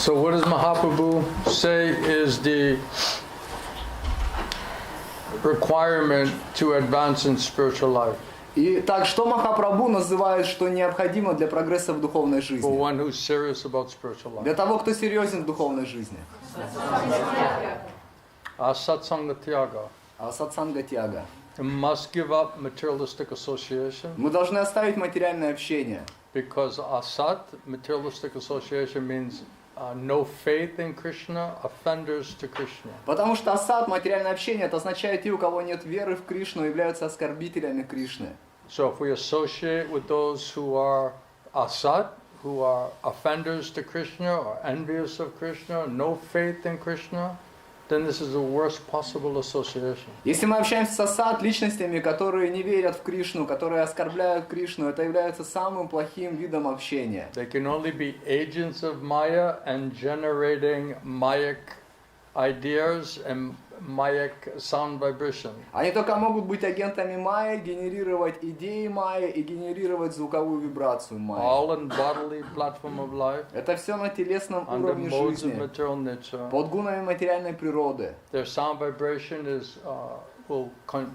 So what does Mahaprabhu say is the requirement to advance in spiritual life? Итак, что Махапрабху называет, что необходимо для прогресса в духовной For жизни? one who's serious about spiritual life. Для того, кто серьезен в духовной жизни. Asatsanga tyaga. Сатсанга тяга. You must give up materialistic association Мы должны оставить материальное общение. because asat, materialistic association, means no faith in Krishna, offenders to Krishna. Потому что асад, материальное общение, это означает те, у кого нет веры в Кришну, являются оскорбителями Кришны. So if we associate with those who are asat, who are offenders to Krishna or envious of Krishna, no faith in Krishna, then this is the worst possible association. Если мы общаемся с асад, личностями, которые не верят в Кришну, которые оскорбляют Кришну, это является самым плохим видом общения. They can only be agents of Maya and generating Mayic ideas and Mayic sound vibration. Они только могут быть агентами майя, генерировать идеи майя и генерировать звуковую вибрацию майя. All in bodily platform of life, Это все на телесном under уровне modes of жизни, material nature. под гунами материальной природы. Their sound vibration will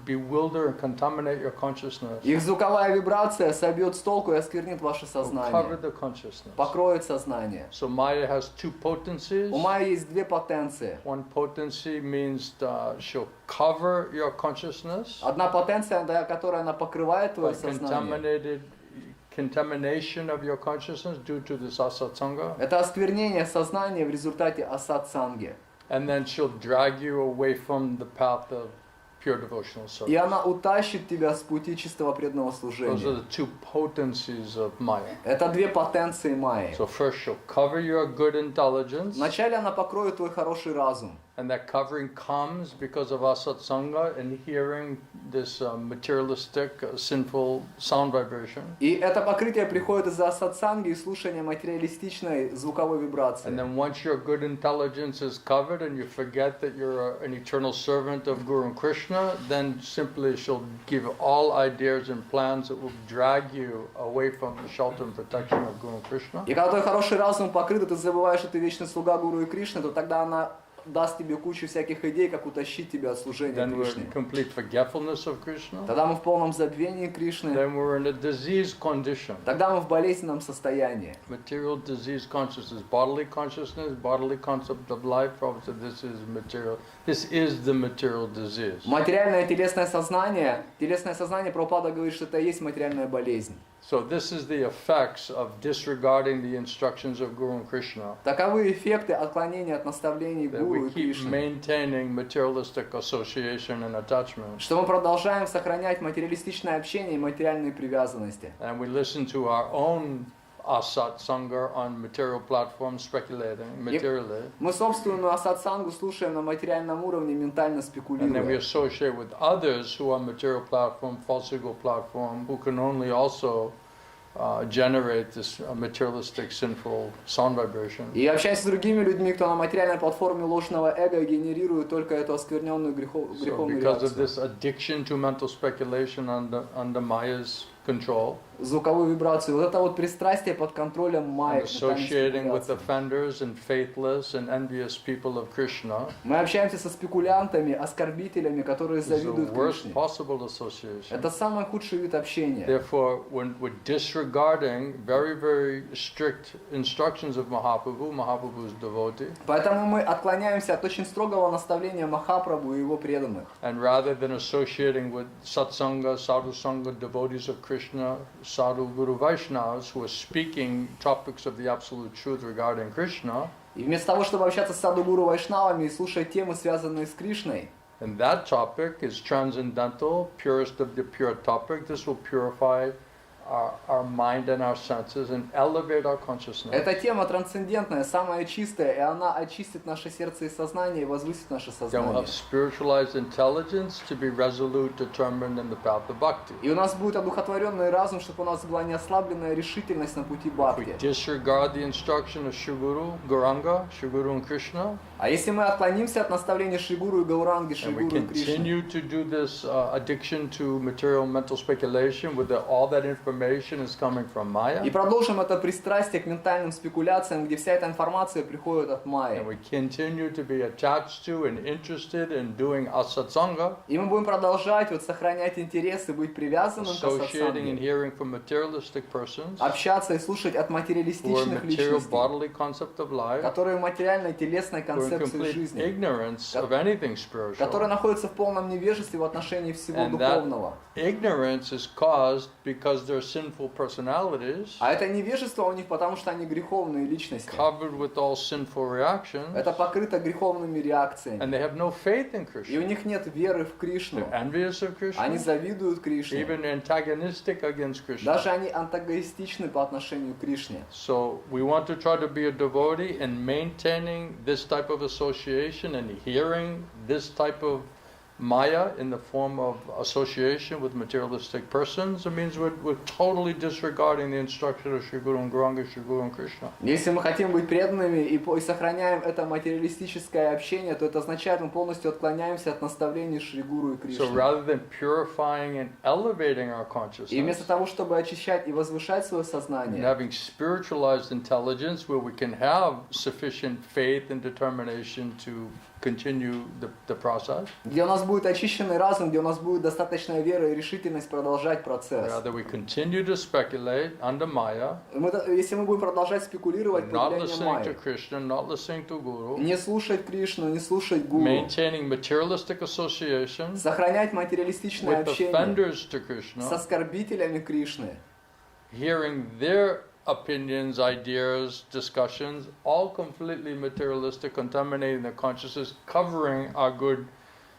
bewilder and contaminate your consciousness. Их звуковая вибрация собьет с толку и осквернит ваше Will cover сознание, the consciousness. покроет сознание. So Maya has two potencies. У майя есть две потенции. One potency means she'll cover your consciousness Одна потенция, которая она покрывает by твое сознание. contamination of your consciousness due to this asatsanga. Это осквернение сознания в результате асад-санги. And then she'll drag you away from the path of pure devotional service. И она утащит тебя с пути чистого преданного Those are служения. the two potencies of Maya. Это две потенции майи. So first she'll cover your good intelligence, Вначале она покроет твой хороший разум. and that covering comes because of asatsanga and hearing this materialistic, sinful sound vibration. И это покрытие приходит из-за асад-санги и слушания материалистичной звуковой вибрации. And then once your good intelligence is covered and you forget that you're an eternal servant of Guru and Krishna, then simply she'll give all ideas and plans that will drag you away from the shelter and protection of Guru and Krishna. И когда твой хороший разум покрыт, и ты забываешь, что ты вечный слуга Гуру и Кришны, то тогда она даст тебе кучу всяких идей, как утащить тебя от служения Then we're Кришне. in complete forgetfulness of Krishna. Тогда мы в полном забвении Кришны. Then we're in a diseased condition. Тогда мы в болезненном состоянии. Material disease consciousness, bodily consciousness, bodily concept of life. Obviously, this is material. This is the material disease. Материальное телесное сознание, Прабхупада говорит, что это и есть материальная болезнь. So this is the effects of disregarding the instructions of Guru and Krishna. Таковы эффекты отклонения от наставлений That Гуру we и keep Кришны. maintaining materialistic association and attachment. Что мы продолжаем сохранять материалистичное общение и материальные привязанности. And we listen to our own asat sangha on material platforms speculating materially. Мы собственную асад-сангу слушаем на материальном уровне, ментально And then we спекулируя. associate with others who are material platform, false ego platform, who can only also generate this materialistic sinful sound vibration. И общаясь с другими людьми, кто на материальной платформе ложного эго генерирует только эту оскверненную So греховную because of реакцию. this addiction to mental speculation under Maya's control, Звуковую вибрацию. Вот это вот пристрастие под контролем and майя. associating with offenders and faithless and envious people of Krishna, Мы общаемся со спекулянтами, оскорбителями, которые is the завидуют worst Кришне. possible association. Это самый худший вид общения. Therefore, when we're disregarding very, very strict instructions of Mahaprabhu's devotee, Поэтому мы отклоняемся от очень строгого наставления Махапрабху и его преданных. and rather than associating with satsanga, sadhu sangha, devotees of Krishna, sadhu guru Vaishnavas who are speaking topics of the absolute truth regarding Krishna, И вместо того, чтобы общаться с саду-гуру Вайшнавами и слушать темы, связанные с Кришной, and that topic is transcendental, purest of the pure topic, this will purify our mind and our senses and elevate our consciousness. эта тема трансцендентная, самая чистая, и она очистит наше сердце и сознание и возвысит наше Then we'll сознание. have spiritualized intelligence to be resolute, determined in the path of bhakti. И у нас будет одухотворенный разум, чтобы у нас была неослабленная решительность на пути If we бхакти. disregard the instruction of Shri-Guru, Gauranga, Shri-Guru and Krishna, А если мы отклонимся от наставления Шри-Гуру и Гауранги, and we Шри-Гуру и Кришны, continue to do this addiction to material mental speculation with all that information information is coming from Maya. И продолжим это пристрастие к ментальным спекуляциям, где вся эта информация приходит от Майи. And we continue to be attached to and interested in doing asatsanga, И мы будем продолжать сохранять интерес и быть привязанным к associating and асатсанге, hearing from materialistic persons общаться и слушать от who are материалистичных material личностей, bodily concept of life, которые в материальной телесной who are in концепции complete жизни, ignorance of anything которые spiritual. находятся в полном невежестве в отношении всего And that духовного. ignorance is caused because they're sinful personalities, А это невежество у них, потому что они греховные личности. covered with all sinful reactions, Это покрыто греховными реакциями. and they have no faith in И у Krishna. них нет веры в Кришну. They're envious of Они Krishna, завидуют Кришне. even antagonistic against Krishna. Даже они антагонистичны по отношению к Кришне. So we want to try to be a devotee and maintaining this type of association and hearing this type of Maya in the form of association with materialistic persons. It means we're totally disregarding the instruction of Shri Guru and Gauranga, Shri Guru and Krishna. Если мы хотим быть преданными и сохраняем это материалистическое общение, то это означает, мы полностью отклоняемся от наставлений Шри Гуру и So Кришны. rather than purifying and elevating our И вместо consciousness того, чтобы очищать и возвышать свое and сознание, having spiritualized intelligence where we can have sufficient faith and determination to continue the process, где у нас будет очищенный разум, где у нас будет достаточная вера и решительность продолжать процесс. rather we continue to speculate under Maya, Если мы будем продолжать спекулировать под not влиянием listening to Майи, Krishna, not listening to Guru, не слушать Кришну, не слушать Гуру, maintaining materialistic association сохранять материалистичное with общение offenders to с Krishna, оскорбителями Кришны, hearing their opinions, ideas, discussions, all completely materialistic, contaminating the consciousness, covering our good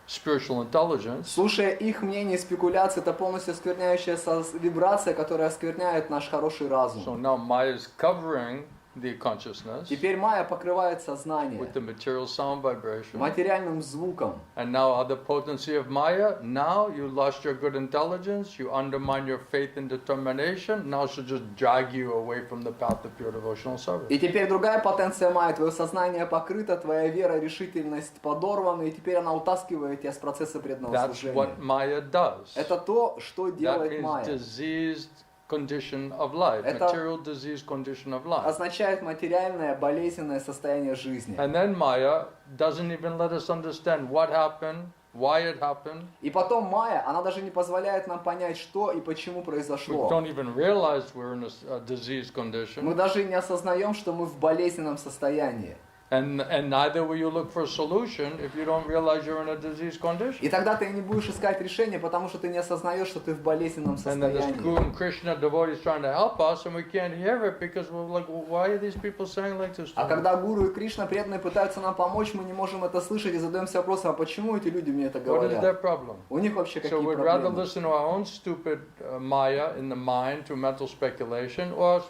spiritual intelligence. слушая их мнение и спекуляции, это полностью оскверняющая вибрация, которая оскверняет наш хороший разум. So now Maya is covering the consciousness Теперь Майя покрывает сознание with the material sound vibration. материальным звуком. And now other potency of Maya, now you lost your good intelligence, you undermine your faith and determination, now it should just drag you away from the path of pure devotional service. И теперь другая потенция Майи, твое сознание покрыто, твоя вера, решительность подорваны, и теперь она утаскивает тебя с процесса преданного That's служения. what Maya does. Это то, что That делает is Майя. diseased condition of life, Это material disease condition of life. Означает материальное, болезненное состояние жизни. And then Maya doesn't even let us understand what happened, why it happened. И потом Майя, она даже не позволяет нам понять, что и почему We произошло. don't even realize we're in a diseased Мы condition. даже не осознаем, что мы в болезненном состоянии. And neither will you look for a solution if you don't realize you're in a diseased condition. И тогда ты не будешь искать решение, потому что ты не осознаешь, что ты в болезненном And then this состоянии. Guru and Krishna devotee is trying to help us, and we can't hear it because we're like, well, why are these people saying like this? to А me? когда Гуру и Кришна преданные пытаются нам помочь, мы не можем это слышать и задаемся вопросом, а почему эти люди мне это What is говорят? their problem? У них вообще So какие we'd rather проблемы? listen to our own stupid Maya in the mind through mental speculation, or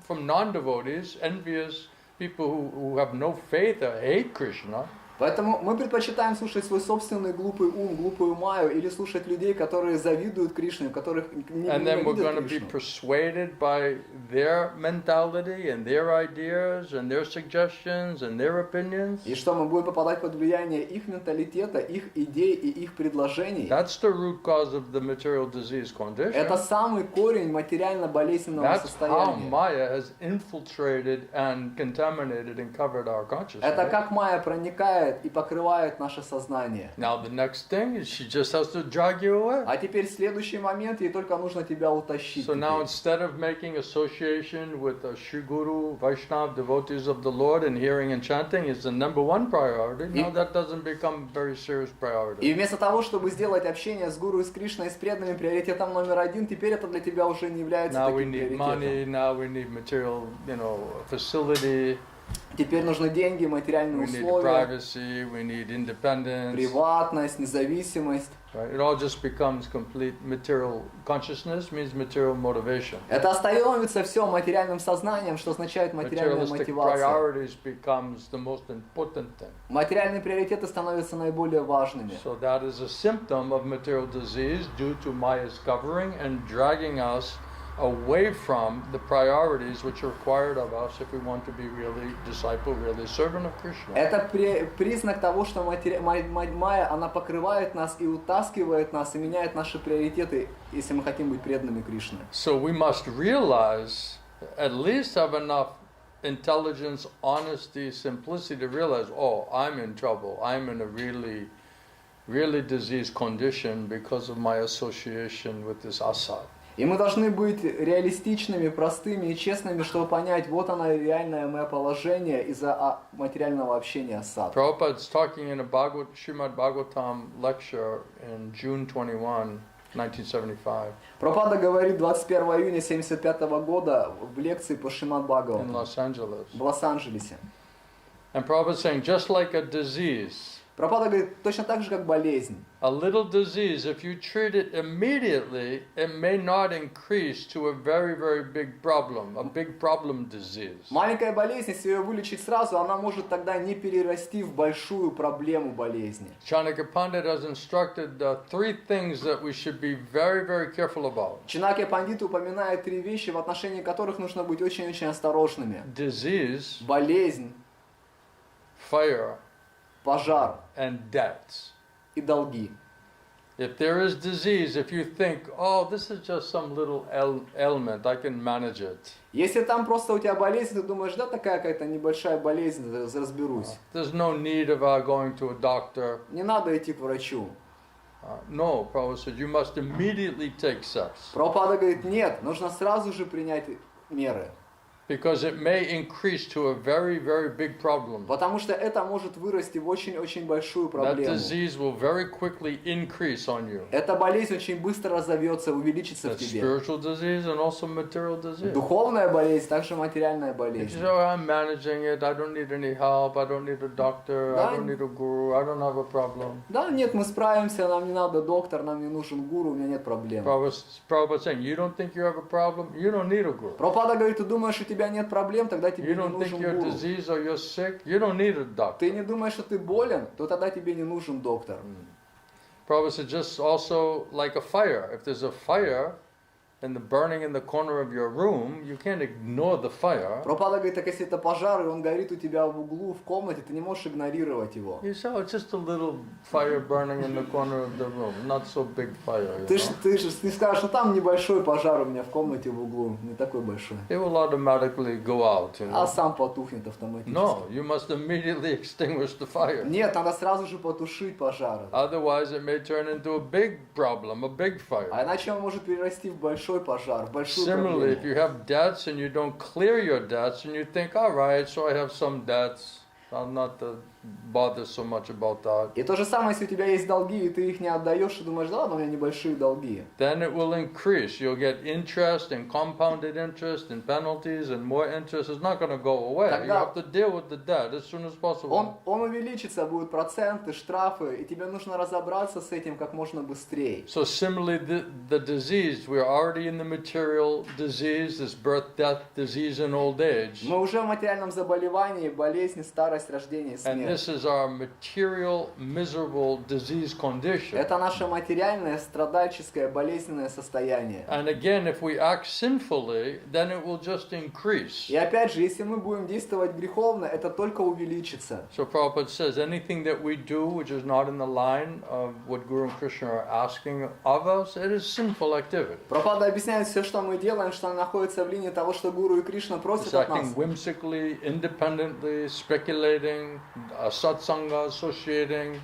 from non-devotees, envious people who have no faith or hate Krishna. Поэтому мы предпочитаем слушать свой собственный глупый ум, глупую Майю, или слушать людей, которые завидуют Кришне, у которых не And then we're going to ненавидят be Кришну. persuaded by their mentality and their ideas and their suggestions and their opinions. И что мы будем попадать под влияние их менталитета, их идей и их предложений. That's the root cause of the material disease condition. Это самый корень материально-болезненного That's how состояния. Maya has infiltrated and contaminated and covered our consciousness. Это как Майя проникает и покрывает наше сознание. Now the next thing is she just has to drag you away. А теперь следующий момент, ей только нужно тебя утащить. So now теперь. instead of making association with Shri Guru, Vaishnava, devotees of the Lord and hearing and chanting is the number one priority, now that doesn't become a very serious priority. И вместо того, чтобы сделать общение с Гуру и с Кришной, и с преданными приоритетом номер один, теперь это для тебя уже не является Now we таким need приоритетом. money, now we need material, facility, Теперь нужны деньги, материальные we need условия, privacy, we need independence. приватность, независимость. Right? It all just becomes complete material consciousness, means material motivation. Это становится все материальным сознанием, что означает материальная Materialistic мотивация. priorities becomes the most important thing. Материальные приоритеты становятся наиболее важными. So that is a symptom of material disease due to Maya's covering and dragging us away from the priorities which are required of us if we want to be really disciple, really servant of Krishna. Это признак того, что Майя, она покрывает нас и утаскивает нас, и меняет наши приоритеты, если мы хотим быть преданными Кришне. So we must realize, at least have enough intelligence, honesty, simplicity to realize, oh, I'm in trouble. I'm in a really diseased condition because of my association with this asad. И мы должны быть реалистичными, простыми и честными, чтобы понять, вот оно реальное мое положение из-за материального общения с сад. Prabhupada's talking in a Srimad Bhagavatam lecture in June 21, 1975 Прабхупада говорит 21 июня 1975 года в лекции по Шримад in Бхагаватам Los Angeles. в Лос-Анджелесе. And Prabhupada is saying, just like a disease, Прабхупада говорит, точно так же, как болезнь. a little disease, if you treat it immediately, it may not increase to a very, very big problem, a big problem disease. Маленькая болезнь, если ее вылечить сразу, она может тогда не перерасти в большую проблему болезни. Chanakya Pandit has instructed three things that we should be very, very careful about. Чанакья Пандит упоминает три вещи, в отношении которых нужно быть очень-очень осторожными. Disease, Болезнь, fire, пожар and debts. и долги. If there is disease, if you think, oh, this is just some little ailment, I can manage it. Если там просто у тебя болезнь, ты думаешь, да, такая какая-то небольшая болезнь, разберусь. There's no need of going to a doctor. Не надо идти к врачу. No, Prabhupada said, you must immediately take steps. Прабхупада говорит, нет, нужно сразу же принять меры. Because it may increase to a very, very big problem. Потому что это может вырасти в очень-очень большую That проблему. disease will very quickly increase on you. Эта болезнь очень быстро разовьется, увеличится в That's тебе. spiritual disease and also material disease. Духовная болезнь, также материальная You болезнь. say, oh, I'm managing it, I don't need any help, I don't need a doctor, I don't need a guru, I don't have a problem. Да, нет, мы справимся, нам не надо доктор, нам не нужен гуру, у меня нет проблем. Prabhupada saying, you don't think you have a problem, you don't need a guru. Прабхупада говорит, ты думаешь, у тебя нет проблем, тогда тебе You не don't think нужен you're гуру. diseased or you're sick, you don't need a doctor. Ты не думаешь, что ты болен, то тогда тебе не нужен доктор. Prabhupada said, just also like a fire. If there's a fire and the burning in the corner of your room, you can't ignore the fire. Прабхупада говорит, так если это пожар, и он горит у тебя в углу, в комнате, ты не можешь игнорировать его. You say, oh, it's just a little fire burning in the corner of the room, not so big fire. Ты же не скажешь, ну там небольшой пожар у меня в комнате в углу, не такой большой. It will automatically go out. А сам потухнет автоматически. No, you must immediately extinguish the fire. Нет, надо сразу же потушить пожар. Otherwise, it may turn into a big problem, a big fire. А иначе он может перерасти в большой пожар, в большую Similarly, if проблему. you have debts and you don't clear your debts and you think, all right, so I have some debts, I'll not bother so much about that. И то же самое, если у тебя есть долги, и ты их не отдаешь, и думаешь, да ладно, у меня небольшие долги. Then it will increase. You'll get interest and compounded interest and penalties and more interest. It's not going to go away. You have to deal with the debt as soon as possible. Он увеличится, будут проценты, штрафы, и тебе нужно разобраться с этим как можно быстрее. So similarly, the disease, we're already in the material disease, this birth, death, disease, and old age. Мы уже в материальном заболевании, болезни, старость, рождение, And смерть. this is our material, miserable disease condition. Это наше материальное, страдальческое, болезненное состояние. And again, if we act sinfully, then it will just increase. И опять же, если мы будем действовать греховно, это только увеличится. So Prabhupada says, anything that we do which is not in the line of what Guru and Krishna are asking of us, it is sinful activity. Прабхупада объясняет, все, что мы делаем, что находится в линии того, что Гуру и Кришна It's просят от acting нас. whimsically, independently, speculating, satsanga, associating,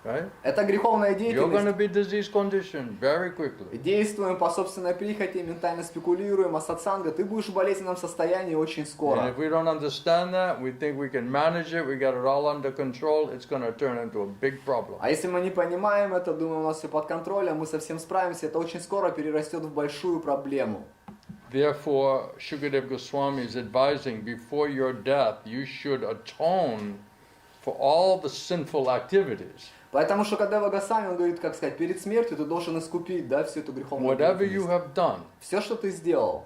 right? Это греховная You're going to деятельность. be disease conditioned very quickly. Действуем по собственной прихоти, ментально спекулируем, а сатсанга, ты будешь в болезненном состоянии очень And скоро. if we don't understand that, we think we can manage it, we got it all under control, it's going to turn into a big problem. А если мы не понимаем это, думаем, у нас все под контролем, мы совсем справимся, это очень скоро перерастет в большую проблему. Therefore, Shukadeva Goswami is advising, before your death, you should atone for all the sinful activities. Поэтому Шукадева Госвами, он говорит, как сказать, перед смертью ты должен искупить, да, всю эту греховную Whatever you деятельность. have done. Все, что ты сделал.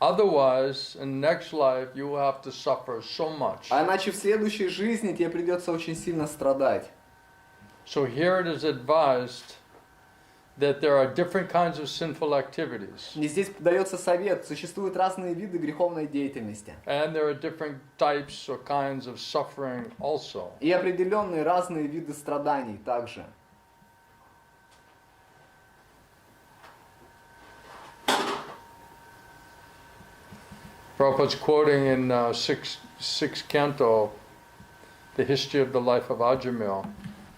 Otherwise, in next life, you will have to suffer so much. А иначе в следующей жизни тебе придется очень сильно страдать. So here it is advised that there are different kinds of sinful activities. И здесь дается совет, существуют разные виды греховной деятельности. And there are different types or kinds of suffering also. И определенные разные виды страданий также. Prabhupada's quoting in sixth canto, the history of the life of Ajamil,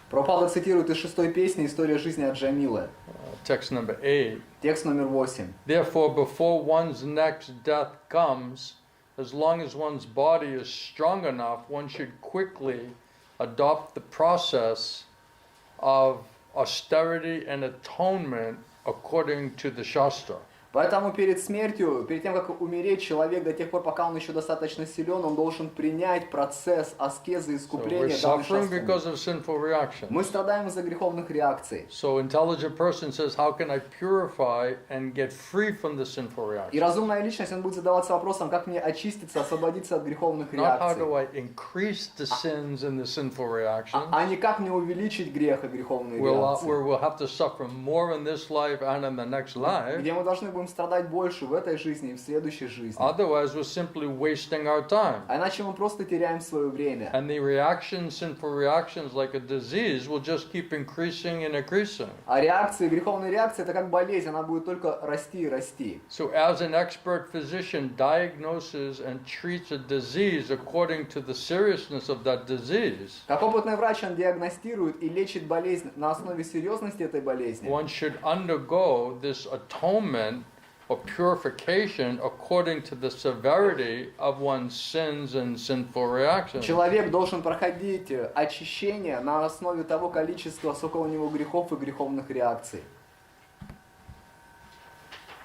Прабхупада цитирует из 6-й песни «История жизни Аджамилы». text number 8. Текст номер 8. Therefore, before one's next death comes, as long as one's body is strong enough, one should quickly adopt the process of austerity and atonement according to the Shastra. Поэтому перед смертью, перед тем, как умереть, человек до тех пор, пока он еще достаточно силен, он должен принять процесс аскезы и So we're искупления данной suffering шастрами. because of sinful reactions. Мы страдаем из-за греховных реакций. So intelligent person says, how can I purify and get free from the sinful И reactions? разумная личность, он будет задаваться вопросом, как мне очиститься, освободиться от греховных Not how реакций. do I increase the sins and the sinful reactions. А не как мне увеличить грех и греховные реакции. We'll have to suffer more in this life and in the next life. Где мы должны будем страдать больше в этой жизни и в следующей жизни. Otherwise, we're simply wasting our time. А иначе мы просто теряем свое время. And the reactions, sinful reactions, like a disease, will just keep increasing and increasing. А реакции, греховные реакции, это как болезнь, она будет только расти и расти. So as an expert physician diagnoses and treats a disease according to the seriousness of that disease, Как опытный врач, он диагностирует и лечит болезнь на основе серьезности этой болезни. one should undergo this atonement or purification according to the severity of one's sins and sinful reactions. Человек должен проходить очищение на основе того количества, сколько у него грехов и греховных реакций.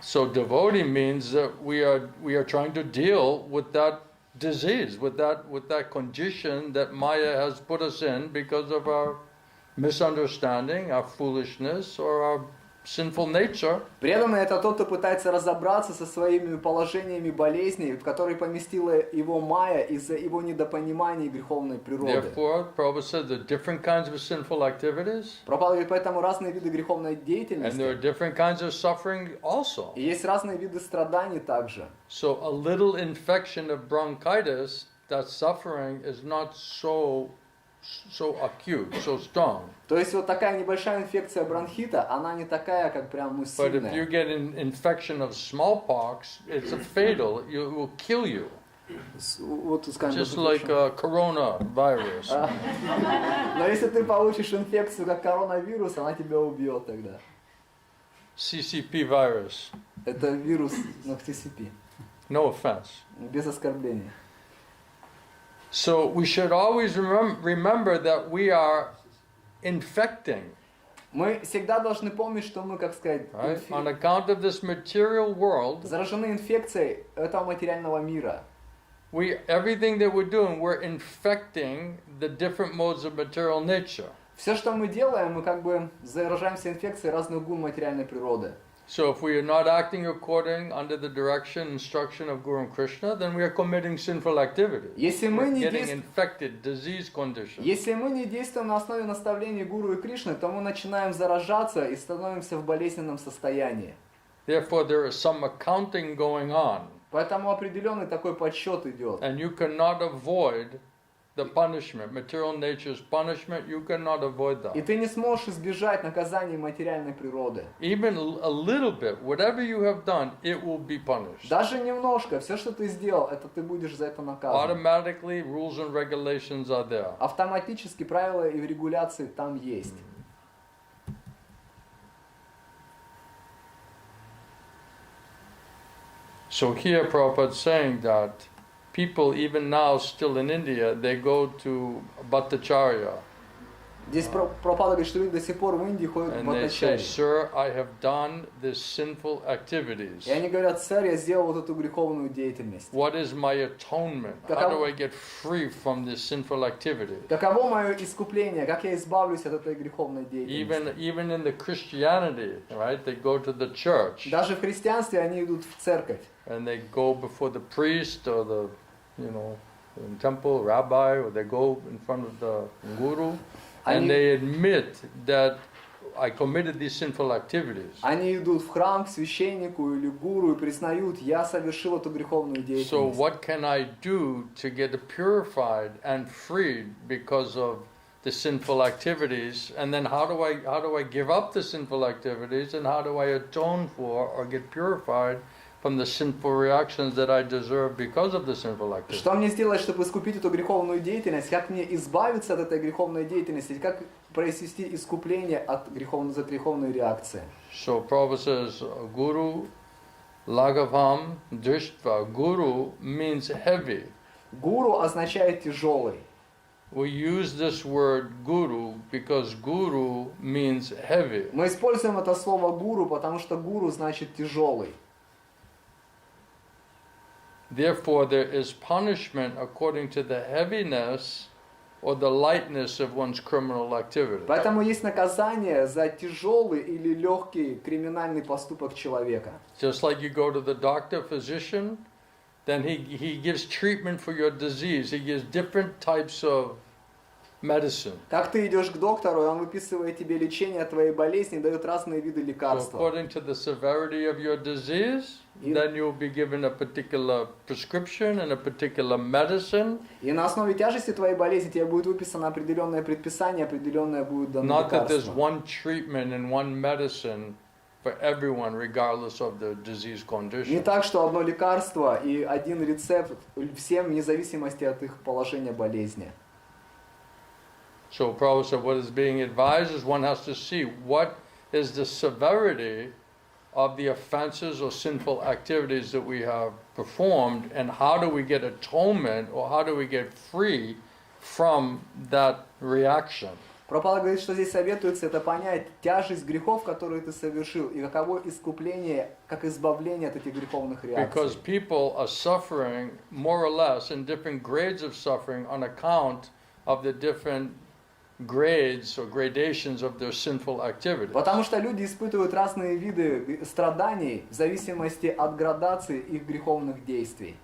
So devotee means that we are trying to deal with that disease, with that condition that Maya has put us in because of our misunderstanding, our foolishness, or our sinful nature. Преданный — это тот, кто пытается разобраться со своими положениями болезней, в которые поместила его Майя из-за его недопонимания греховной природы. Therefore, Prabhupada said there are different kinds of sinful activities, Прабхупада говорит, поэтому разные виды греховной and there are деятельности, different kinds of suffering also. и есть разные виды страданий также. So a little infection of bronchitis, that suffering is not so acute, so strong. То есть вот такая небольшая инфекция бронхита, она не такая, как прям ну, But if you сильная. get an infection of smallpox, it's a fatal. It will kill you, Вот, скажем, just like coronavirus. Но если ты получишь инфекцию, как коронавирус, она тебя убьет тогда. CCP virus. Это вирус на CCP. No offense. Без оскорбления. So we should always remember that we are infecting, Мы всегда должны помнить, что мы, как сказать, right? On account of this material world, заражены инфекцией этого материального мира. everything that we're doing, we're infecting the different modes of material nature. Все, что мы делаем, мы как бы заражаемся инфекцией разных гун материальной природы. So if we are not acting according under the direction, instruction of Guru and Krishna, then we are committing sinful activity. Если мы We're не getting действуем, infected, disease condition. если мы не действуем на основе наставлений Гуру и Кришны, то мы начинаем заражаться и становимся в болезненном состоянии. Therefore, there is some accounting going on, Поэтому определенный такой подсчет идет. and you cannot avoid the punishment, material nature's punishment. You cannot avoid И that. ты не сможешь избежать наказания материальной природы. Even a little bit, whatever you have done, it will be punished. Даже немножко, все, что ты сделал, это ты будешь за это наказан. Automatically, rules and regulations are there. Автоматически правила и регуляции там есть. So here Prabhupada is saying that people, even now still in India, they go to Bhattacharya Здесь Прабхупада говорит, что люди до сих пор в Индии ходят в and they say, Бхаттачарьи. Sir, I have done this sinful activities. И они говорят, сэр, я сделал вот эту греховную деятельность. What is my atonement? How do I get free from this sinful activity? Каково мое искупление? Как я избавлюсь от этой греховной деятельности? Even in the Christianity, right? They go to the church Даже в христианстве они идут в церковь. and they go before the priest or the, in temple rabbi, or they go in front of the guru. And Они, they admit that I committed these sinful activities. Они идут в храм к священнику или гуру и признают, я совершил эту греховную So деятельность. what can I do to get purified and freed because of the sinful activities? And then how do I give up the sinful activities, and how do I atone for or get purified from the sinful reactions that I deserve because of the sinful activities? Что мне сделать, чтобы искупить эту греховную деятельность? Как мне избавиться от этой греховной деятельности? Как произвести искупление от греховной реакции? So Prabhupada says, Guru Lagavam Drishtva. Guru means heavy. Гуру означает тяжелый. We use this word guru because guru means heavy. Мы используем это слово гуру, потому что гуру значит тяжелый. Therefore, there is punishment according to the heaviness or the lightness of one's criminal activity. Поэтому есть наказание за тяжелый или легкий криминальный поступок человека. Just like you go to the doctor, physician, then he gives treatment for your disease. He gives different types of medicine. Как ты идешь к доктору, и он выписывает тебе лечение твоей болезни, дает разные виды So лекарств. according to the severity of your disease, then you'll be given a particular prescription and a particular medicine. И на основе тяжести твоей болезни тебе будет выписано определенное предписание, определенное будет дано Not that there's лекарство. one treatment and one medicine for everyone, regardless of the disease Не condition. так, что одно лекарство и один рецепт всем вне зависимости от их положения болезни. So Prabhupada said, what is being advised is one has to see what is the severity of the offenses or sinful activities that we have performed, and how do we get atonement, or how do we get free from that reaction. Прабхупада говорит, что здесь советуется это понять тяжесть грехов, которые ты совершил, и каково искупление, как избавление от этих греховных Because реакций. people are suffering more or less in different grades of suffering on account of the different grades or gradations of their sinful activities. Потому что люди испытывают разные виды страданий в зависимости от градации их греховных действий.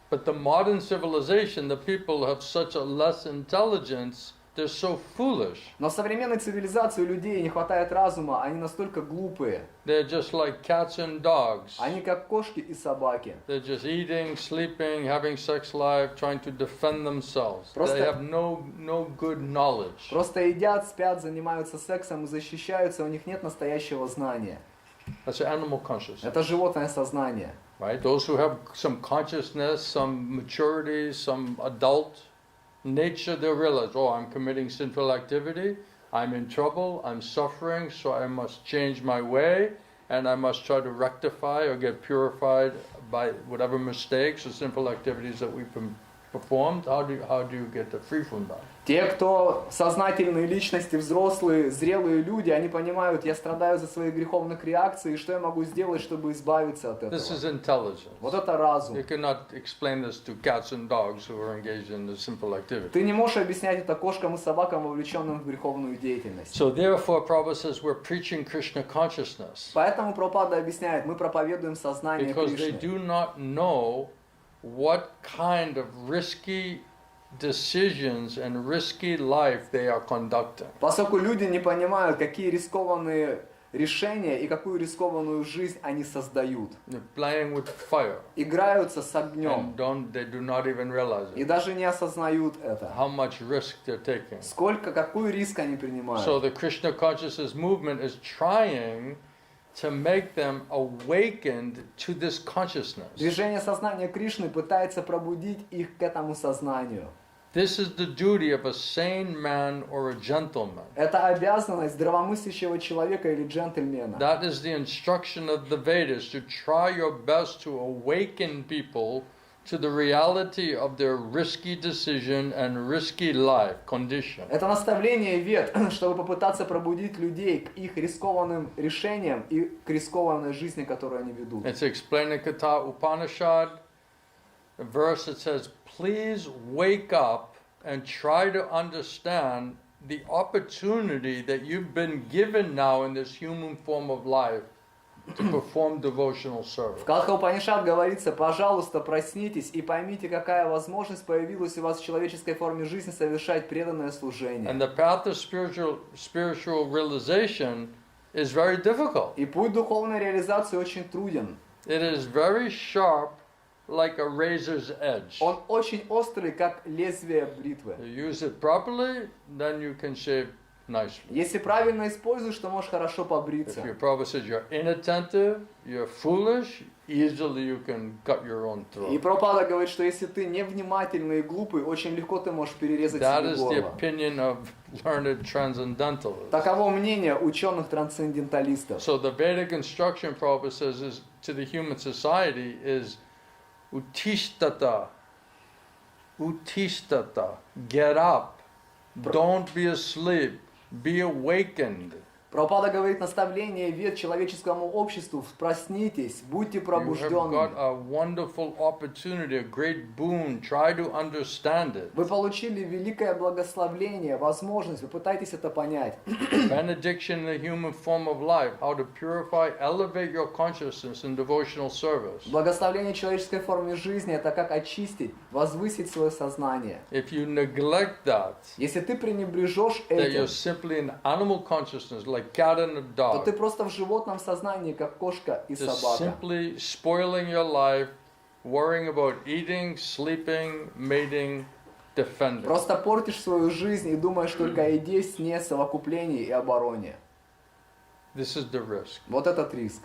But the modern civilization, the people have such a less intelligence, they're so foolish. Но в современной цивилизации у людей не хватает разума, они настолько глупые. They're just like cats and dogs. Они как кошки и собаки. They're just eating, sleeping, having sex life, trying to defend themselves. Просто- They have no good knowledge. Просто едят, спят, занимаются сексом и защищаются, у них нет настоящего знания. That's animal consciousness, Это животное сознание. right? Those who have some consciousness, some maturity, some adult nature, they'll realize, oh, I'm committing sinful activity, I'm in trouble, I'm suffering, so I must change my way, and I must try to rectify or get purified by whatever mistakes or sinful activities that we performed. How do you get free from that? Те, кто сознательные личности, взрослые, зрелые люди, они понимают, я страдаю за свои греховных реакций, и что я могу сделать, чтобы избавиться от этого. This is intelligence. Вот это разум. You cannot explain this to cats and dogs who are engaged in the simple activity. Ты не можешь объяснять это кошкам и собакам, вовлеченным в греховную деятельность. So therefore, Prabhupada says we're preaching Krishna consciousness Поэтому Прабхупада объясняет, мы проповедуем сознание because they Кришны. do not know what kind of risky decisions and risky life they are conducting. Поскольку люди не понимают, какие рискованные решения и какую рискованную жизнь они создают. They're playing with fire Играются с огнем and they do not even realize и it, даже не осознают это. how much risk they're taking. Какой риск они принимают. So the Krishna consciousness movement is trying to make them awakened to this consciousness. Движение сознания Кришны пытается пробудить их к этому сознанию. This is the duty of a sane man or a gentleman. Это обязанность здравомыслящего человека или джентльмена. That is the instruction of the Vedas, to try your best to awaken people to the reality of their risky decision and risky life condition. Это наставление Вед, чтобы попытаться пробудить людей к их рискованным решениям и к рискованной жизни, которую они ведут. It's explained in Katha Upanishad, a verse that says, please wake up and try to understand the opportunity that you've been given now in this human form of life to perform devotional service. В Катха Упанишад говорится, пожалуйста, проснитесь и поймите, какая возможность появилась у вас в человеческой форме жизни совершать преданное служение. And the path of spiritual realization is very difficult. И путь духовной реализации очень труден. It is very sharp, like a razor's edge. Он очень острый, как лезвие бритвы. You use it properly, then you can shave nicely. Если правильно используешь, то можешь хорошо If побриться. your Prabhupada says you're inattentive, you're foolish, easily you can cut your own И throat. Прабхупада говорит, что если ты невнимательный и глупый, очень легко ты можешь перерезать That себе is the горло. opinion of learned transcendentalists. Таково мнение ученых-трансценденталистов. So the Vedic instruction, Prabhupada says, is to the human society is utishtata, utishtata, get up, don't be asleep, be awakened. Прабхупада говорит наставление вед человеческому обществу: проснитесь, будьте You have пробужденными. got a wonderful opportunity, a great boon, try to understand it. Вы получили великое благословление, возможность, вы пытаетесь это понять. Benediction in the human form of life, how to purify, elevate your consciousness in devotional service. Благословление человеческой формы жизни — это как очистить, возвысить свое сознание. If you neglect that, Если ты пренебрежешь that этим, you're simply in animal consciousness, like cat and a то ты dog, просто в животном сознании, как кошка и just собака. simply spoiling your life, worrying about eating, sleeping, mating, defending. Просто портишь свою жизнь и думаешь только о еде, сне, совокуплении и обороне. This is the risk. Вот этот риск.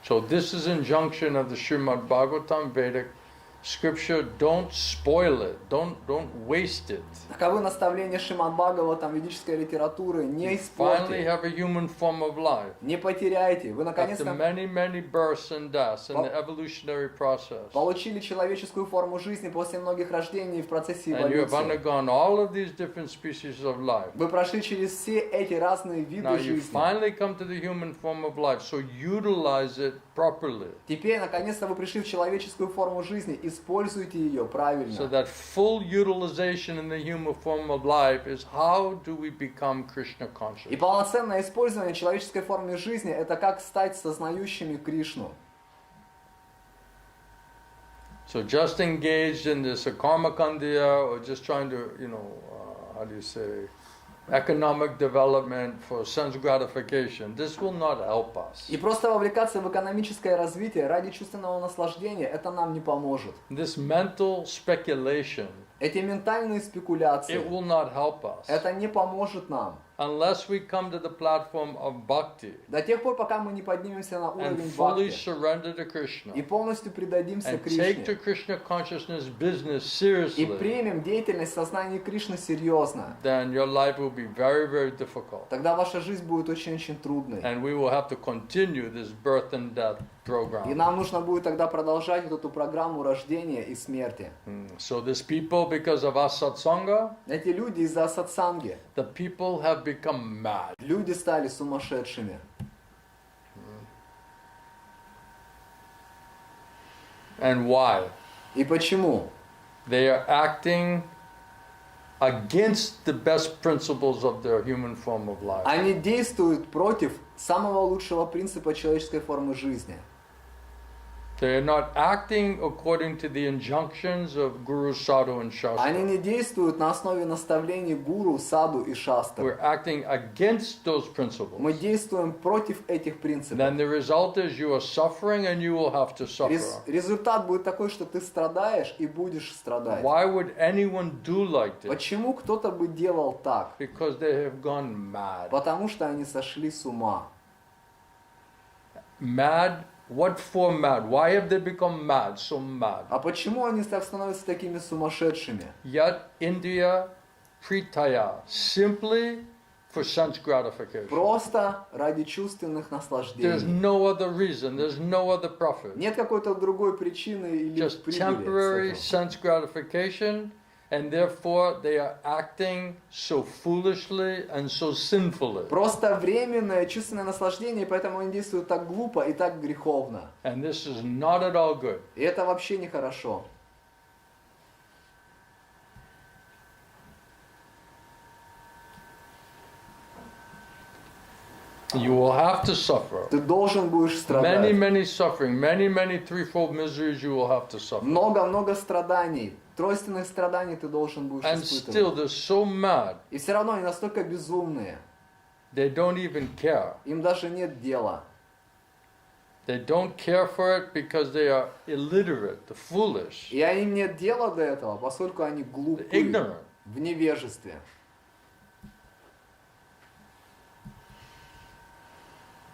So this is injunction of the Srimad Bhagavatam Vedic scripture. Don't spoil it. Don't waste it. Таковы наставления Шримад Бхагаватам, ведической литературы. Не Finally испортите, have a human form of life. не потеряйте. Вы After наконец-то many births and deaths in the evolutionary process. получили человеческую форму жизни после многих рождений в процессе And you have эволюции. undergone all of these different species of life. Вы прошли через все эти разные Now виды you жизни. finally come to the human form of life, so utilize it properly. Теперь, наконец-то, вы пришли в человеческую форму жизни. Используйте ее So правильно. that full utilization in the human form of life is how do we become Krishna И conscious. полноценное использование человеческой формы жизни — это как стать сознающими Кришну. So just engaged in this karma kandya or just trying to, how do you say, economic development for sense gratification, this will not help us. И просто вовлекаться в экономическое развитие ради чувственного наслаждения — это нам не поможет. This mental speculation, Эти ментальные спекуляции it will not help us — это не поможет нам. unless we come to the platform of bhakti До тех пор, пока мы не поднимемся на and уровень fully бхакти surrender to Krishna и полностью предадимся and take to Кришне, Krishna consciousness business и seriously, примем деятельность сознания Кришны серьезно, then your life will be very difficult. тогда ваша жизнь будет очень-очень трудной. And we will have to continue this birth and death И program. нам нужно будет тогда продолжать вот эту программу рождения и смерти. So these people, because of us satsanga, Эти люди из-за сатсанги, the people have become mad. люди стали сумасшедшими. And why? И почему? They are acting against the best principles of their human form of life. Они действуют против самого лучшего принципа человеческой формы жизни. They are not acting according to the injunctions of Guru, Sadhu, and Они Shastra. не действуют на основе наставлений гуру, саду и шастры. We're acting against those Мы principles. действуем против этих принципов. Then the result is you are suffering and you will have to suffer. Результат будет такой, что ты страдаешь и будешь страдать. Why would anyone do like this? Почему кто-то бы делал так? Because they have gone mad. Потому что они сошли с ума. Mad? What for mad? Why have they become mad? So mad. А почему они так становятся такими сумасшедшими? Yet India pritaya, simply for sense gratification. Просто ради чувственных There's наслаждений. no other reason, there's no other profit. Нет какой-то другой причины или Just прибыли temporary с этого. sense gratification, and therefore they are acting so foolishly and so sinfully. Просто временное чувственное наслаждение, и поэтому они действуют так глупо и так греховно. And this is not at all good. И это вообще нехорошо. You will have to suffer. Ты должен будешь Many, страдать. many suffering, many threefold miseries you will have to suffer. Много-много страданий. Тройственных страданий ты должен будешь And still испытывать. they're so mad И все равно они настолько безумные. They don't even care. Им даже нет дела. They don't care for it because they are illiterate, foolish, И им нет дела до этого, поскольку они глупы, ignorant. в невежестве.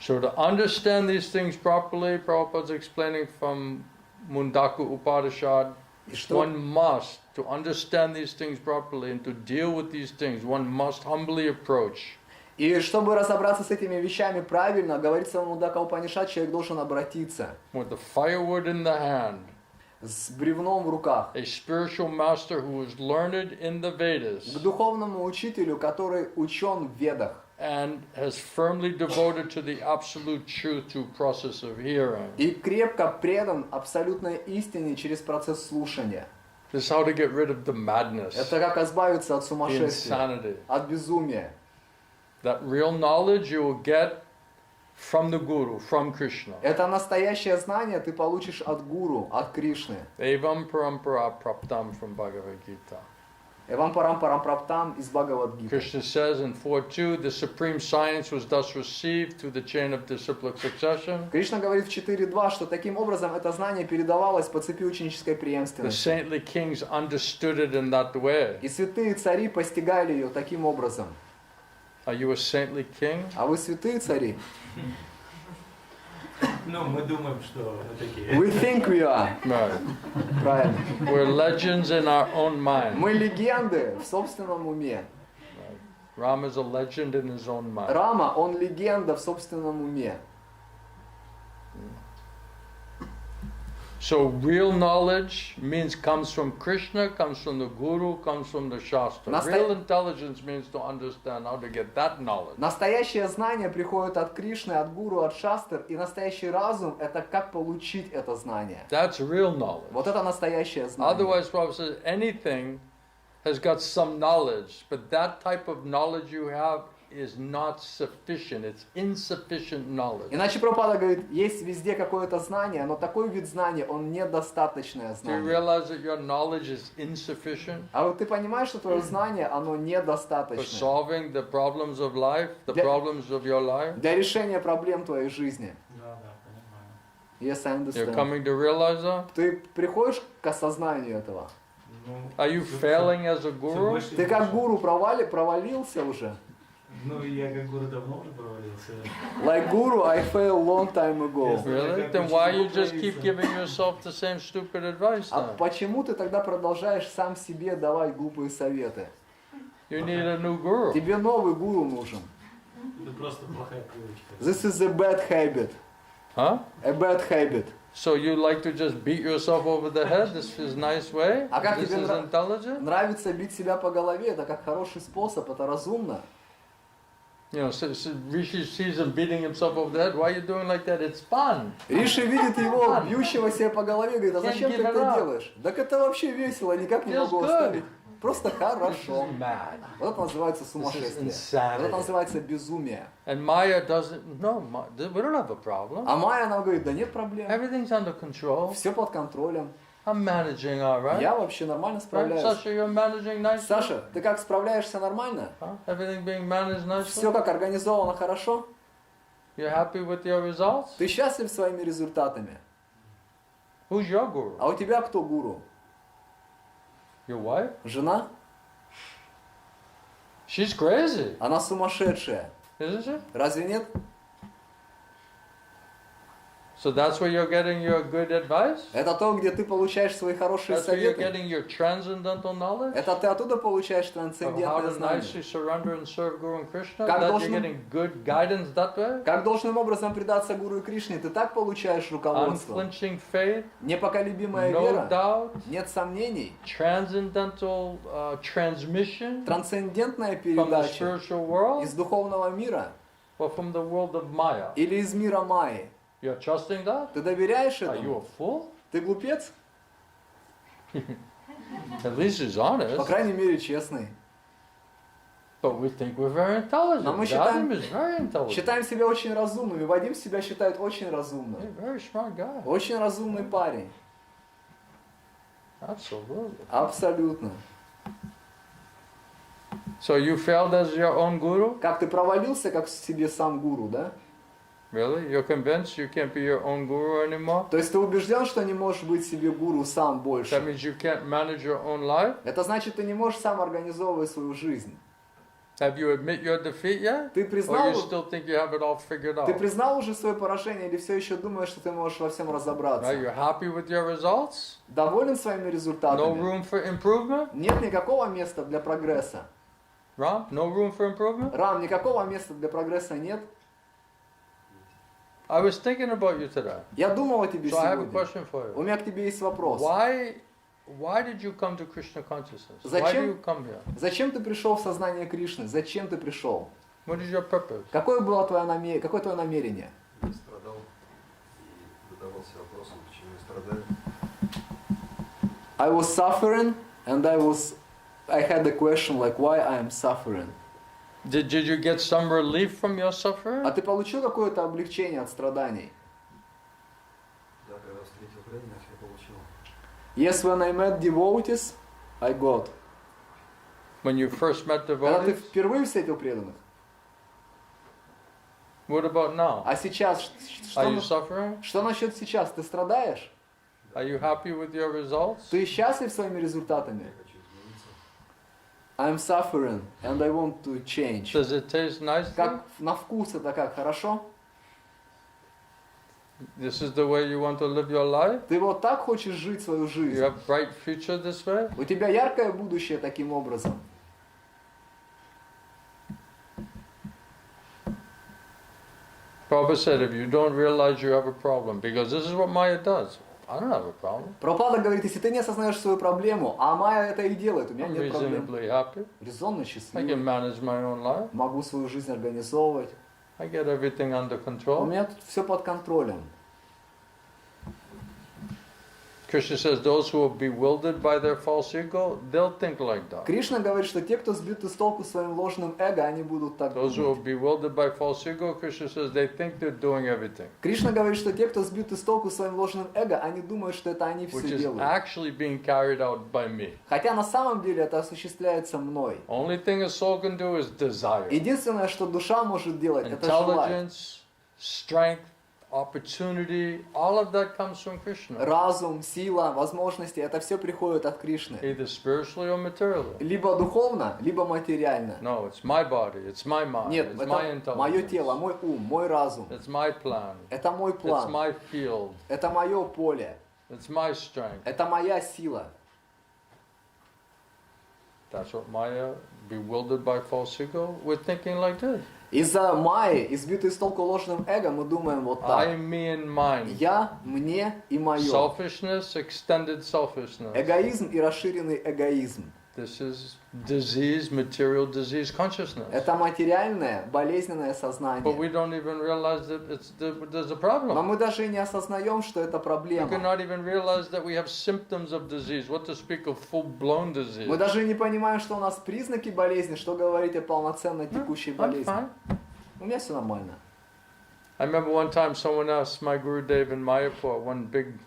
So to understand these things properly, Prabhupada's explaining from Mundaku Upanishad, И что, one must, to understand these things properly and to deal with these things, one must humbly approach. и чтобы разобраться с этими вещами правильно, говорится в Мундака Упанишад, человек должен обратиться With the firewood in the hand, с бревном в руках a spiritual master who is learned in the к Vedas духовному учителю, который учен в Ведах and has firmly devoted to the absolute truth through process of hearing. и крепко предан абсолютной истине через процесс слушания. This is how to get rid of the madness, Это как избавиться от the сумасшествия, insanity. от безумия. That real knowledge you will get from the Guru, from Krishna. Это настоящее знание ты получишь от Гуру, от Кришны. Evam parampara praptam from Bhagavad Gita. Эвам парам парам праптам из Бхагавад-гиты. Krishna says in 4.2, the supreme science was thus received through the chain of disciplic succession. Кришна говорит в 4.2, что таким образом это знание передавалось по цепи ученической The преемственности. saintly kings understood it in that way. И святые цари постигали ее таким образом. Are you a saintly king? А вы святые цари? Ну, мы думаем, что мы такие. We think we are. Right. Правильно. We're legends in our own mind. Мы легенды в собственном уме. Ram is a legend in his own mind. Рама, он легенда в собственном уме. So real knowledge comes from Krishna, comes from the Guru, comes from the Shastra. Real intelligence means to understand how to get that knowledge. Настоящее знание приходит от Кришны, от Гуру, от Шастр, и настоящий разум — это как получить это знание. That's real knowledge. Вот это настоящее знание. Otherwise, Prabhupada says anything has got some knowledge, but that type of knowledge you have is not sufficient. It's insufficient knowledge. Иначе Прабхупада говорит, есть везде какое-то знание, но такой вид знания, он недостаточное Do you знание. realize that your knowledge is insufficient А вот ты понимаешь, что твое знание, оно for недостаточное solving the problems of life, the Yeah. problems of your life? для решения проблем твоей жизни? Да, да, понимаю. Yes, I You're understand. coming to realize that? Ты приходишь к осознанию этого? Ну, Are you failing as a всё guru? больше и Ты как больше. гуру провалился уже? Ну, я как гуру давно уже провалился. Like guru, I failed long time ago. Yes. Really? Then why you just keep giving yourself the same stupid advice А then? почему ты тогда продолжаешь сам себе давать глупые советы? You need a new guru. Тебе новый гуру нужен. Это просто плохая привычка. This is a bad habit. Huh? A bad habit. So you like to just beat yourself over the head? This is nice way? А как This тебе is intelligent? нравится бить себя по голове? Это как хороший способ, это разумно. You know, so Rishi sees him beating himself over the head. Why are you doing like that? It's fun. Риши видит его, бьющего себя по голове, говорит, а зачем ты Can't give it это up. делаешь? Так это вообще весело, никак не Feels могу good. оставить. Просто This хорошо. is mad. Вот это называется This is сумасшествие. Вот insanity. это называется безумие. And Maya doesn't. No, we don't have a problem. А Майя, она говорит, да нет проблем. Everything's under control. Все под контролем. I'm managing all right. Я вообще нормально Right, справляюсь. Sasha, you're managing nicely. Саша, ты как справляешься нормально? Huh? Everything being managed nicely. Все как организовано хорошо? You're happy with your results? Ты счастлив своими результатами? Who's your guru? А у тебя кто гуру? Your wife? Жена? She's crazy, Она сумасшедшая. isn't she? Разве нет? So that's where you're getting your good advice? Это то, где ты получаешь свои хорошие That's where you're советы. getting your transcendental knowledge? Это ты оттуда получаешь Of how трансцендентное to знание. nicely surrender and serve Guru and Krishna? Как That you're должен- getting good guidance that way? Как должным образом предаться Гуру и Кришне, ты так получаешь руководство. Unflinching faith, Непоколебимая no вера, doubt, нет сомнений. transcendental transmission Трансцендентная from the передача spiritual world из духовного мира or from the world of Maya. или из мира Майи. You're trusting that? Ты доверяешь Are you этому? a fool? Ты глупец? At least he's По honest. крайней мере, честный. But we think we're very intelligent. Но мы Vadim is very intelligent. Считаем себя очень разумными. Вадим себя считает очень разумным. He's a very smart guy. Очень разумный парень. Absolutely. Абсолютно. So you failed as your own guru? Как ты провалился, как себе сам гуру, да? Really? You're convinced you can't be your own guru anymore? То есть ты убежден, что не можешь быть себе гуру сам That больше. means you can't manage your own life? Это значит, ты не можешь сам организовывать свою жизнь. Have you admit your defeat yet? Ты Or признал, you still think you have it all figured ты out? признал уже свое поражение или все еще думаешь, что ты можешь во всем Are разобраться? you happy with your results? Доволен своими No результатами? room for improvement? Нет никакого места для прогресса. Ram, no room for improvement? Рам, никакого места для прогресса нет. I was thinking about you today. Я думал о тебе So I have a сегодня. question for У you. меня к тебе есть вопрос. Why did you come to Krishna consciousness? Why do Зачем? you come here? Зачем ты пришел в сознание Кришны? Зачем ты пришел? What is your purpose? Какое твое намерение? Я страдал и задавался вопросом, почему я страдаю. I was suffering and I had a question like why I am suffering. Did you get some relief from your suffering? А ты получил какое-то облегчение от страданий? Да, когда встретил преданных, я получил. Yes, when I met devotees, I got. When you first met Когда ты devotees? впервые встретил преданных? What about now? А сейчас, Are you suffering? что насчет сейчас? Ты страдаешь? Are you happy with your results? Ты счастлив своими результатами? Я хочу измениться. I'm suffering and I want to change. Does it taste nice? Как на вкус это как? Хорошо? This is the way you want to live your life? Ты вот так хочешь жить свою You жизнь? have bright future this way? У тебя яркое будущее таким образом. Prabhupada said if you don't realize you have a problem, because this is what Maya does. I don't have a problem. Прабхупада говорит, если ты не осознаешь свою проблему, а Майя это и делает, у меня I'm нет проблем. reasonably happy. Резонно I счастливый, can manage my own life. могу свою жизнь организовывать. I get everything under У control. меня тут все под контролем. Krishna says those who are bewildered by their false ego, they'll think like that. Кришна говорит, что те, кто сбиты с толку своим ложным эго, они будут так Those who are думать. bewildered by false ego, Krishna says they think they're doing everything, Кришна говорит, что те, кто сбиты с толку своим ложным эго, они думают, что это они which все is делают. actually being carried out by me. Хотя на самом деле это осуществляется мной. Only thing a soul can do is desire. Единственное, что душа может делать, это желать. Intelligence, strength, opportunity, all of that comes from Krishna, Разум, сила, возможности, это все приходит от Кришны. either spiritually or materially. Либо духовно, либо материально. No, it's my body, it's my mind, Нет, it's my это мое тело, intelligence, мой ум, мой разум. it's my plan, Это мой it's план, my field, это мое поле, it's my strength. это моя сила. That's what Maya, bewildered by false ego, we're thinking like this. Из-за Майи, избитый с толку ложным эго, мы думаем вот I, так. me, and mine. Я, мне и мое. Selfishness, extended selfishness. Эгоизм и расширенный эгоизм. This is disease, material disease consciousness. Это материальное, болезненное But сознание. we don't even realize that there's a Но problem. мы даже и не осознаем, что это We проблема. cannot even realize that we have symptoms of disease. What to speak of full-blown disease? Мы даже не понимаем, что у нас признаки болезни, что говорить о полноценной текущей I'm болезни. fine. У меня все нормально. I remember one time someone asked my Gurudev in Mayapur, one big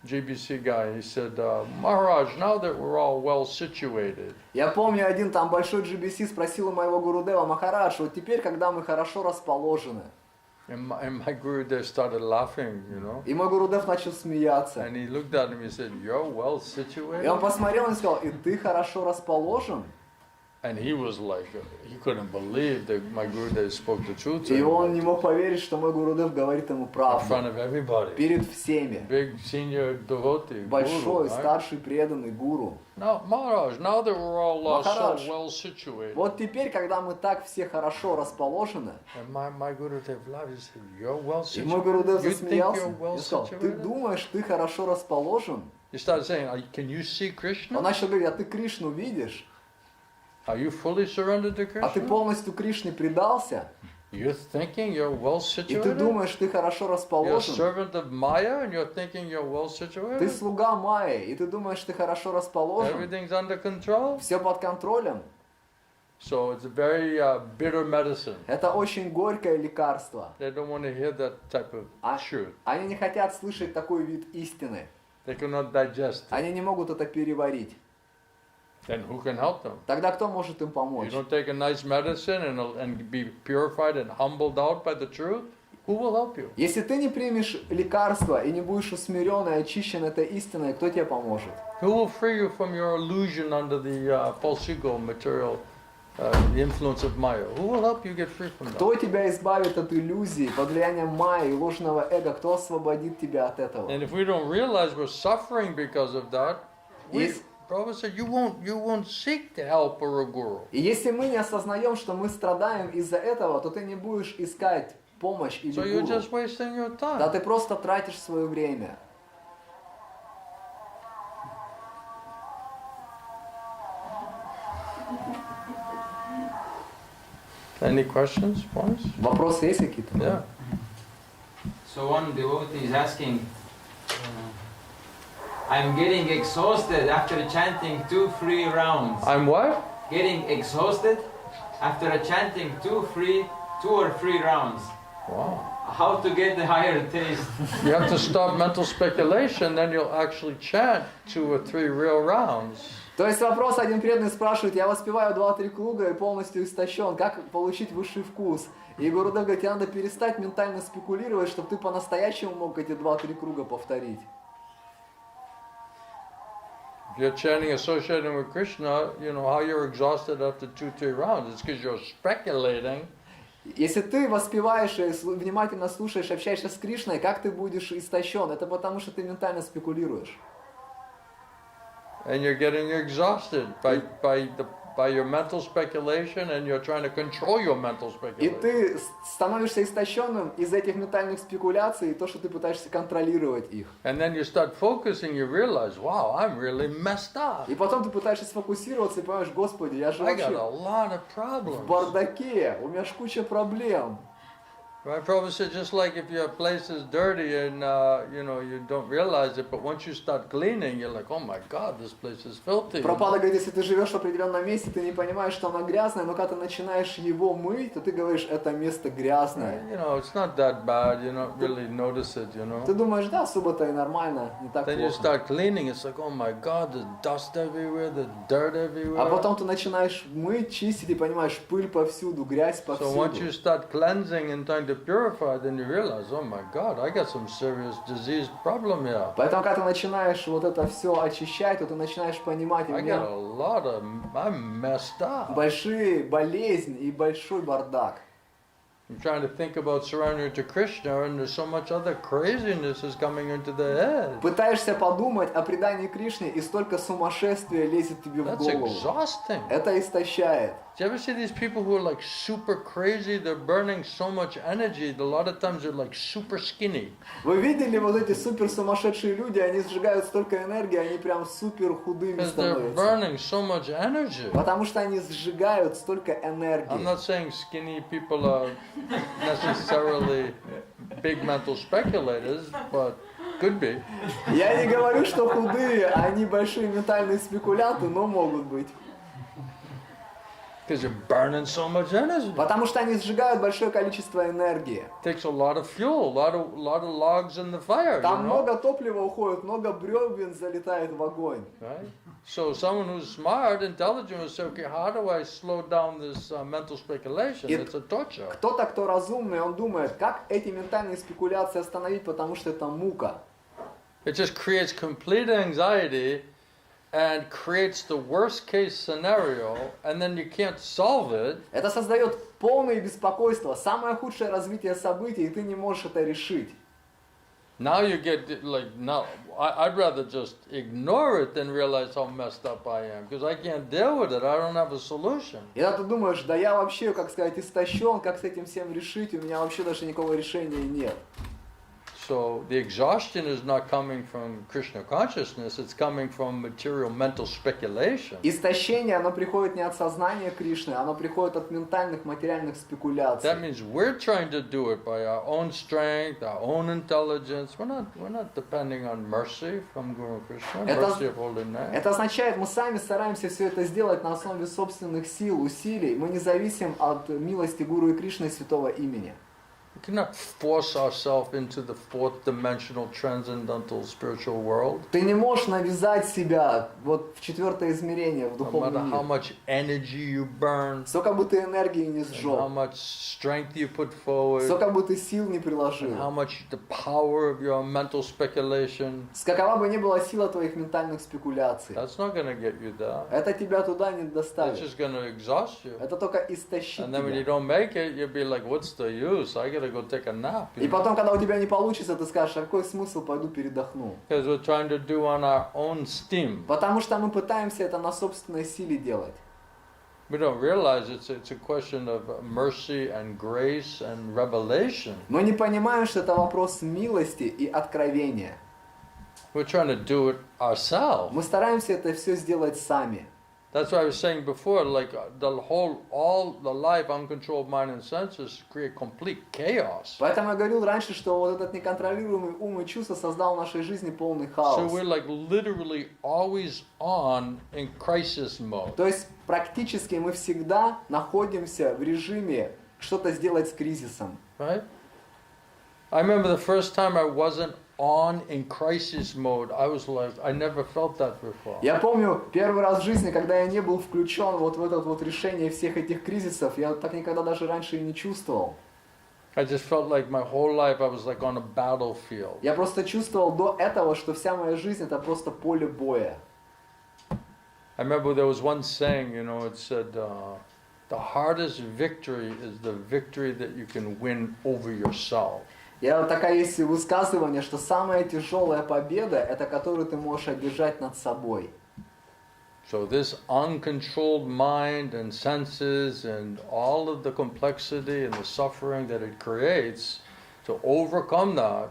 GBC guy, he said, Maharaj, now that we're all well situated, Я помню, один там большой GBC спросил у моего Гурудева: Махарадж, вот теперь, когда мы хорошо расположены. and my Gurudev started laughing, you know, И мой Гурудев начал смеяться. and he looked at him, he said, you're well И он situated? посмотрел и сказал: и ты хорошо расположен? And he was like, he couldn't believe that my Gurudev spoke the truth to И он не him мог поверить, что мой Гурудев говорит ему in правду. front of everybody. Перед всеми. Big senior devotee, Большой, guru, right? старший, преданный гуру. Now, Maharaj, now that we're all so Maharaj, well situated, Вот теперь, когда мы так все хорошо расположены, and my Gurudev laughed, he said, you're well и мой situated? Гурудев You think засмеялся you're well и сказал: ты situated? думаешь, ты хорошо расположен? He started saying, can you see Он Krishna? начал говорить: а ты Кришну видишь? Are you fully surrendered to А ты Krishna? полностью Кришне предался? You're thinking you're well И ты situated? думаешь, ты хорошо You're a расположен? servant of Maya and you're thinking you're well Ты situated? слуга Майи, и ты думаешь, ты хорошо расположен? Everything's under control? Все под контролем? So it's a very bitter medicine. Это очень горькое лекарство. They don't want to hear that type of А- truth. Они не хотят слышать такой вид истины. They cannot digest it. Они не могут это переварить. then who can help them? Тогда кто может им You помочь? don't take a nice medicine and be purified and humbled out by the truth? Who will help you? Если ты не примешь лекарства и не будешь усмирен и очищен этой истиной, кто тебе поможет? Who will free you from your illusion under the false ego material, the influence of Maya? Who will help you get free from that? Кто тебя избавит от иллюзий, под влиянием майи и ложного эго? Кто освободит тебя от этого? And if we don't realize we're suffering because of that, Yes. Prabhupada said, you won't seek the help or a guru. И если мы не осознаем, что мы страдаем из-за этого, то ты не будешь искать помощь или So you're гуру. just wasting your time. Да ты просто тратишь свое время. Any questions, points? Вопросы есть какие-то? Yeah. So one devotee is asking, I'm getting exhausted after chanting 2-3 rounds. I'm what? Getting exhausted after chanting 2 or 3 rounds. Wow. How to get the higher taste? You have to stop mental speculation, then you'll actually chant 2 or 3 real rounds. То есть вопрос один преданный спрашивает, я воспеваю 2-3 круга и полностью истощен, как получить высший вкус? И Гурудев говорит, тебе надо перестать ментально спекулировать, чтобы ты по-настоящему мог эти 2-3 круга повторить. If you're chanting associating with Krishna, you know how you're exhausted after 2-3 rounds. It's because you're speculating. Если ты воспеваешь и внимательно слушаешь, общаешься с Кришной, как ты будешь истощен? Это потому, что ты ментально спекулируешь. And you're getting exhausted by your mental speculation, and you're trying to control your mental И speculation. ты становишься истощенным из-за этих ментальных спекуляций и то, что ты пытаешься контролировать их. And then you start focusing, you realize, wow, I'm really messed up. И потом ты пытаешься сфокусироваться и понимаешь, Господи, я же I got a вообще lot of в problems. бардаке, у меня ж куча проблем. Right, Prabhupada said, just like if your place is dirty and you don't realize it, but once you start cleaning, you're like, oh my God, this place is filthy. Прабхупада говорит, если ты живешь в определенном месте, ты не понимаешь, что оно грязное, но когда ты начинаешь его мыть, то ты говоришь, это место грязное. You know, it's not that bad. You don't really notice it. You know. Ты думаешь, да, особо-то и нормально, не так Then you плохо. start cleaning. It's like, oh my God, there's dust everywhere, there's dirt everywhere. А потом ты начинаешь мыть, чистить и понимаешь, пыль повсюду, грязь So once you повсюду. start cleansing and trying to purify, then you realize, oh my God, I got some serious disease problem here. Поэтому, когда ты начинаешь вот это все очищать, то ты начинаешь понимать, у I got меня a lot of, I'm messed up. большие болезни и большой бардак. I'm trying to think about surrendering to Krishna, and there's so much other craziness is coming into the head. Пытаешься подумать о предании Кришне, и столько сумасшествия лезет тебе в That's голову. exhausting. Это истощает. Do you ever see these people who are like super crazy? They're burning so much energy. A lot of times they're like super skinny. Вы видели вот эти супер сумасшедшие люди, они сжигают столько энергии, они прям супер худыми Because they're становятся. burning so much energy. Потому что они сжигают столько I'm энергии. not saying skinny people are necessarily big mental speculators, but could be. Я не говорю, что худые, они большие ментальные спекулянты, но могут быть. Because you're burning so much energy. Потому что они сжигают большое количество энергии. Takes a lot of fuel, a lot of logs in the fire. Там You know? много топлива уходит, много бревен залетает в огонь. Right? So someone who's smart, intelligent will say, okay, how do I slow down this mental speculation? It- It's a torture. Кто-то, кто разумный, он думает, как эти ментальные спекуляции остановить, потому что это мука. It just creates complete anxiety and creates the worst case scenario, and then you can't solve it. Это создает полное беспокойство, самое худшее развитие событий, и ты не можешь это решить. Now you get like, now I'd rather just ignore it than realize how messed up I am, because I can't deal with it. I don't have a solution. И тогда ты думаешь, да я вообще, как сказать, истощен, как с этим всем решить, у меня вообще даже никакого решения нет. So the exhaustion is not coming from Krishna consciousness, it's coming from material mental speculation. Истощение, оно приходит не от сознания Кришны, оно приходит от ментальных, материальных спекуляций. That means we're trying to do it by our own strength, our own intelligence. We're not depending on mercy from Guru Krishna, mercy of holy name. Это означает, мы сами стараемся все это сделать на основе собственных сил, усилий. Мы не зависим от милости Гуру и Кришны и Святого Имени. We cannot force ourselves into the fourth dimensional transcendental spiritual world. Ты не можешь навязать себя вот в четвертое измерение, в No духовный matter how мир. much energy you burn, Сколько бы ты энергии не and how сжег, much strength you put forward, сколько бы ты сил не and how приложил, much the power of your mental speculation, какова бы ни была сила твоих ментальных спекуляций, that's not going to get you there. это тебя туда не It's доставит. just going to exhaust you. Это только истощит And then when you тебя. don't make it, you'll be like, what's the use? I gotta go take a nap. И потом, когда у тебя не получится, ты скажешь, а какой смысл, пойду передохну. Because we're trying to do on our own steam. Потому что мы пытаемся это на собственной силе делать. We don't realize it's a question of mercy and grace and revelation. Мы не понимаем, что это вопрос милости и откровения. We're trying to do it ourselves. Мы стараемся это все сделать сами. That's why I was saying before, like all the life, uncontrolled mind and senses create complete chaos. Поэтому я говорил раньше, что вот этот неконтролируемый ум и чувства создал в нашей жизни полный So хаос. we're like literally always on in crisis mode. То есть практически мы всегда находимся в режиме что-то сделать с кризисом. Right? I remember the first time I wasn't on in crisis mode, I was like, I never felt that before. Я помню первый раз в жизни, когда я не был включен вот в это вот решение всех этих кризисов, я так никогда даже раньше и не чувствовал. I just felt like my whole life I was like on a battlefield. Я просто чувствовал до этого, что вся моя жизнь это просто поле боя. I remember there was one saying, you know, it said, the hardest victory is the victory that you can win over yourself. Такая есть высказывание, что самая тяжелая победа это которую ты можешь одержать над собой. So this uncontrolled mind and senses and all of the complexity and the suffering that it creates, to overcome that,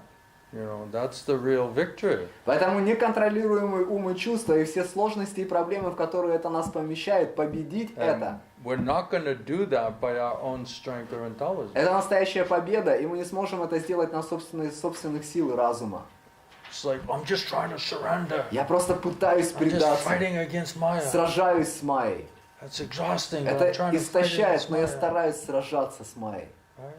you know, that's the real victory. Поэтому неконтролируемый ум и чувства и все сложности и проблемы, в которые это нас помещает, победить это. We're not going to do that by our own strength or intelligence. Это настоящая победа, и мы не сможем это сделать на собственных сил и разума. It's like, I'm just trying to surrender. Я просто пытаюсь I'm just предаться, fighting against Maya. сражаюсь с Майей. That's exhausting. But I'm Это trying to fight истощает, against но я Maya. стараюсь сражаться с Майей. Right?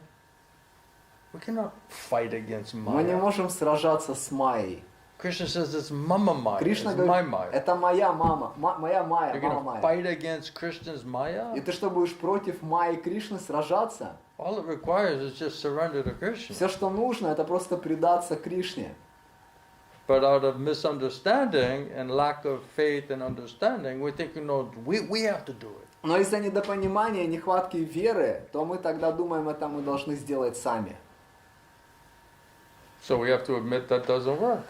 We cannot fight against Мы не Maya. можем сражаться с Майей. Krishna says it's Mama Maya. Кришна It's my говорит, Maya. это моя мама, моя Майя, You're мама going to Майя. fight against Krishna's И Maya? ты что, будешь против Майи Кришны сражаться? All it requires is just surrender to Krishna. Все, что нужно, это просто предаться Кришне. But out of misunderstanding and lack of faith and understanding, we think, no, we have to do it. Но из-за недопонимания, нехватки веры, то мы тогда думаем, это мы должны сделать сами. So we have to admit that doesn't work.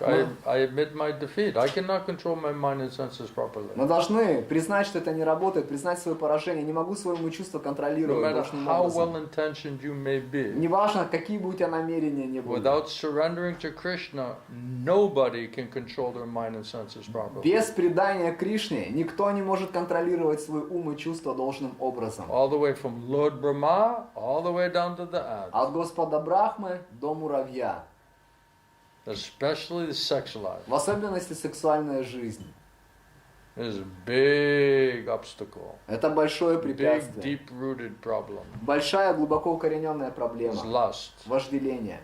I admit my defeat. I cannot control my mind and senses properly. Мы должны признать, что это не работает, признать свое поражение. Не могу своему чувство No контролировать matter должным how образом. well-intentioned you may be, Неважно, какие бы у тебя намерения не были. without surrendering to Krishna, nobody can control their mind and senses properly. Без предания Кришне никто не может контролировать свой ум и чувства должным образом. All the way from Lord Brahma, all the way down to the ant, От Господа Брахмы до муравья. especially the sex life, В особенности сексуальная жизнь. is a big obstacle, Это большое big, препятствие. deep-rooted problem. Большая, глубоко укорененная It's проблема. lust. Вожделение.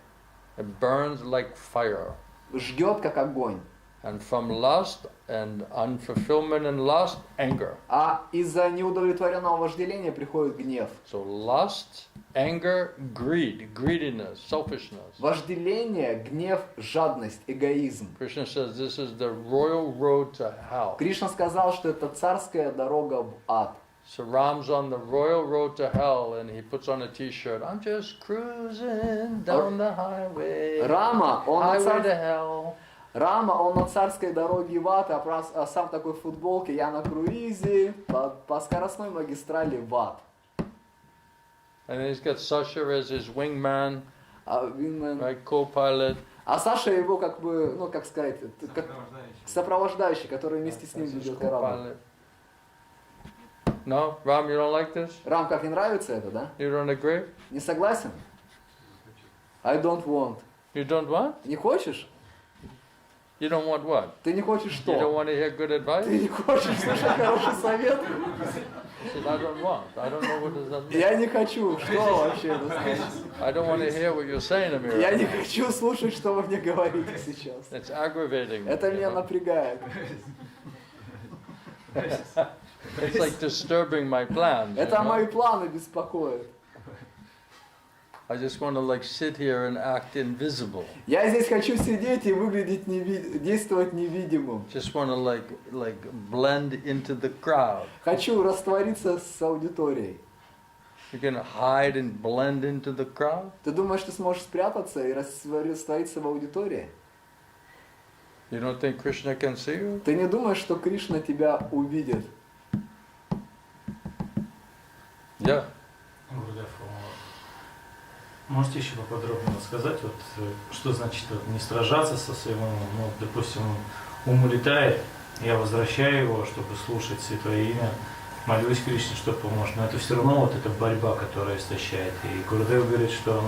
It burns like fire. Жгет, как огонь. And from lust and unfulfillment in lust, anger. А из-за неудовлетворенного вожделения приходит гнев. So lust, anger, greed, greediness, selfishness. Вожделение, гнев, жадность, эгоизм. Krishna says this is the royal road to hell. Кришна сказал, что это царская дорога в ад. So Ram's on the royal road to hell and he puts on a t-shirt. I'm just cruising down the highway. Рама, он Highway to hell. на царской дороге в ад, а сам в такой футболке, я на круизе по скоростной магистрали в ад. And then he's got Sasha as his wingman, Винмен. right, co-pilot. А Саша его как бы, ну как сказать, как сопровождающий, который вместе с ним That's his ведет корабль. co-pilot. No? Ram, you don't like this? Рам, как не нравится это, да? You don't agree? Не согласен? I don't want. You don't want? Не хочешь? You don't want what? Ты не хочешь You don't что? want to hear good advice? Ты не хочешь слышать хороший совет? He said, I don't want. I don't know what does that mean. Я не хочу. Что вообще это значит? I don't want to hear what you're saying, Я Amir. не хочу слушать, что вы мне говорите сейчас. It's aggravating. me, Это you меня know? напрягает. It's like disturbing my plans. you Это know? мои планы беспокоят. I just want to like sit here and act invisible. Я здесь хочу сидеть и выглядеть действовать невидимым. Just want to like blend into the crowd. Хочу раствориться с аудиторией. You're gonna hide and blend into the crowd? Ты думаешь, ты сможешь спрятаться и раствориться в аудитории? You don't think Krishna can see you? Ты не думаешь, что Кришна тебя увидит? Yeah. Гурдев, можете еще поподробнее рассказать, вот, что значит вот, не сражаться со своим умом? Ну, допустим, ум улетает, я возвращаю его, чтобы слушать Святое Имя, молюсь Кришне, что поможет. Но это все равно вот эта борьба, которая истощает. И Гурдев говорит, что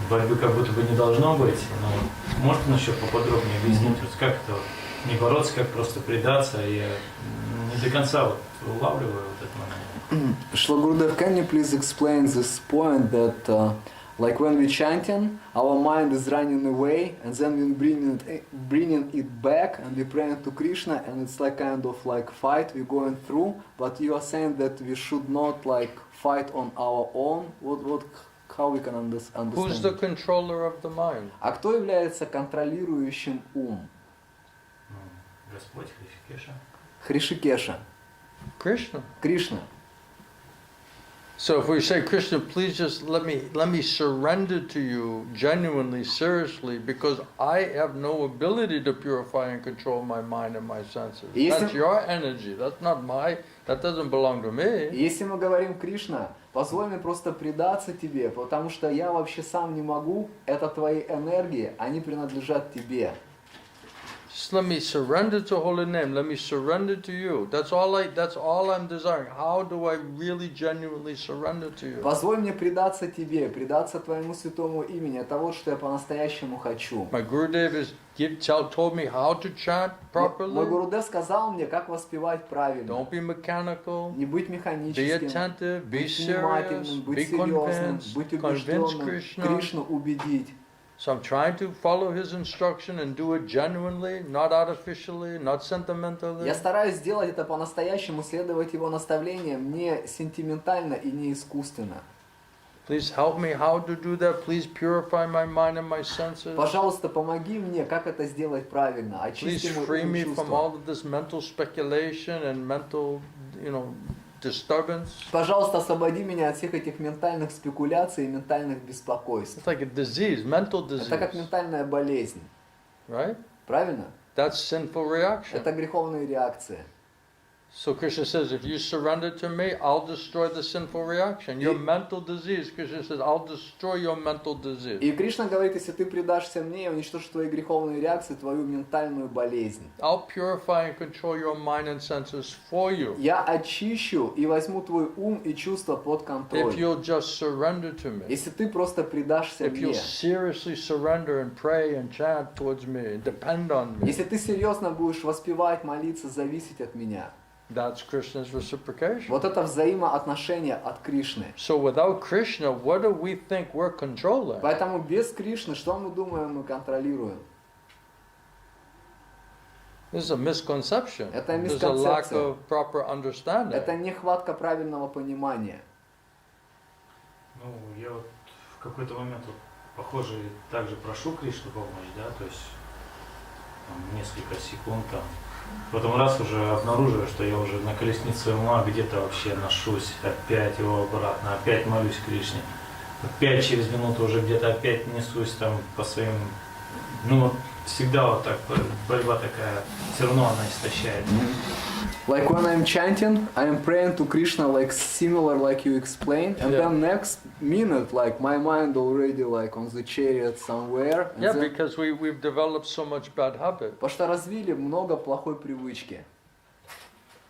борьбы как будто бы не должно быть. Но может он еще поподробнее объяснить, вот как это вот, не бороться, как просто предаться? Я не до конца вот улавливаю вот этот момент. Shri Gurudev, can you please explain this point that like when we chanting, our mind is running away and then we bringing it back and we praying to Krishna and it's like kind of like fight we're going through, but you are saying that we should not like fight on our own. How we can understand? Who's the controller of the mind? А кто является контролирующим ум? Господь Хришикеша. Хришикеша. Krishna. Кришна. So if we say, Krishna, please just let me surrender to you genuinely, seriously, because I have no ability to purify and control my mind and my senses. That's your energy. That's not that doesn't belong to me. Если мы говорим, Кришна, позволь мне просто предаться тебе, потому что я вообще сам не могу, это твои энергии, они принадлежат тебе. Just let me surrender to holy name. Let me surrender to you. That's all I'm desiring. How do I really genuinely surrender to you? Позволь мне предаться тебе, предаться твоему святому имени. Это вот что я по-настоящему хочу. My Gurudev told me how to chant Мой properly. Гурудев сказал мне, как воспевать правильно. Don't be mechanical. Не быть Be механическим, attentive. Be быть serious. внимательным, быть Be серьезным, convinced. быть Convince убежденным, Krishna. Кришну убедить. So I'm trying to follow his instruction and do it genuinely, not artificially, not sentimentally. Я стараюсь сделать это по-настоящему, следовать его наставлениям, не сентиментально и не искусственно. Please help me how to do that. Please purify my mind and my senses. Пожалуйста, помоги мне, как это сделать правильно. Please Очисти мой free ум и me from чувства. all of this mental speculation and mental, disturbance. Пожалуйста, освободи меня от всех этих ментальных спекуляций и ментальных беспокойств. It's like a disease, mental Это как disease, ментальная болезнь. right? Правильно? That's sinful reaction. Это греховные реакции. So Krishna says, if you surrender to me, I'll destroy the sinful reaction. Your mental disease, Krishna says, I'll destroy your mental disease. И Кришна говорит, если ты предашься мне, я уничтожу твои греховные реакции, твою ментальную болезнь. I'll purify and control your mind and senses for you. Я очищу и возьму твой ум и чувства под If контроль. you'll just surrender to me. Если ты просто предашься If you'll мне. seriously surrender and pray and chant towards me and depend on me. Если ты серьезно будешь воспевать, молиться, зависеть от меня. That's Krishna's reciprocation. Вот это взаимоотношение от Кришны. So without Krishna, what do we think we're controlling? Поэтому без Кришны, что мы думаем, мы контролируем? This is a misconception. Это There's a lack мисконцепция. of proper understanding. Это нехватка правильного понимания. Ну, я вот в какой-то момент вот, похоже, также прошу Кришну помощь, да, то есть там, несколько секунд там. Потом раз уже обнаруживаю, что я уже на колеснице ума где-то вообще ношусь, опять его обратно, опять молюсь Кришне. Опять через минуту уже где-то опять несусь там по своим... Ну вот всегда вот так, борьба такая, все равно она истощает. Like when I'm chanting, I'm praying to Krishna like similar like you explained, and then next minute like my mind already like on the chariot somewhere. And Yeah, then, because we've developed so much bad habit. потому что развили много плохой привычки.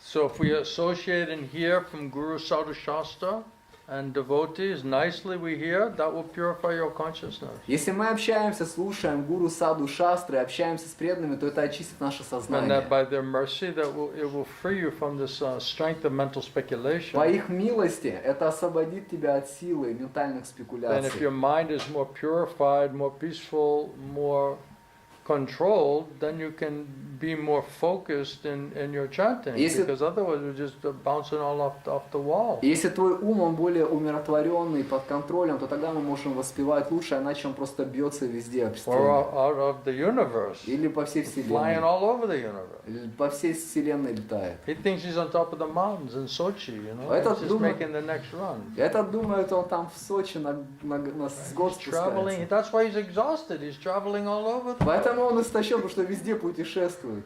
So if we associate and hear from Guru Sadhu Shastra, and devotees, nicely we hear, that will purify your consciousness. Если мы общаемся, слушаем гуру, саду, шастры, общаемся с преданными, то это очистит наше And сознание. that by their mercy, it will free you from this strength of mental speculation. По их милости это освободит тебя от силы ментальных And if спекуляций. your mind is more purified, more peaceful, more controlled, then you can be more focused in your chanting. Если- Because otherwise you're just bouncing all off the wall. Если твой ум, он более умиротворенный, под контролем, то тогда мы можем воспевать лучше, иначе он просто бьется везде об Or стену. out of the universe. Или по всей Flying вселенной. all over the universe. Или по всей вселенной летает. He thinks he's on top of the mountains in Sochi, you know. Этот He's just думает- making the next run. Этот думает, он там в Сочи на с гор He's traveling. спускается. That's why he's exhausted. He's traveling all over the Поэтому он истощен, потому что везде путешествует.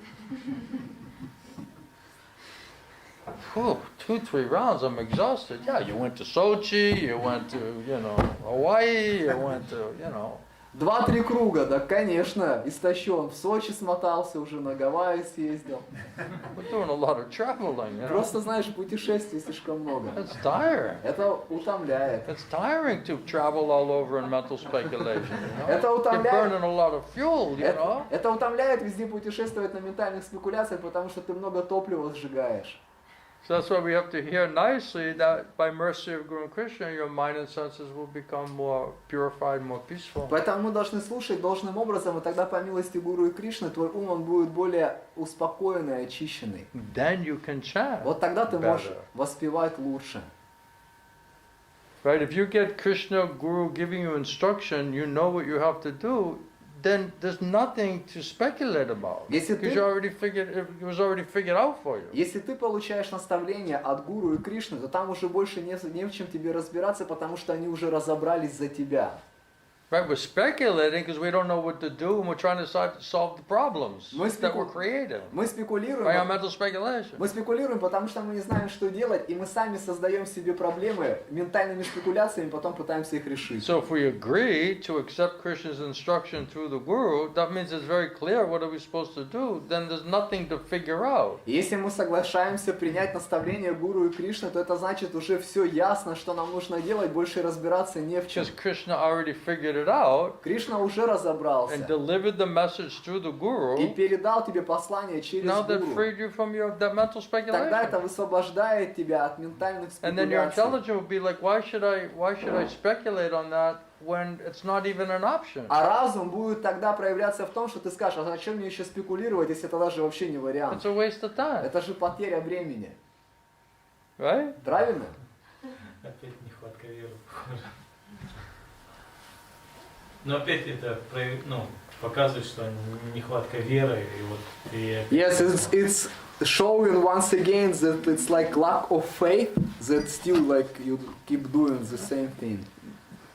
Whew, 2-3 rounds, I'm exhausted. Yeah, you went to Sochi, you went to, Hawaii, you went to, 2-3 круга, да, конечно, истощен. В Сочи смотался, уже на Гавайи съездил. We're doing a lot of traveling, Просто, знаешь, путешествий слишком много. It's tiring. Это утомляет. It's tiring to travel all over in mental speculation, Это You're утомляет. burning a lot of fuel, Это утомляет везде путешествовать на ментальных спекуляциях, потому что ты много топлива сжигаешь. So that's why we have to hear nicely that by mercy of Guru Krishna, your mind and senses will become more purified, more peaceful. Поэтому мы должны слушать должным образом, и тогда по милости Гуру и Кришны твой ум он будет более успокоенный, очищенный. Then you can chant. Вот тогда ты можешь better. воспевать лучше. Right? If you get Krishna Guru giving you instruction, you know what you have to do, then there's nothing to speculate about. Если Because it was already figured out for you. Если ты получаешь наставление от Гуру и Кришны, то там уже больше не в чем тебе разбираться, потому что они уже разобрались за тебя. Right? We're speculating because we don't know what to do and we're trying to solve the problems that were created Мы by our спекулируем, mental speculation. потому что мы не знаем, что делать, и мы сами создаем себе проблемы ментальными спекуляциями, потом пытаемся их решить. So if we agree to accept Krishna's instruction through the Guru, that means it's very clear what are we supposed to do. Then there's nothing to figure out. И если мы соглашаемся принять наставление Гуру и Кришны, то это значит уже все ясно, что нам нужно делать, больше разбираться не в чем. Because Krishna already figured it out Кришна уже разобрался and delivered the message through the и Guru. передал тебе послание через Now that Гуру. freed you from that mental Тогда это speculation. высвобождает тебя от ментальных And then your спекуляций. intelligence will be like, why should I speculate on that when it's not even an option? А разум будет тогда проявляться в том, что ты скажешь, а зачем мне еще спекулировать, если это даже вообще не вариант? It's a waste of time, Это же потеря времени. right? Правильно? Опять нехватка веры, похоже. Но опять это показывает, что нехватка веры и вот и Yes, it's showing once again that it's like lack of faith that still like you keep doing the same thing.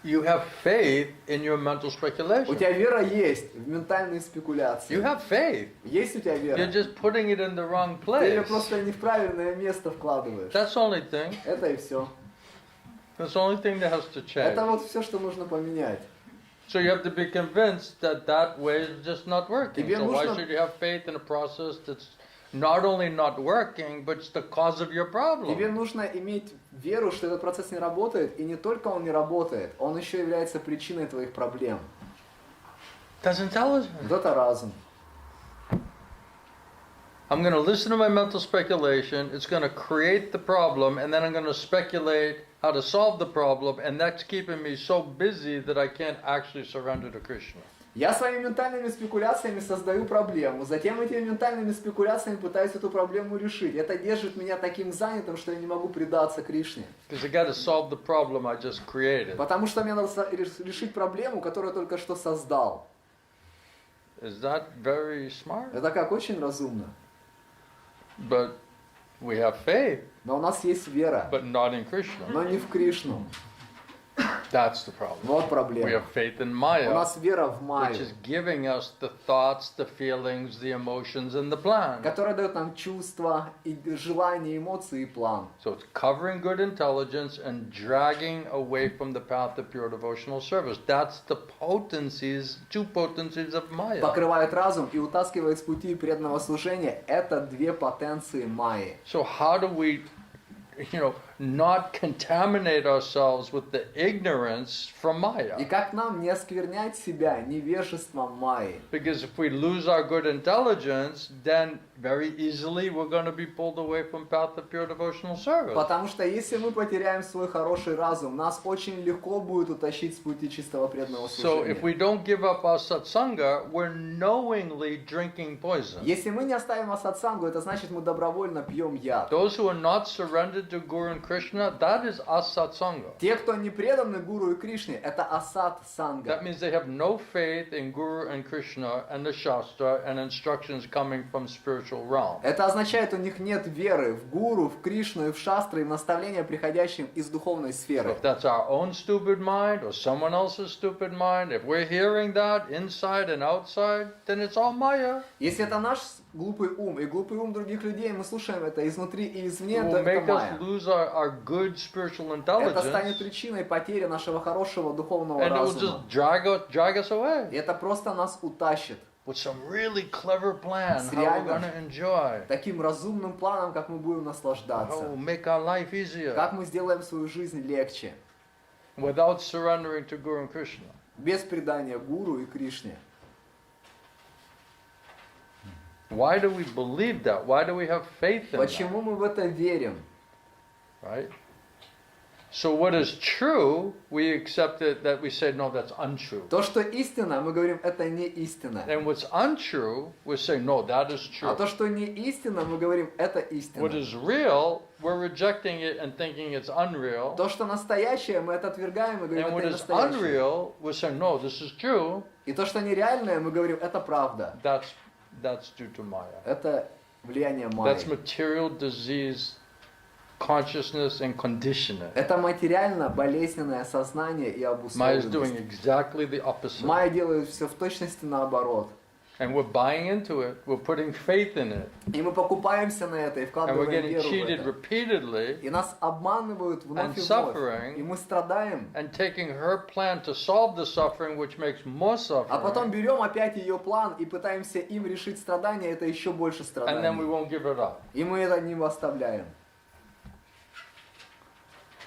You have faith in your mental У speculation. тебя вера есть в ментальные спекуляции. You have faith. Есть у тебя You're вера? just putting it in the wrong Ты ее place. просто не в правильное место вкладываешь. That's the only thing. Это и все. That's the only thing that has to change. Это вот все, что нужно поменять. So you have to be convinced that that way is just not working. Тебе So why нужно- should you have faith in a process that's not only not working, but it's the cause of your Тебе problem? нужно иметь веру, что этот процесс не работает, и не только он не работает, он еще является причиной твоих проблем. That's intelligence. Вот это разум. I'm going to listen to my mental speculation. It's going to create the problem, and then I'm going to speculate how to solve the problem, and that's keeping me so busy that I can't actually surrender to Krishna. Я своими ментальными спекуляциями создаю проблему, затем этими ментальными спекуляциями пытаюсь эту проблему решить. Это держит меня таким занятым, что я не могу предаться Кришне. Because I got to solve the problem I just created. Потому что мне надо решить проблему, которую я только что создал. Is that very smart? Это как очень разумно. But we have faith, Но у нас есть вера, but not in Krishna. но не в Кришну. That's the problem. Вот We проблема. have faith in У Maya, нас вера в which Майю, is giving us the thoughts, the feelings, the emotions, and the plan. которая дает нам чувства, и желания, эмоции и план. So it's covering good intelligence and dragging away from the path of pure devotional service. That's the potencies, two potencies of Maya. Покрывает разум и утаскивает с пути преданного служения. Это две потенции Майи. So how do we, not contaminate ourselves with the ignorance from И Maya. как нам не осквернять себя невежеством Майи? Because if we lose our good intelligence, then very easily we're going to be pulled away from path of pure devotional service. Потому что если мы потеряем свой хороший разум, нас очень легко будет утащить с пути чистого преданного So if служения. we don't give up our satsanga, we're knowingly drinking poison. Если мы не оставим асатсангу, это значит, мы добровольно пьем яд. Those who are not surrendered to Guru and Krishna, that is asatsanga. Те, кто не преданы Гуру и Кришне, это асат санга. That means they have no faith in Guru and Krishna and the Shastra and instructions coming from spiritual realm. Это означает, у них нет веры в Гуру, в Кришну и в Шастры, и в наставления, приходящим из духовной So сферы. if that's our own stupid mind or someone else's stupid mind, if we're hearing that inside and outside, then it's all Maya. Если это наш глупый ум и глупый ум других людей, мы слушаем это изнутри и извне, It то will это make майя. us lose our good spiritual Это станет intelligence, причиной потери нашего хорошего духовного and it will разума. just drag us И away это просто нас утащит with some really clever plan С how we're реально going to enjoy, таким разумным планом, как мы будем how наслаждаться, we'll make our life easier как мы сделаем свою жизнь легче, without surrendering to Guru and Krishna. без предания Гуру и Кришне. Why do we believe that? Why do we have faith in that? Почему мы в это верим? Right? So what is true, we accept it that we say, no, that's untrue. То, что истина, мы говорим, это не истина. And what's untrue, we say, no, that is А true. то, что не истина, мы говорим, это What истина. is real, we're rejecting it and thinking it's unreal. То, что настоящее, мы это отвергаем и говорим, And what это is настоящее. unreal, we say, no, this is true. И то, что нереальное, мы говорим, это правда. That's due to Maya. Это влияние майи. That's material disease, consciousness, and conditioning. Это материально болезненное сознание и Maya is doing обусловленность. exactly the opposite. Майя делает все в точности наоборот. And we're buying into it, we're putting faith in it, И мы покупаемся на это и and we're вкладываем getting веру в cheated это. repeatedly, И нас обманывают вновь and и вновь. suffering, И мы страдаем. and taking her plan to solve the suffering, which makes more А потом suffering, берем опять ее план и пытаемся им решить страдания, это еще больше and then we страданий. won't give it up. И мы это не оставляем.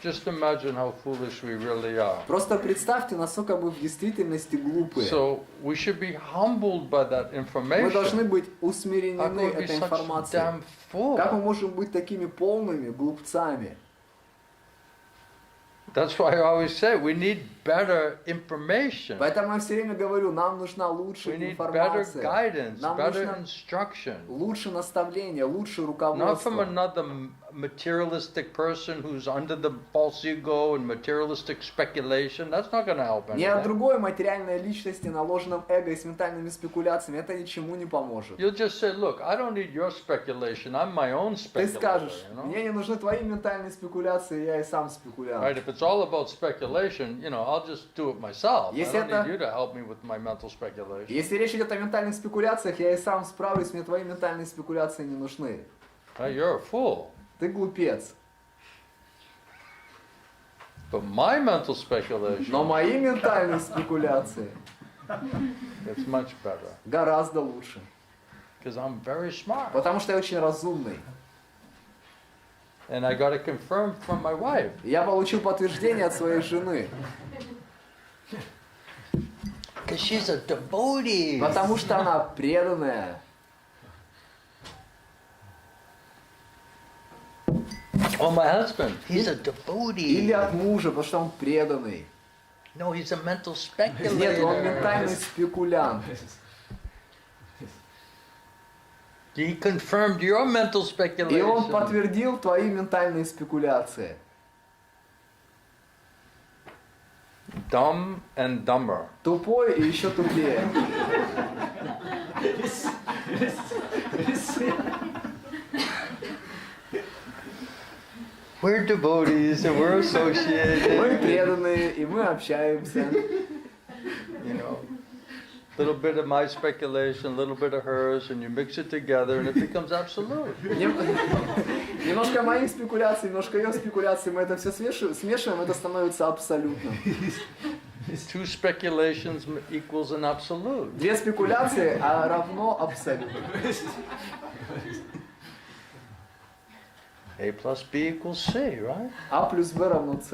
Just imagine how foolish we really are. Просто представьте, насколько мы в действительности глупые. So we should be humbled by that Мы должны information. быть How can усмирены we be этой such информацией. damn fool? Как мы можем быть такими полными глупцами? That's why I always say we need better information. Поэтому я все время говорю, нам нужна We лучшая need better информация, guidance, Нам better нужно instruction. лучше наставление, лучше Not from руководство. another materialistic person who's under the false ego and materialistic speculation. That's not going to help Не от anything. другой материальной личности на ложном эго и с ментальными спекуляциями. Это ничему не поможет. You'll just say, look, I don't need your speculation. I'm my own Ты speculator. скажешь, You know? мне не нужны твои ментальные спекуляции, я и сам Right? спекулянт. If it's all about speculation, I'll just do it myself. I Если don't это- need you to help me with my mental speculation. Если речь идет о ментальных спекуляциях, я и сам справлюсь, мне твои ментальные спекуляции не нужны. Right? You're a fool. Ты глупец. But my mental speculation, Но мои ментальные спекуляции it's much better. гораздо лучше. Because I'm very smart. Потому что я очень разумный. And I got it confirmed from my wife. Я получил подтверждение от своей жены. Because she's a devotee. Потому что она преданная. Or my husband, he's a Или devotee. от мужа, потому что он преданный. No, he's a mental Нет, он speculator. ментальный спекулянт. He confirmed your mental И он speculation. подтвердил твои ментальные спекуляции. Dumb and dumber. Тупой и еще тупее. We're devotees and we're Мы associated. преданные, и мы общаемся. Little bit of my speculation, little bit of hers, and you mix it together and it becomes absolute. Немножко моих спекуляций, немножко ее спекуляций, мы это все смешиваем, это становится абсолютным. Two speculations equals an absolute. Две спекуляции, а равно абсолютно. A plus B equals C, right? А плюс Б равно С.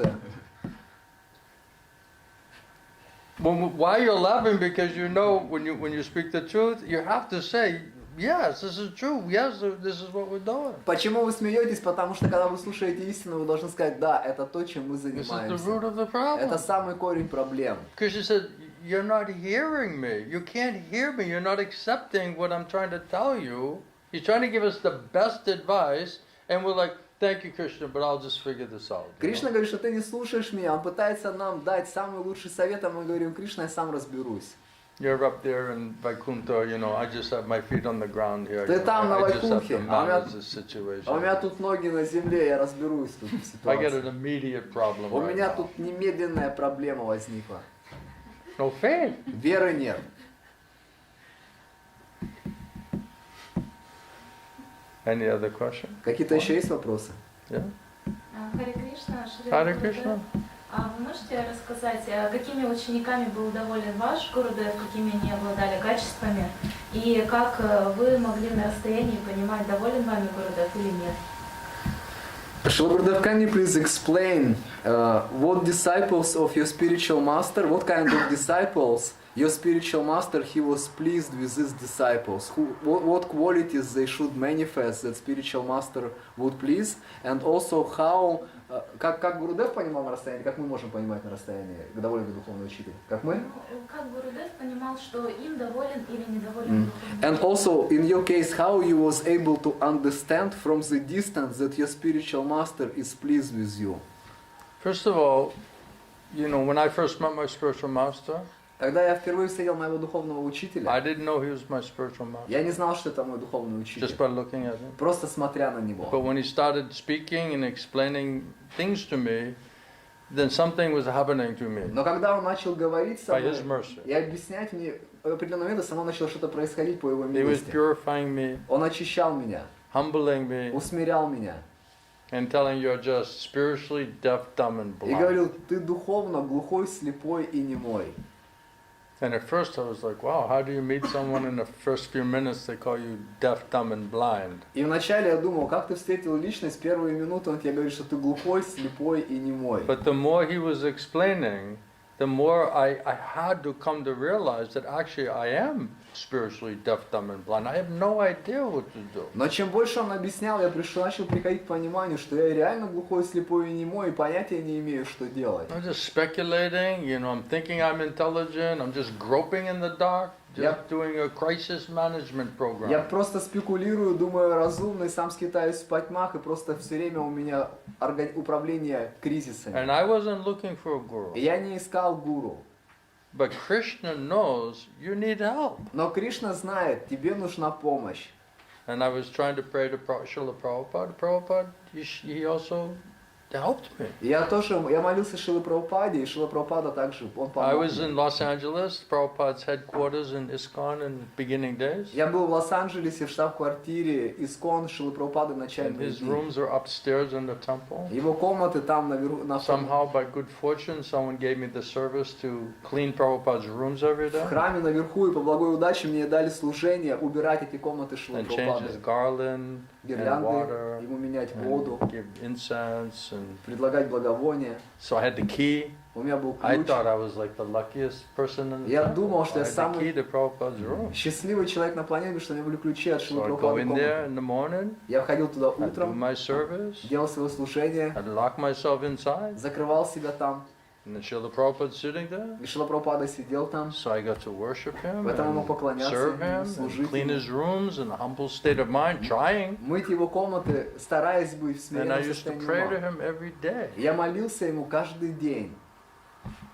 Why you're laughing? Because you know when you speak the truth, you have to say, yes, this is true. Yes, this is what we're doing. Почему вы смеетесь? Потому что когда вы слушаете истину, вы должны сказать, да, это то, чем мы This is the занимаемся. root of the problem. Это самый корень проблем. Krishna said, you're not hearing me. You can't hear me. You're not accepting what I'm trying to tell you. He's trying to give us the best advice, and we're like, thank you, Krishna, but I'll just figure this out. Кришна говорит, что ты не слушаешь меня. Он пытается нам дать самый лучший совет, а мы говорим, Кришна, я сам разберусь. You're up there in Vaikuntha, I just have my feet on the ground here. Ты там на I just have to Вайкунхе, manage the situation. а у меня тут ноги на земле, я разберусь тут в I get ситуации. an immediate problem У right меня now. тут немедленная проблема возникла. No faith. Веры нет. Any other question? Какие-то еще есть вопросы? Yeah? Харе Кришна, Шри Hare Гурудев. Krishna. Вы можете рассказать, какими учениками был доволен ваш Гурудев, какими они обладали качествами, и как вы могли на расстоянии понимать, доволен вами Гурудев или нет? Шрила Гурудев, can you please explain what disciples of your spiritual master, what kind of disciples your spiritual master, he was pleased with his disciples? What qualities they should manifest that spiritual master would please? And also how, как Гурудев понимал на расстоянии, как мы можем понимать на расстоянии, доволен ли духовный учитель? Как мы? Как Гурудев понимал, что им доволен или недоволен духовный And учитель? also, in your case, how you was able to understand from the distance that your spiritual master is pleased with you? First of all, when I first met my spiritual master, Когда я впервые встретил моего духовного I учителя, didn't know he was my spiritual master я не знал, что это мой духовный just учитель, by looking at him. просто смотря на него. But when he started speaking and explaining things to me, then something was happening to me Но когда он начал говорить со by his мной mercy. и объяснять мне, в определенный момент со мной начало что-то происходить по его He was милости. purifying me, Он очищал меня, humbling me, усмирял меня and telling you're just spiritually deaf, dumb, and и blind. говорил, ты духовно глухой, слепой и немой. And at first I was like, wow, how do you meet someone in the first few minutes they call you deaf, dumb, and blind? И вначале я думал, как ты встретил личность, первые минуты он тебе говорит, что ты глухой, слепой и немой. But the more he was explaining, the more I had to come to realize that actually I am spiritually deaf, dumb, and blind. I have no idea what to do. Но чем больше он объяснял, я начал приходить к пониманию, что я реально глухой, слепой и немой, и понятия не имею, что делать. I'm just speculating, I'm thinking I'm intelligent, I'm just groping in the dark, just doing a crisis management Я program. просто спекулирую, думаю разумно, и сам скитаюсь в потьмах, и просто все время у меня управление кризисами. And I wasn't looking for a guru. И я не искал гуру. But Krishna knows you need help. Но Кришна знает, тебе нужна помощь. And I was trying to pray to Srila Prabhupada. Prabhupada, he also helped me. Я молился Шриле Прабхупаде, и Шрила Прабхупада также, он I помог was мне. in Los Angeles, Prabhupada's headquarters in ISKCON in the beginning days. Я был в Лос-Анджелесе в штаб-квартире Искон Шрилы Прабхупады в And начальные his дни. rooms are upstairs in the temple. Его комнаты там наверху, на Somehow, by good fortune, someone gave me the service to clean Prabhupada's rooms every в day храме наверху, и по благой удаче мне дали служение убирать эти комнаты Шрилы and change his Прабхупады. garland and Гирлянды, water ему менять and воду, give incense. And предлагать благовония. so I had the key. У меня был I ключ. thought I was like the luckiest person in the Я temple. думал, что I я had the key самый to Prabhupada's room. счастливый человек на планете, что у меня были ключи от So Шрилы I'd go Прабхупады in there комнаты. in the morning, Я входил туда I'd do утром, my service, делал свое служение, I'd lock myself inside, закрывал себя там. and then Srila Prabhupada sitting there. И Шрила Прабхупада сидел там. So I got to worship him Поэтому and мог поклоняться serve ему, him and служить clean ему. his rooms in a humble state of mind, trying. Мыть его комнаты, стараясь быть в And I смиренном used to состоянии pray to ума. him every day. Я молился ему каждый день.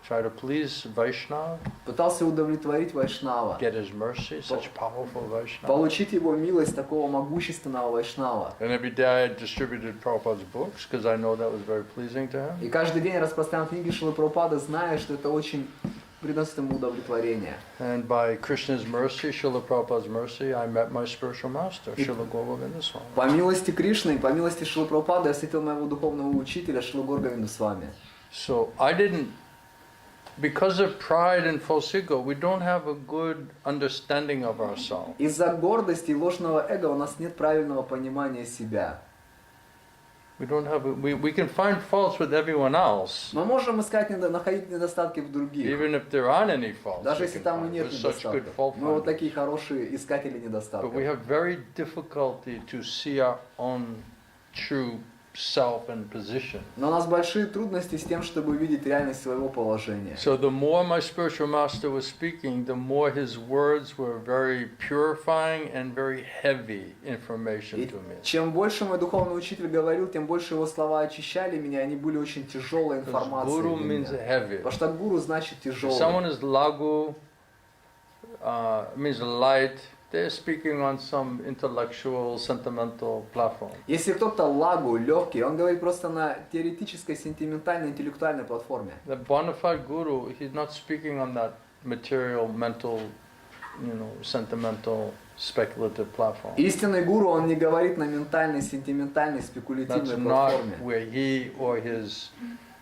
Try to please Vaishnava, Пытался удовлетворить Вайшнава. get his mercy, such powerful Vaishnava. Получить его милость такого могущественного Вайшнава. And every day I distributed Prabhupada's books because I know that was very pleasing to him. И каждый день я распространял книги Шрилы Прабхупады, зная, что это очень приносит ему удовлетворение. And by Krishna's mercy, Srila Prabhupada's mercy, I met my spiritual master, Srila Govinda Swami. По милости Кришны и по милости Шрилы Прабхупады я встретил моего духовного учителя Шрилу Говинду Свами. So I didn't, because of pride and false ego, we don't have a good understanding of ourselves. Из-за гордости и ложного эго у нас нет правильного понимания себя. We can find faults with everyone else, Мы можем искать, находить недостатки в других. even if there aren't any faults. Даже we если can там и find. нет We're such good недостатков. fault Мы вот finders. такие хорошие искатели But we недостатков. have very difficulty to see our own true self and position. Но у нас большие трудности с тем, чтобы увидеть реальность своего положения. So the more my spiritual master was speaking, the more his words were very purifying and very heavy information И to me. чем больше мой духовный учитель говорил, тем больше его слова очищали меня, они были очень тяжелой Because информацией guru для means меня. heavy. Потому что гуру значит If тяжелый. someone is lagu, means light, they're speaking on some intellectual, sentimental platform. Если кто-то лагу, легкий, он говорит просто на теоретической, сентиментальной, интеллектуальной платформе. The bona fide guru, he's not speaking on that material, mental, sentimental, speculative platform. Истинный гуру, он не говорит на ментальной, сентиментальной, That's спекулятивной not платформе. where he or his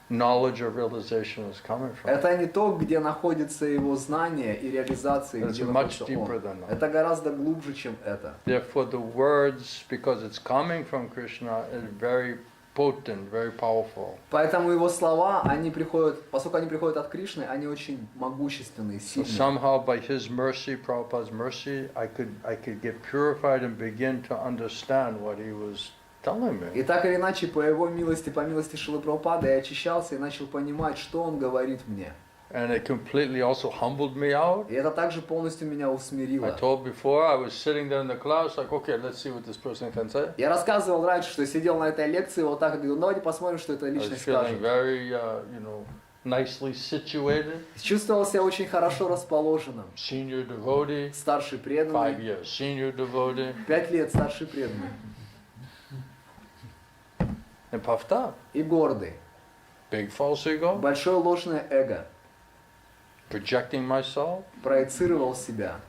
knowledge or realization is coming from. Это не то, где находится его знание и реализация, It's где much находится deeper он. than that. Это гораздо глубже, чем это. Therefore, the words, because it's coming from Krishna, is very potent, very powerful. Поэтому его слова, они приходят, поскольку они приходят от Кришны, они очень могущественные, So сильные. somehow, by his mercy, Prabhupada's mercy, I could get purified and begin to understand what he was telling me. И так или иначе, по его милости, по милости Шрилы Прабхупады, я очищался и начал понимать, что он говорит мне. And it completely also humbled me out. И это также полностью меня I усмирило. told before, I was sitting there in the class, like, okay, let's see what this person can say. Я рассказывал раньше, что сидел на этой лекции вот так и говорил, давайте посмотрим, что эта I was личность feeling скажет. very, nicely situated. Чувствовал себя очень хорошо расположенным. Senior devotee, Старший 5 преданный. years. Senior devotee, 5 лет старший преданный. and puffed up. И гордый. Big false ego, Большое ложное эго. projecting myself. Проецировал себя.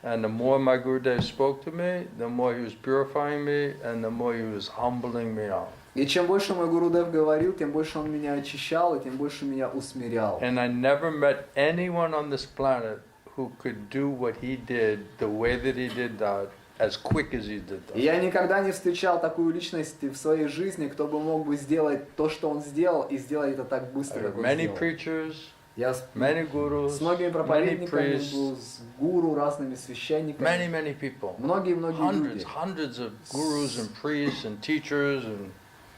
And the more my Gurudev spoke to me, the more he was purifying me, and the more he was humbling me out. И чем больше мой Гурудев говорил, тем больше он меня очищал, и тем больше меня усмирял. And I never met anyone on this planet who could do what he did, the way that he did that, as quick as he did И that. я никогда не встречал такую личность в своей жизни, кто бы мог бы сделать то, что он сделал, и сделать это так I быстро, heard как он many сделал. preachers, Я с many gurus, многими many проповедниками priests, был, с гуру, разными священниками. many people. Многие-многие Hundreds, люди. hundreds of gurus and priests and teachers, and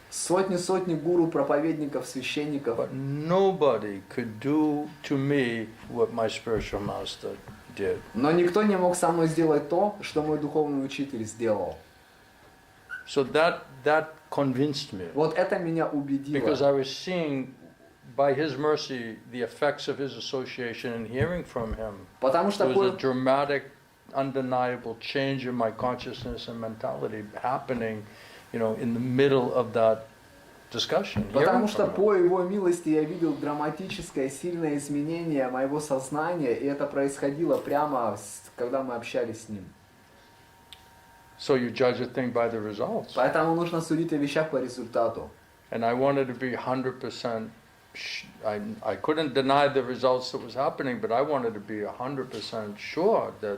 Сотни гуру, проповедников, священников. but nobody could do to me what my spiritual master did. Но никто не мог со мной сделать то, что мой духовный учитель сделал. So that convinced me, Вот это меня убедило. because I was seeing by his mercy the effects of his association and hearing from him. Потому что There was a dramatic, undeniable change in my consciousness and mentality happening, in the middle of that discussion. Потому hearing что from him. по его милости я видел драматическое, сильное изменение моего сознания, и это происходило прямо, когда мы общались с ним. So you judge a thing by the results. Поэтому нужно судить о вещах по результату. And I wanted to be 100%. I couldn't deny the results that was happening, but I wanted to be 100% sure that,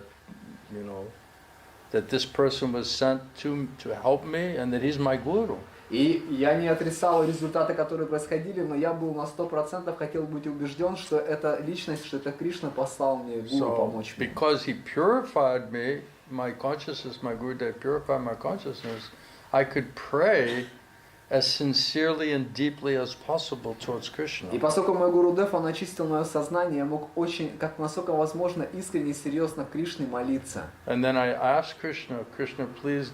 that this person was sent to help me and that he's my guru. И я не отрицал результаты, которые происходили, но я был на 100% хотел быть убежден, что это личность, что это Кришна послал мне гуру So, помочь мне. because he purified me, my consciousness, my Gurudev purified my consciousness, I could pray as sincerely and deeply as possible towards Krishna. И поскольку мой Гурудев, он очистил мое сознание, я мог очень, как насколько возможно, искренне и серьезно Кришне молиться. And then I asked Krishna, please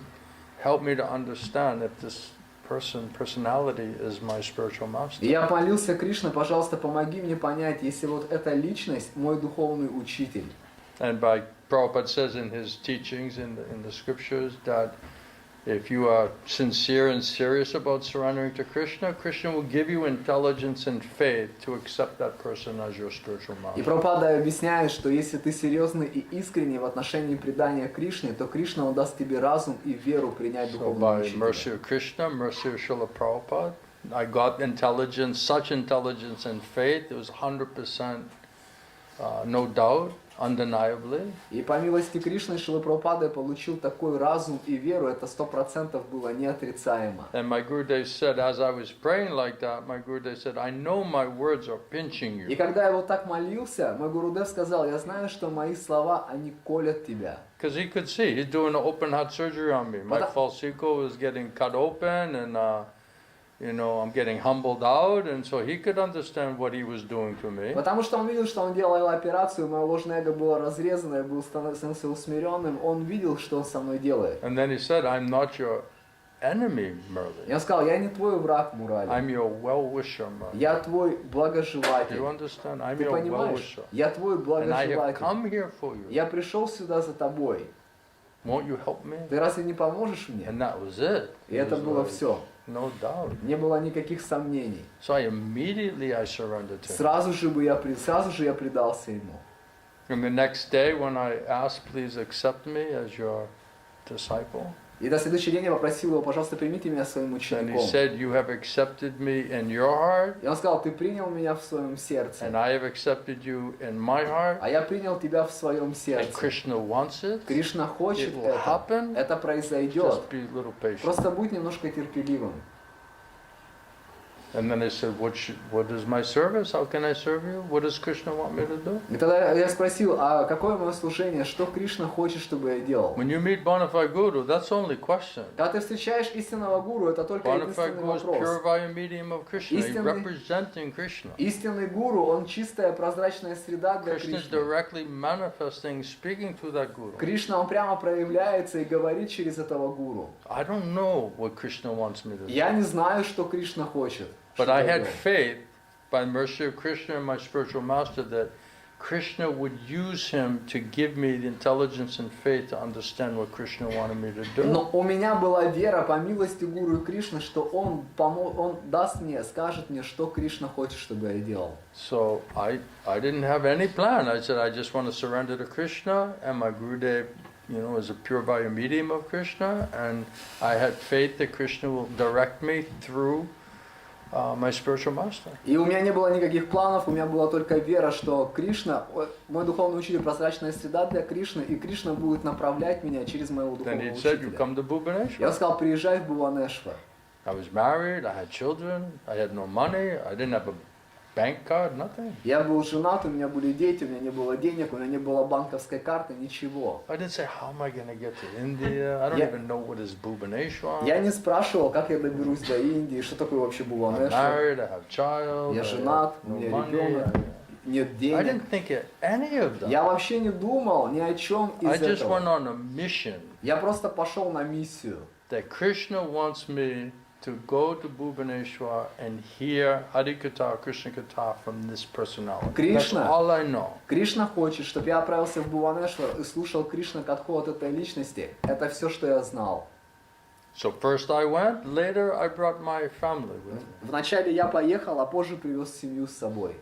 help me to understand if this personality is my spiritual master. И я молился Кришне, пожалуйста, помоги мне понять, если вот эта личность мой духовный учитель. And by Prabhupada says in his teachings in the scriptures that if you are sincere and serious about surrendering to Krishna, Krishna will give you intelligence and faith to accept that person as your spiritual И master. Прабхупада объясняет, что если ты серьезный и искренний в отношении предания Кришне, то Кришна, он даст тебе разум и веру принять So духовного by mercy учителя. of Krishna, mercy of Srila Prabhupada, I got intelligence, such intelligence and faith, it was 100% no doubt, undeniably. И по милости Кришны Шрила Прабхупада я получил такой разум и веру, это 100% было неотрицаемо. And my Gurudev said, as I was praying like that, my Gurudev said, I know my words are pinching И you. когда я вот так молился, мой Гурудев сказал, я знаю, что мои слова, они колят тебя. Because he could see, he's doing an open heart surgery on me. My But false ego was getting cut open and, I'm getting humbled out. And so he could understand what he was doing to me. Потому что он видел, что он делал операцию, мое ложное эго было разрезано, я был становился усмиренным, он видел, что он со мной делает. And then he said, I'm not your enemy, Murali. И он сказал, я не твой враг, Мурали. I'm your well-wisher, Murali. Я твой Do you благожелатель. understand? I'm Ты your понимаешь? well-wisher. Я твой And I have благожелатель. come here for you. Я пришел сюда за тобой. Won't you help me? Ты разве не поможешь мне? And that was it. И это было все. No doubt. Не было никаких сомнений. So I surrendered to him. Сразу же я предался ему. And the next day when I asked, please accept me as your disciple, И на следующий день я попросил его, пожалуйста, примите меня своим and he учеником. said, you have accepted me in your heart, И он сказал, ты принял меня в своем сердце, and I have accepted you in my heart, а я принял тебя в своем and сердце. Krishna wants it. Кришна хочет It will это. happen. Это произойдет. Just be a little patient. Просто будь немножко терпеливым. And then I said, what is my service? How can I serve you? What does Krishna want me to do? И тогда я спросил, а какое мое служение, что Кришна хочет, чтобы я делал? When you meet bona fide Guru, that's the only question. Когда ты встречаешь истинного гуру, это только Bona fide единственный Guru is pure вопрос. via medium of Krishna, he's Истинный- representing Krishna. Истинный гуру, он чистая прозрачная среда для Krishna is Кришны. directly manifesting, speaking through that Guru. Кришна, он прямо проявляется и говорит через этого гуру. I don't know what Krishna wants me to do. Я не знаю, что Кришна хочет. But чтобы I я had делал. faith, by the mercy of Krishna and my spiritual master, that Krishna would use him to give me the intelligence and faith to understand what Krishna wanted me to do. Но у меня была вера по милости Гуру и Кришны, что он даст мне, скажет мне, что Кришна хочет, чтобы я делал. So I didn't have any plan. I said, I just want to surrender to Krishna, and my Gurudev, is a pure via medium of Krishna, and I had faith that Krishna will direct me through my spiritual master. И у меня не было никаких планов, у меня была только вера, что Кришна, мой духовный учитель, прозрачная среда для Кришны, и Кришна будет направлять меня через моего Then духовного he said, you учителя. come to Bhubaneswar. Я сказал, приезжай в Бхуванешвар. I was married, I had children, I had no money, I didn't have a bank card, nothing. Я был женат, у меня были дети, у меня не было денег, у меня не было банковской карты, ничего. I didn't say, how am I going to get to India? I don't Yeah. even know what is Bhubaneswar. Я не спрашивал, как я доберусь до Индии, что такое вообще I'm Бхуванешвар. married, I have child, Я I женат, have у no меня money. ребенок, нет I денег. didn't think of any of that. Я вообще не думал ни о чем I из just went этого. on a mission Я просто пошел на миссию. that Krishna wants me to go to Bhubaneswar and hear Harikatha, Krishna-katha from this personality. Krishna. That's all I know. Кришна хочет, чтобы я отправился в Бхуванешвар и слушал Кришна-катху от этой личности. Это все, что я знал. So first I went, later I brought my family with me. Вначале я поехал, а позже привез семью с собой.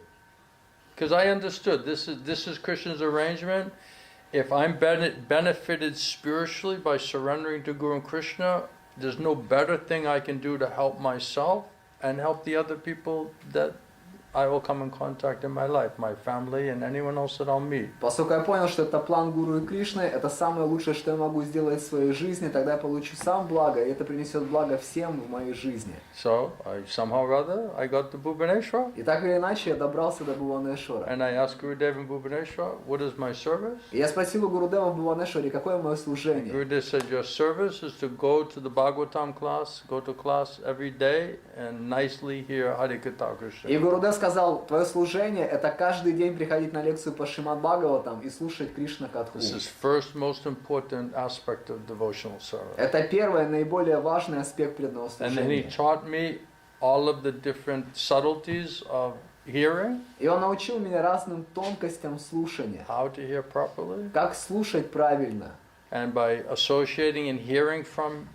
Because I understood this is Krishna's arrangement. If I'm benefited spiritually by surrendering to Guru and Krishna, there's no better thing I can do to help myself and help the other people that I will come in contact in my life, my family and anyone else that I'll meet. Поскольку я понял, что это план Гуру и Кришны, это самое лучшее, что я могу сделать в своей жизни, тогда я получу сам благо, и это принесет благо всем в моей жизни. So somehow or other, I got to Bhubaneswar И так или иначе, я добрался до Бхуванешвара. and I asked Gurudev in Bhubaneswar, what is my service? И я спросил у Гурудева в Бхуванешваре, какое мое служение. Gurudev said, your service is to go to the Bhagavatam class, go to class every day and nicely hear Harikatha Krishna. И Гурудев сказал, твое служение это каждый день приходить на лекцию по Шримад Бхагаватам и слушать Кришна-катху. This is first most important aspect of devotional service. Это первый, наиболее важный аспект преданного And then he служения. taught me all of the different subtleties of hearing, И он научил меня разным тонкостям слушания. how to hear properly, Как слушать правильно. and by associating and hearing from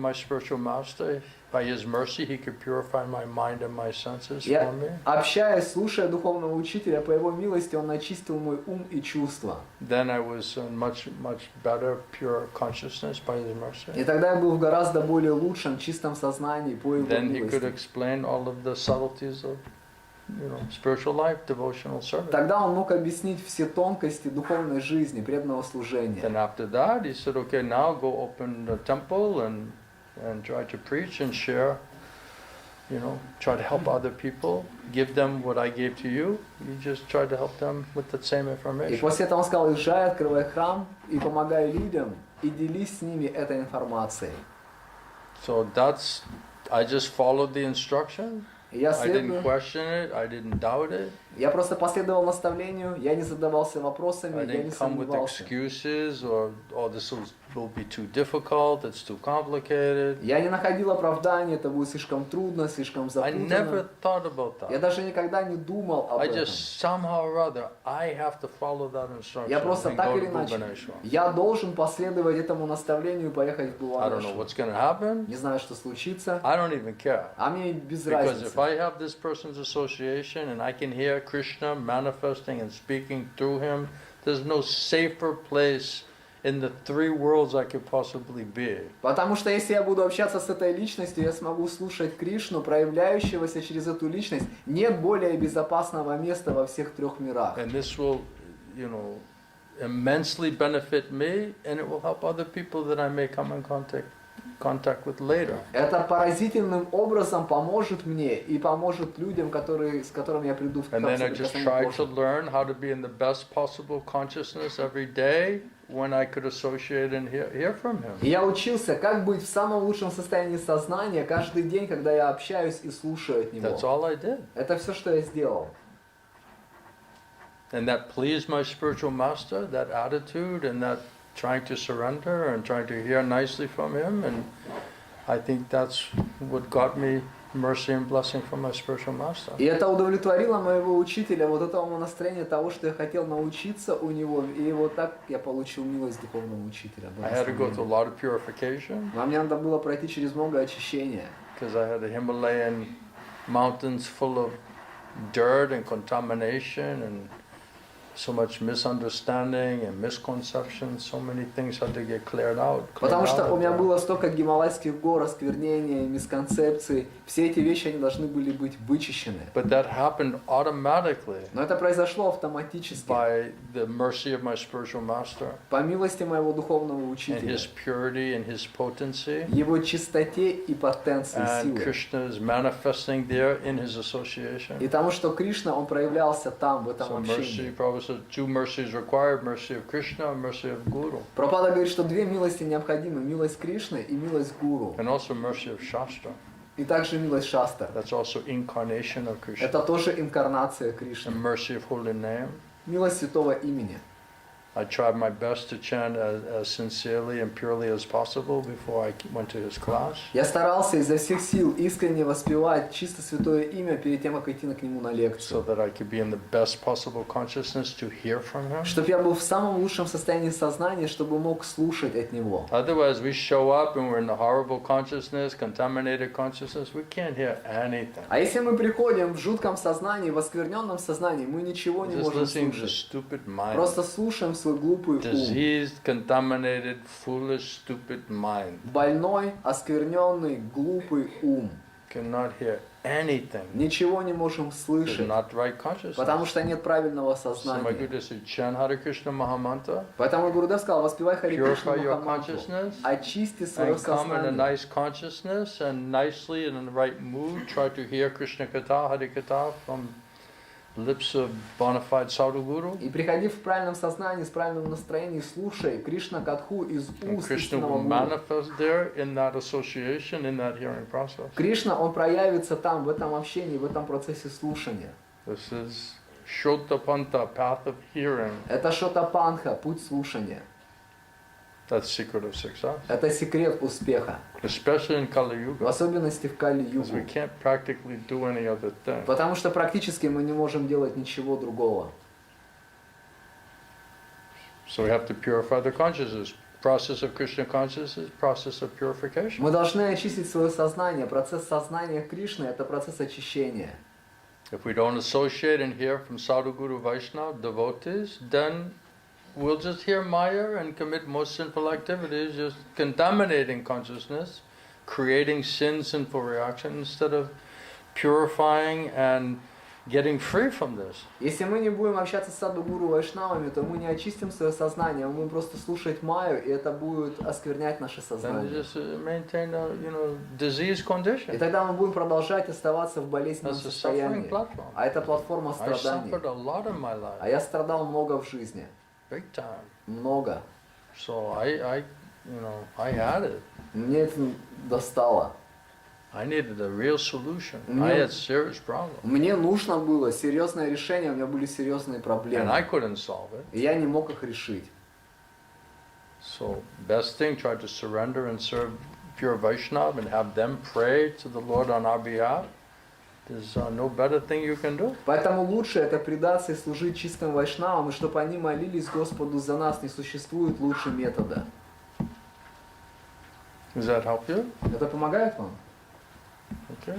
my spiritual master, by his mercy, he could purify my mind and my senses for Я, me. общаясь, слушая духовного учителя, по его милости, он очистил мой ум и чувства. Then I was in much better, pure consciousness by his mercy. И тогда я был в гораздо более лучшем, чистом сознании по его Then he could милости. explain all of the subtleties of spiritual life, devotional service. Тогда он мог объяснить все тонкости духовной жизни, преданного служения. Then after that, he said, okay, now go open the temple and try to preach and share, try to help other people, give them what I gave to you. You just try to help them with the same И information. после этого он сказал, езжай, открывай храм и помогай людям, и делись с ними этой информацией. So I just followed the instruction. И я I didn't следую. question it. I didn't doubt it. Я просто последовал наставлению, я не задавался вопросами, I я не didn't come with сомневался. excuses or, oh, this will be too difficult, it's too complicated. Я не находил оправдания, это будет слишком трудно, слишком I never запутанно. thought about Я that. даже никогда не думал об I этом. just somehow or other, I have to follow that instruction Я просто and так go или to иначе, Bhubaneswar. я должен последовать этому наставлению и поехать в I don't know Бхуванешвар. what's going to happen. Не знаю, что случится, I don't even care. а мне без Because if разницы. I have this person's association and I can hear Krishna manifesting and speaking through him, there's no safer place in the three worlds I could possibly be. Потому что если я буду общаться с этой личностью, я смогу слушать Кришну, проявляющегося через эту личность, нет более безопасного места во всех трех мирах. And this will, immensely benefit me, and it will help other people that I may come in contact with later. Это поразительным образом поможет мне и поможет людям, с которыми я приду в And then I just tried to контакт. learn how to be in the best possible consciousness every day when I could associate and hear from him. И я учился, как быть в самом лучшем состоянии сознания каждый день, когда я общаюсь и слушаю от него. That's all I did. Это все, что я сделал. And that pleased my spiritual master, that attitude and that trying to surrender and trying to hear nicely from him. And I think that's what got me mercy and blessing from my spiritual master. И это удовлетворило моего учителя, вот этому настроению того, что я хотел научиться у него. И вот так я получил милость духовного учителя. I had to go through a lot of purification А мне надо было пройти через много очищения. because I had the Himalayan mountains full of dirt and contamination and so much misunderstanding and misconceptions, so many things had to get cleared out. Потому что у меня было столько гималайских гор, осквернения, мисконцепций. Все эти вещи, они должны были быть вычищены. But that happened automatically Но это произошло автоматически. by the mercy of my spiritual master По милости моего духовного and учителя. his purity and his potency. Его чистоте и потенции And силы. Krishna is manifesting there in his association. И тому, что Кришна, он проявлялся там, в этом So mercy, общении. Prabhupada said, two mercies required, mercy of Krishna and mercy of Guru. Прабхупада говорит, что две милости необходимы. Милость Кришны и милость Гуру. And also mercy of Shastra. И также милость Шастар. That's also incarnation of Krishna. Это тоже инкарнация And Кришны. mercy of holy name. Милость святого имени. I tried my best to chant as sincerely and purely as possible before I went to his class. Я старался изо всех сил искренне воспевать чисто святое имя перед тем, как идти к нему на So лекцию. that I could be in the best possible consciousness to hear from him. Чтобы я был в самом лучшем состоянии сознания, чтобы мог слушать от него. Otherwise, we show up and we're in the horrible consciousness, contaminated consciousness. We can't hear anything. А если мы приходим в жутком сознании, в оскверненном сознании, мы ничего не Just можем listening to слушать. stupid mind. Просто слушаем свой глупый ум. Diseased, contaminated, foolish, stupid mind. Больной, оскверненный, глупый ум. Cannot hear anything. Ничего не можем It's слышать, not right consciousness. потому что нет правильного So my сознания. Guru said, chant Hare Krishna Mahamantra, Поэтому Гурудев сказал, воспевай Хари Кришну purify your Махамантру, consciousness, очисти свое and come in a сознание. nice consciousness and nicely and in the right mood try to hear Krishna-katha, Hare-katha from lips of bona fide sadhu guru. И приходи в правильном сознании, с правильным настроением, слушай Кришна-катху из And уст Krishna истинного will гуру. manifest there in that association, in that hearing process. Кришна, он проявится там, в этом общении, в этом процессе слушания. This is Shotapanta, path of hearing. Это Шотапанха, путь слушания. That's secret of success. Это секрет успеха, Especially in Kali в Yuga. особенности в Because we Кали-югу. can't practically do any other thing. Потому что практически мы не можем делать ничего другого. So we have to purify the consciousness. Process of Krishna consciousness, process of purification. Мы должны очистить свое сознание. Процесс сознания Кришны – это процесс очищения. If we don't associate and hear from Sadhu Guru Vaishnava devotees, then we'll just hear Maya and commit most sinful activities, just contaminating consciousness, creating sin, sinful reaction, instead of purifying and getting free from this. Если мы не будем общаться с саду-гуру вайшнавами, то мы не очистим свое сознание, мы будем просто слушать майю, и это будет осквернять наше Then you сознание. just maintain a disease И condition. тогда мы будем продолжать оставаться в болезненном That's a suffering состоянии. platform. А это платформа I страданий. suffered a lot in my А life, я страдал много в жизни. big time. Много. So I had it. Мне это достало. I needed a real solution. Yeah. I had serious problems, Мне нужно было серьезное решение, у меня были серьезные and I проблемы. couldn't solve it. И я не мог их решить. So best thing, try to surrender and serve pure Vaishnava and have them pray to the Lord on our behalf. There's no better thing you can do. Поэтому лучше это предаться и служить чистым вайшнавам, и чтобы они молились Господу за нас, не существует лучше метода. Does that help you? Это помогает вам? Okay.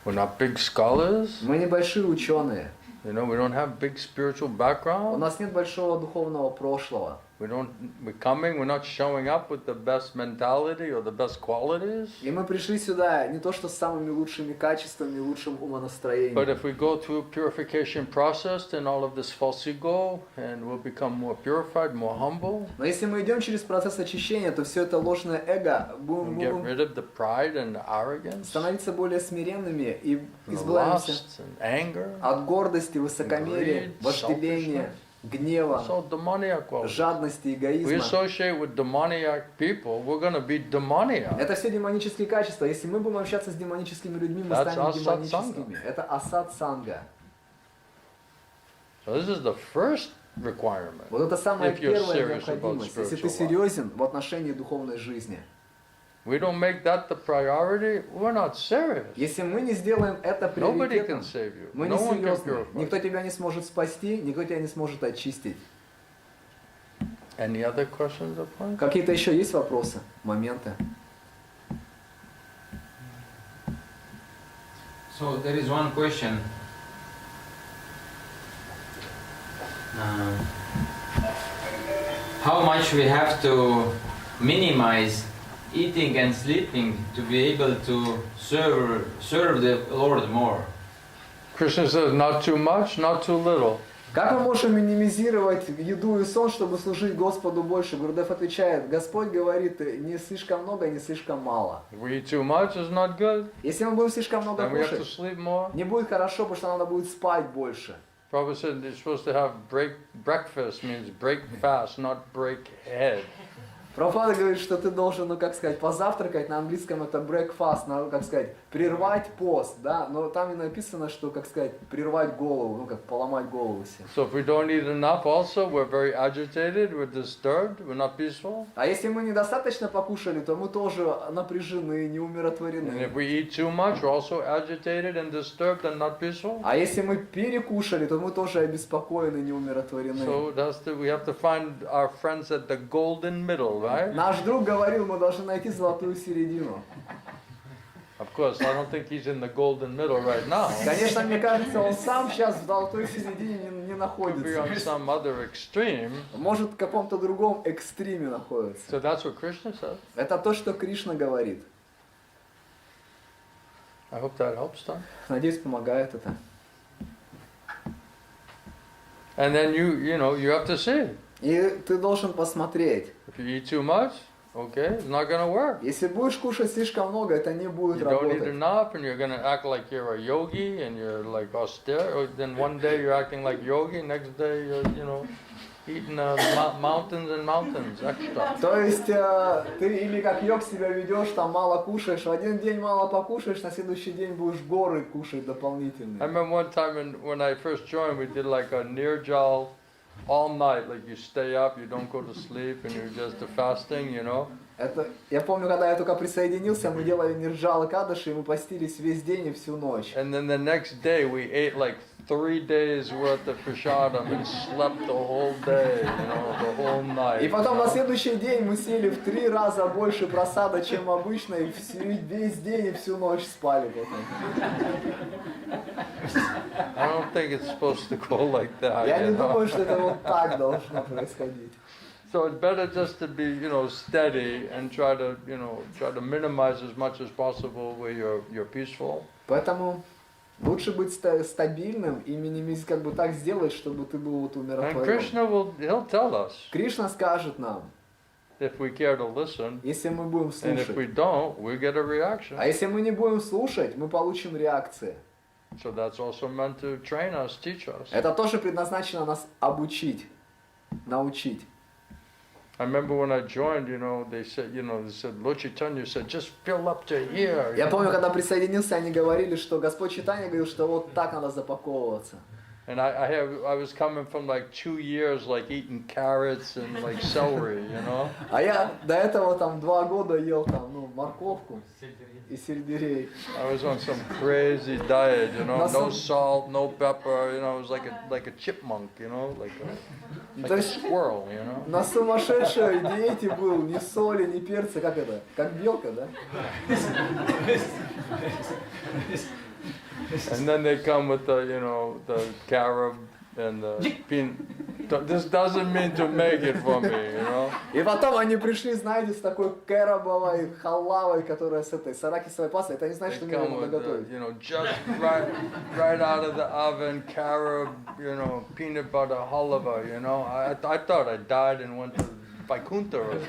We're not big scholars. Мы небольшие ученые. We don't have big spiritual У background. нас нет большого духовного прошлого. We're coming, we're not showing up with the best mentality or the best qualities. И мы пришли сюда не то что с самыми лучшими качествами, лучшим But умонастроением. if we go through purification process, then all of this false ego, and we'll become more purified, more humble. Но если мы идем через процесс очищения, то все это ложное эго We'll будем get rid of the pride and the arrogance, становиться более смиренными и and the избавимся lust and anger. от гордости, высокомерия, Greed, вожделения, гнева, So demoniac qualities. жадности, We эгоизма. associate with demoniac people, we're going to be demoniac. Это все демонические качества. Если мы будем общаться с демоническими людьми, мы That's станем asat демоническими. Это асад санга. So this is the first requirement. Вот это самая If you're первая serious about необходимость. Если ты spiritual life. серьезен в отношении духовной жизни. We don't make that the priority, we're not serious. Если мы не сделаем это Nobody приоритетом, can save you. мы No не one can серьезны. purify. Никто тебя не сможет спасти, никто тебя не сможет очистить. Any other questions or points? Какие-то еще есть вопросы, моменты? So there is one question. How much we have to minimize eating and sleeping to be able to serve the Lord more? Krishna says not too much, not too little. Как мы можем минимизировать еду и сон, чтобы служить Господу больше? Гурдев отвечает, Господь говорит, не слишком много, не слишком мало. If we eat too much, it's not good. Если мы будем слишком много Then we have to кушать, sleep more. не будет хорошо, потому что надо будет спать больше. Prabhupada said you're supposed to have breakfast means break fast, not break head. Прабхупада говорит, что ты должен, позавтракать, на английском это breakfast, надо, прервать пост, да, но там и написано, что, прервать голову, поломать голову себе. So if we don't eat enough also, we're very agitated, we're disturbed, we're not peaceful. А если мы недостаточно покушали, то мы тоже напряжены, And неумиротворены. if we eat too much, we're also agitated and disturbed and not peaceful. А если мы перекушали, то мы тоже обеспокоены, неумиротворены. So we have to find our friends at the golden middle, right? Наш друг говорил, мы должны найти золотую середину. Of course, I don't think he's in the golden middle right now. Конечно, мне кажется, он сам сейчас в золотой середине не Could be on находится. some other extreme. Может, в каком-то другом экстриме находится. So that's what Krishna says. Это то, что Кришна говорит. I hope that helps them. Надеюсь, помогает это. And then you have to see. И ты должен посмотреть. If you eat too much, okay, it's not going to work. Если будешь кушать слишком много, это не будет You don't eat работать. enough and you're going to act like you're a yogi and you're like austere. Or then one day you're acting like yogi, next day you're, eating mountains and mountains extra. То есть ты или как йог себя ведешь, там мало кушаешь, в один день мало покушаешь, на следующий день будешь горы кушать I дополнительные. remember one time when I first joined, we did like a nirjal all night. Like you stay up, you don't go to sleep, and you're just fasting, Это, я помню, когда я только присоединился, мы делали нирджалы кадыши, и мы постились весь день и всю ночь. And then the next day we ate like 3 days worth of prasadam and slept the whole day, the whole И night. потом на следующий день мы съели в 3 раза больше просада, чем обычно, и весь день и всю ночь спали потом. I don't think it's supposed to go like that. Я не думаю, что это вот так должно происходить. So it's better just to be, steady and try to minimize as much as possible where you're peaceful. Поэтому Лучше быть стабильным и как бы так сделать, чтобы ты был вот And умиротворен. Krishna he'll tell us Кришна скажет нам, if we care to listen, если мы будем and if we слушать. don't, we get a reaction. А если мы не будем слушать, мы получим реакции. So that's also meant to train us, teach us. Это тоже предназначено нас обучить, научить. I remember when I joined, they said, Lord Chaitanya said, just fill up to here. Я помню, когда присоединился, они говорили, что Господь Чайтанья говорил, что вот так надо запаковываться. And I was coming from like 2 years like eating carrots and like celery, А я до этого там 2 года ел там, морковку и сельдерей. I was on some crazy diet, no salt, no pepper, it was like a chipmunk, like a squirrel, На сумасшедшей диете был, ни соли, ни перца, как это? Как белка, да? And then they come with the carob and the peanut. This doesn't mean to make it for me, И потом они пришли, знаете, с такой кэрабовой халавой, которая с этой с арахисовой пастой. Это не значит, что They мне come надо with, готовить. just right out of the oven, carob, peanut butter halava, I thought I died and went to Vaikuntha or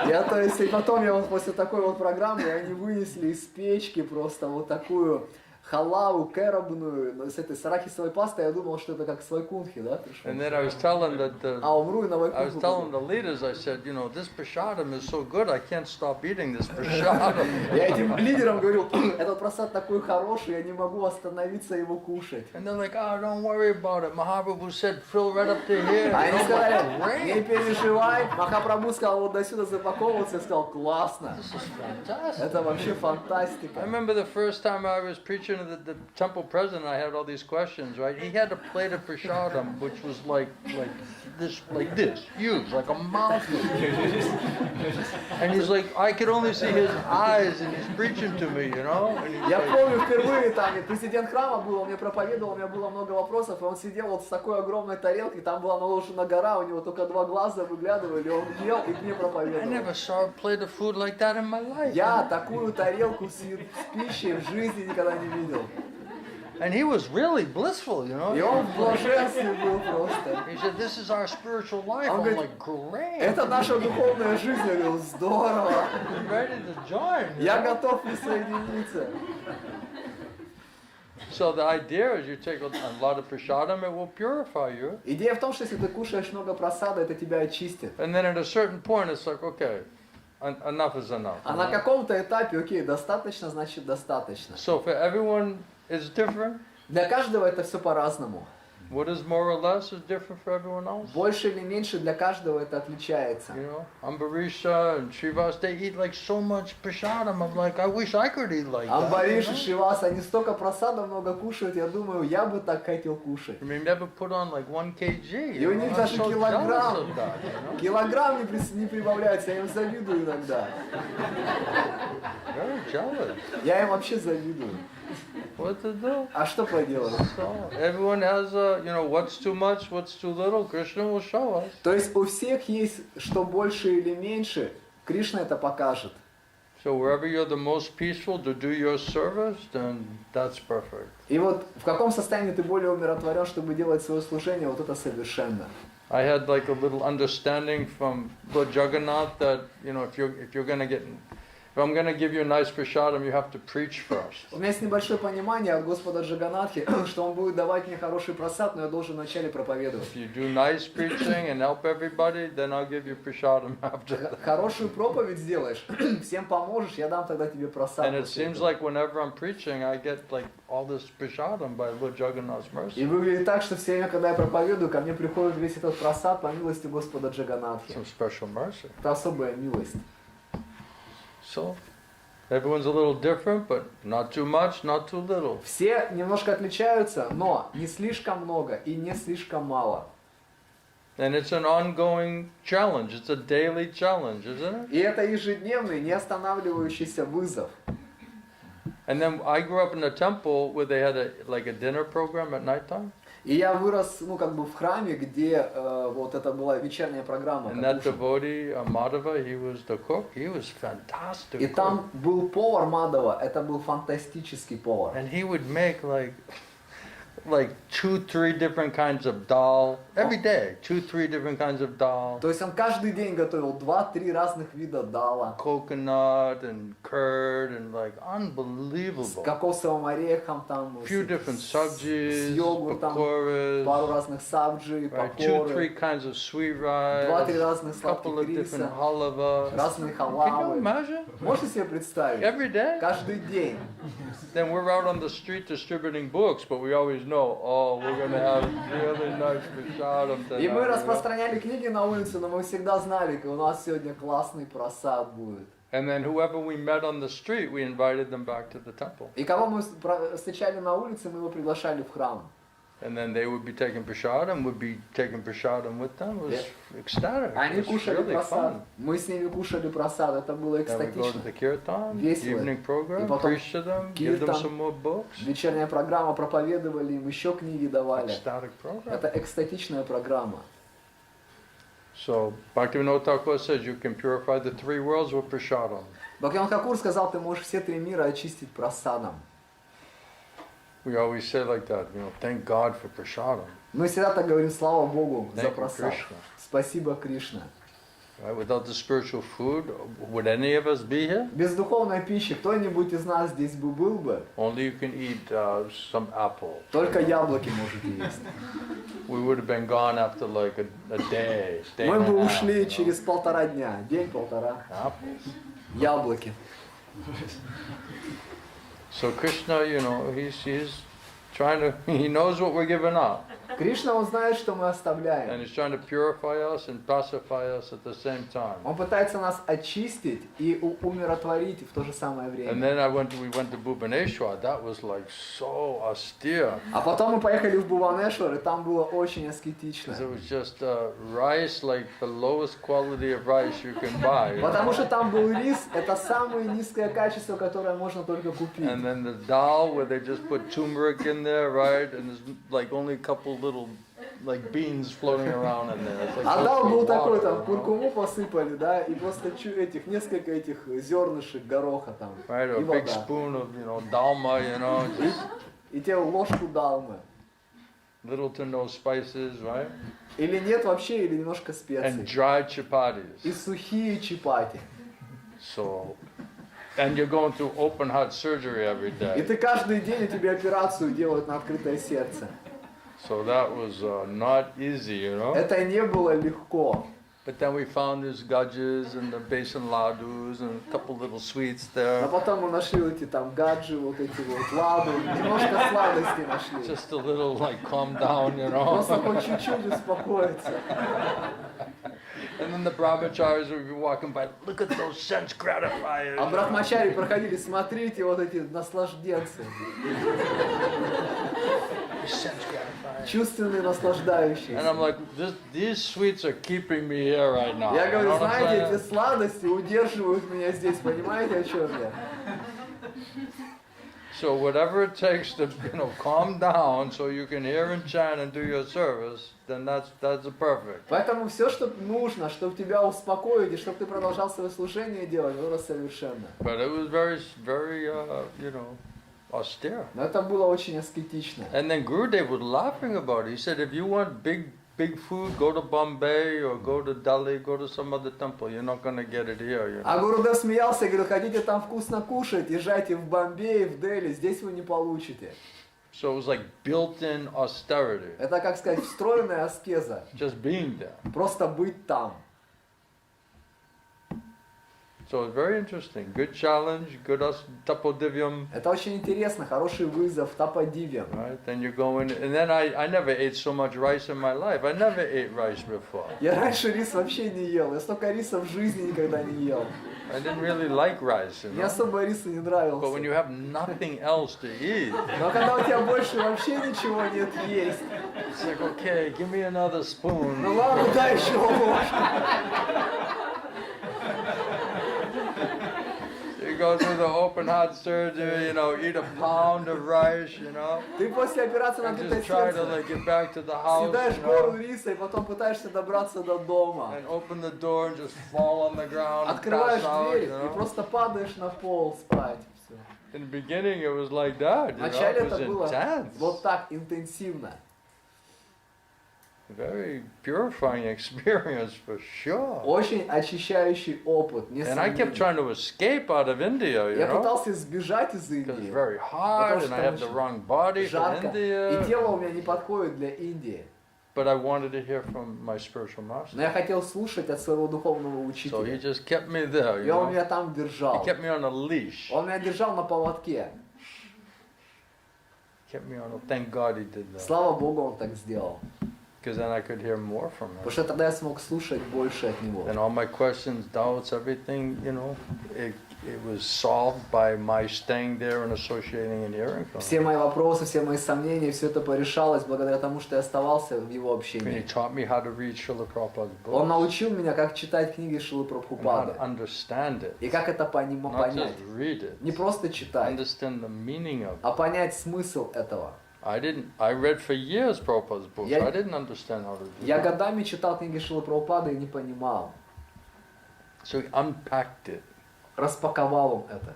something. И потом я вот после такой вот программы, они вынесли из печки просто вот такую халаву кэрабную с арахисовой пастой. Я думал, что это как с Вайкунтхи, да? And then I was telling Умру и на I was Вайкунтху. telling the leaders, I said, this prashadam is so good, I can't stop eating this prashadam. Я этим лидерам говорил, этот просад такой хороший, я не могу остановиться его кушать. And they're like, oh, don't worry about it. Mahaprabhu said, fill right up to here. А они сказали, Great. не переживай. Махапрабху сказал, вот до сюда запаковываться. Я сказал, классно. This is fantastic. Это вообще I фантастика. remember the first time I was preaching to the temple president, I had all these questions, right? He had a plate of prashadam, which was like this, huge, like a mouthful. And he's like, I could only see his eyes, and he's preaching to me, And he's Я like, помню, впервые там президент храма был, он мне проповедовал, у меня было много вопросов, и он сидел вот с такой огромной тарелкой, там была наложена гора, у него только 2 глаза выглядывали, он ел и мне I проповедовал. never saw a plate of food like that in my life. Я такую тарелку с пищей в жизни никогда не видел. And he was really blissful, И он в блаженстве был просто. He said, this is our spiritual life. Он I'm говорит, like, great. это наша духовная жизнь. Я говорил, здорово. I'm ready to join. Я готов присоединиться. So the idea is you take a lot of prashadam, it will purify you. Идея в том, что если ты кушаешь много просада, это тебя очистит. And then at a certain point, it's like, okay, enough is enough. А на каком-то этапе, окей, достаточно, значит достаточно. So for everyone, it's different. Для каждого это все по-разному. What is more or less is different for everyone else. Больше или меньше для каждого это отличается. Ambarisha and Srivas, they eat like so much prashadam. I'm like, I wish I could eat like that. Амбариш и Шривас, они столько просада много кушают, я думаю, я бы так хотел кушать. I mean, never put on like 1 kg. И у них I'm даже so килограмм. jealous of that, Килограмм не прибавляется, я им завидую иногда. Very jealous. Я им вообще завидую. What to do? А что поделать? So everyone has what's too much, what's too little. Krishna will show us. То есть у всех есть что больше или меньше, Кришна это покажет. So wherever you're the most peaceful to do your service, then that's perfect. И вот в каком состоянии ты более умиротворен, чтобы делать свое служение, вот это совершенно. I had like a little understanding from Lord Jagannath that if I'm going to give you a nice prashadam, you have to preach first. У меня есть небольшое понимание от Господа Джаганатхи, что он будет давать мне хороший просад, но я должен вначале проповедовать. If you do nice preaching and help everybody, then I'll give you prashadam after that. Хорошую проповедь сделаешь, всем поможешь, я дам тогда тебе просад. And it seems like whenever I'm preaching, I get like all this prashadam by Lord Jagannath's mercy. И выглядит так, что все время, когда я проповедую, ко мне приходит весь этот просад по милости Господа Джаганатхи. Some special mercy. Это особая милость. So, everyone's a little different, but not too much, not too little. Все немножко отличаются, но не слишком много и не слишком мало. And it's an ongoing challenge. It's a daily challenge, isn't it? И это ежедневный, не останавливающийся вызов. And then I grew up in a temple where they had a dinner program at nighttime. И я вырос, ну, как бы в храме, где вот это была вечерняя программа. And как that ужин. devotee, Madhava, he was the cook. He was fantastic. И cook. там был повар Мадова, это был фантастический повар. And he would make like 2-3 different kinds of dal every day. 2-3 different kinds of dal. То есть он каждый день готовил 2-3 разных вида дала. Coconut and curd and like С unbelievable. кокосовым орехом, там, Few different subjis, с йогуртом, pakoras, пару разных сабджи, right? покоры, 2-3 kinds of sweet rice, 2-3 разных couple сладких of different риса, halava. разные Can you халавы. imagine? Можете себе представить? Every day? Каждый день. Then we're out on the street distributing books, but we always know, oh, we're going to have really nice prasadam tonight. И мы you know? распространяли книги на улице, но мы всегда знали, у нас сегодня классный просад будет. And then whoever we met on the street, we invited them back to the temple. И кого мы встречали на улице, мы его приглашали в храм. And then they would be taking prasadam, would be taking prasadam with them. It was ecstatic. Они It was кушали really просад, fun. мы с ними кушали просад, это было Then we go to экстатично. the kirtan, Весело. evening program, И потом preach to them, give them киртан. some more books. Вечерняя программа, проповедовали им, еще книги давали. Ecstatic program. Это экстатичная программа. So Bhaktivinoda Thakur says you can purify the 3 worlds with prasadam. Бхактивinoda Тхакур сказал, ты можешь все 3 мира очистить просадом. We always say like that, thank God for prasadam. Мы всегда так говорим, слава Богу за Thank you, просад. Krishna. Спасибо, Кришна. Right? Without the spiritual food, would any of us be here? Без духовной пищи кто-нибудь из нас здесь бы был бы? Only you can eat some apple. Только яблоки можете есть. We would have been gone after like a day. Day Мы and бы a half, ушли через 1,5 дня, день-полтора. Apples. Яблоки. So Krishna, he's trying to, he knows what we're giving up. Кришна, он знает, что мы And оставляем. he's trying to purify us and pacify us at the same time. Он пытается нас очистить и умиротворить в то же самое And время. then we went to Bhubaneswar. That was like so austere. А потом мы поехали в Бхуванешвар, и там было очень аскетично. 'Cause it was just rice, like the lowest quality of rice you can buy. Потому что там был рис, это самое низкое качество, которое можно только купить. And then the dal, where they just put turmeric in there, right? And there's like only a couple little like beans floating around in there. It's like А just дал был такой, water, там куркуму посыпали, да, и просто несколько этих зернышек гороха там, right? Or и a big вода. spoon of dalma, just И те ложку далмы. little to no spices, right? Или нет вообще, или немножко And специй. dried chapatis. И сухие чапати. So, and you're going through open heart surgery every И day. ты каждый день, тебе операцию делают на открытое сердце. So that was not easy, Это не было легко. But then we found these gajas and the basin ladus and a couple little sweets А there. потом мы нашли вот эти там гаджи, вот эти вот ладу, немножко сладостей нашли. Just a little like calm down, Просто хоть чуть-чуть успокоиться. And then the brahmacharis would be walking by, look at those sense gratifiers. А брахмачари проходили, смотрите, вот эти наслажденцы, Sense gratifiers. чувственные And наслаждающиеся. I'm like, these sweets are keeping me here right now. Я You говорю, know what I'm знаете, эти saying? сладости удерживают меня здесь, понимаете, о чем я? So whatever it takes to, calm down so you can hear and chant and do your service, then that's perfect. Поэтому все, что нужно, чтобы тебя успокоить, и чтобы ты продолжал свое служение делать, было совершенно. But it was very, very, austere. Но это было очень аскетично. And then Gurudev was laughing about it. He said, if you want big food, go to Bombay or go to Delhi, go to some other temple. You're not going to get it here. А Гурудев смеялся и говорил, хотите там вкусно кушать, езжайте в Бомбей, в Дели, здесь вы не получите. So it was like built-in austerity, Это, как сказать, встроенная аскеза. just being there. Просто быть там. So it's very interesting. Good challenge, good tapodivyam, Это очень интересно, хороший вызов, тападивьям. right? Then you go in, and then I never ate so much rice in my life. I never ate rice before. Я раньше рис вообще не ел, я столько риса в жизни никогда не ел. I didn't really like rice, Мне особо риса не But when нравился. you have nothing else to eat, Но когда у тебя больше вообще ничего нет есть, it's like, okay, give me another ну spoon. ладно, дай еще ложку. You you go through the open heart surgery, eat a pound of rice, Ты после операции на and открытое just try to сердце like get back to the house, съедаешь гору риса и потом пытаешься добраться до дома. and open the door and just fall on the ground and Открываешь pass out, дверь и просто падаешь на пол спать. Всё. In the beginning, it was like that, Вначале it это was было intense. вот так интенсивно. Very purifying experience for sure. Очень очищающий опыт, And I kept несомненно. trying to escape out of India, Я пытался сбежать из because it's Индии, very hot and I have the wrong body for жарко, и India. тело у меня не подходит для Индии. But I wanted to hear from my spiritual master. Но я хотел слушать от своего духовного So he учителя. just kept me there, И он меня там He держал. kept me on a leash. Он меня держал на поводке. Thank God he did that. Слава Богу, он так сделал. Because then I could hear more from Потому him. что тогда я смог слушать больше от него. And all my questions, doubts, everything, it was solved by my staying there and associating and hearing from Все him. мои вопросы, все мои сомнения, все это порешалось благодаря тому, что я оставался в его And he общении. taught me how to read Srila Prabhupada's Он books. научил меня, как читать книги Шрилы And how Прабхупады. to understand it. И как это Not понять. just read it. Не просто читать, Understand the meaning of it. а понять смысл этого. I read for years Prabhupada's books. Я- I didn't understand how to do Я it. годами читал книги Шрилы Прабхупады и не понимал. So he unpacked it. Распаковал он это.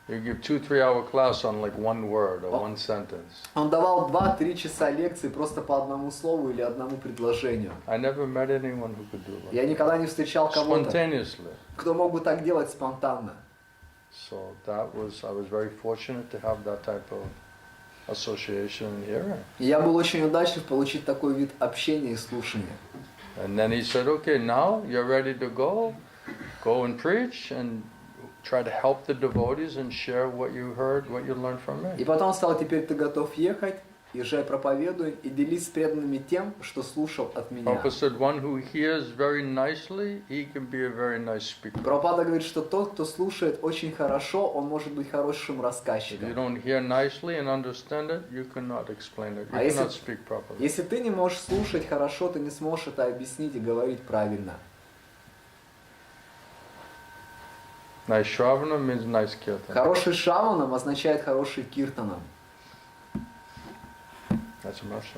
You give 2-3 hour class on like one word or one sentence. Он давал 2-3 часа лекций просто по одному слову или одному предложению. I never met anyone who could do that. Я никогда не встречал кого-то, Spontaneously. кто мог бы так делать спонтанно. So I was very fortunate to have that type of association and hearing. И я был очень удачлив получить такой вид общения и слушания. And then he said, okay, now you're ready to go and preach and try to help the devotees and share what you heard, what you learned from И me. потом он сказал, теперь ты готов ехать, езжай проповедуй и делись с преданными тем, что слушал от меня. Prabhupada said, one who hears very nicely, he can be a very nice speaker. Прабхупада говорит, что тот, кто слушает очень хорошо, он может быть хорошим If you рассказчиком. don't hear nicely and understand it, you cannot explain it. You А если- cannot speak properly. Если ты не можешь слушать хорошо, ты не сможешь это объяснить и говорить правильно. Nice Shravana means nice kirtan. Хороший шаванам означает хороший киртаном. That's mercy.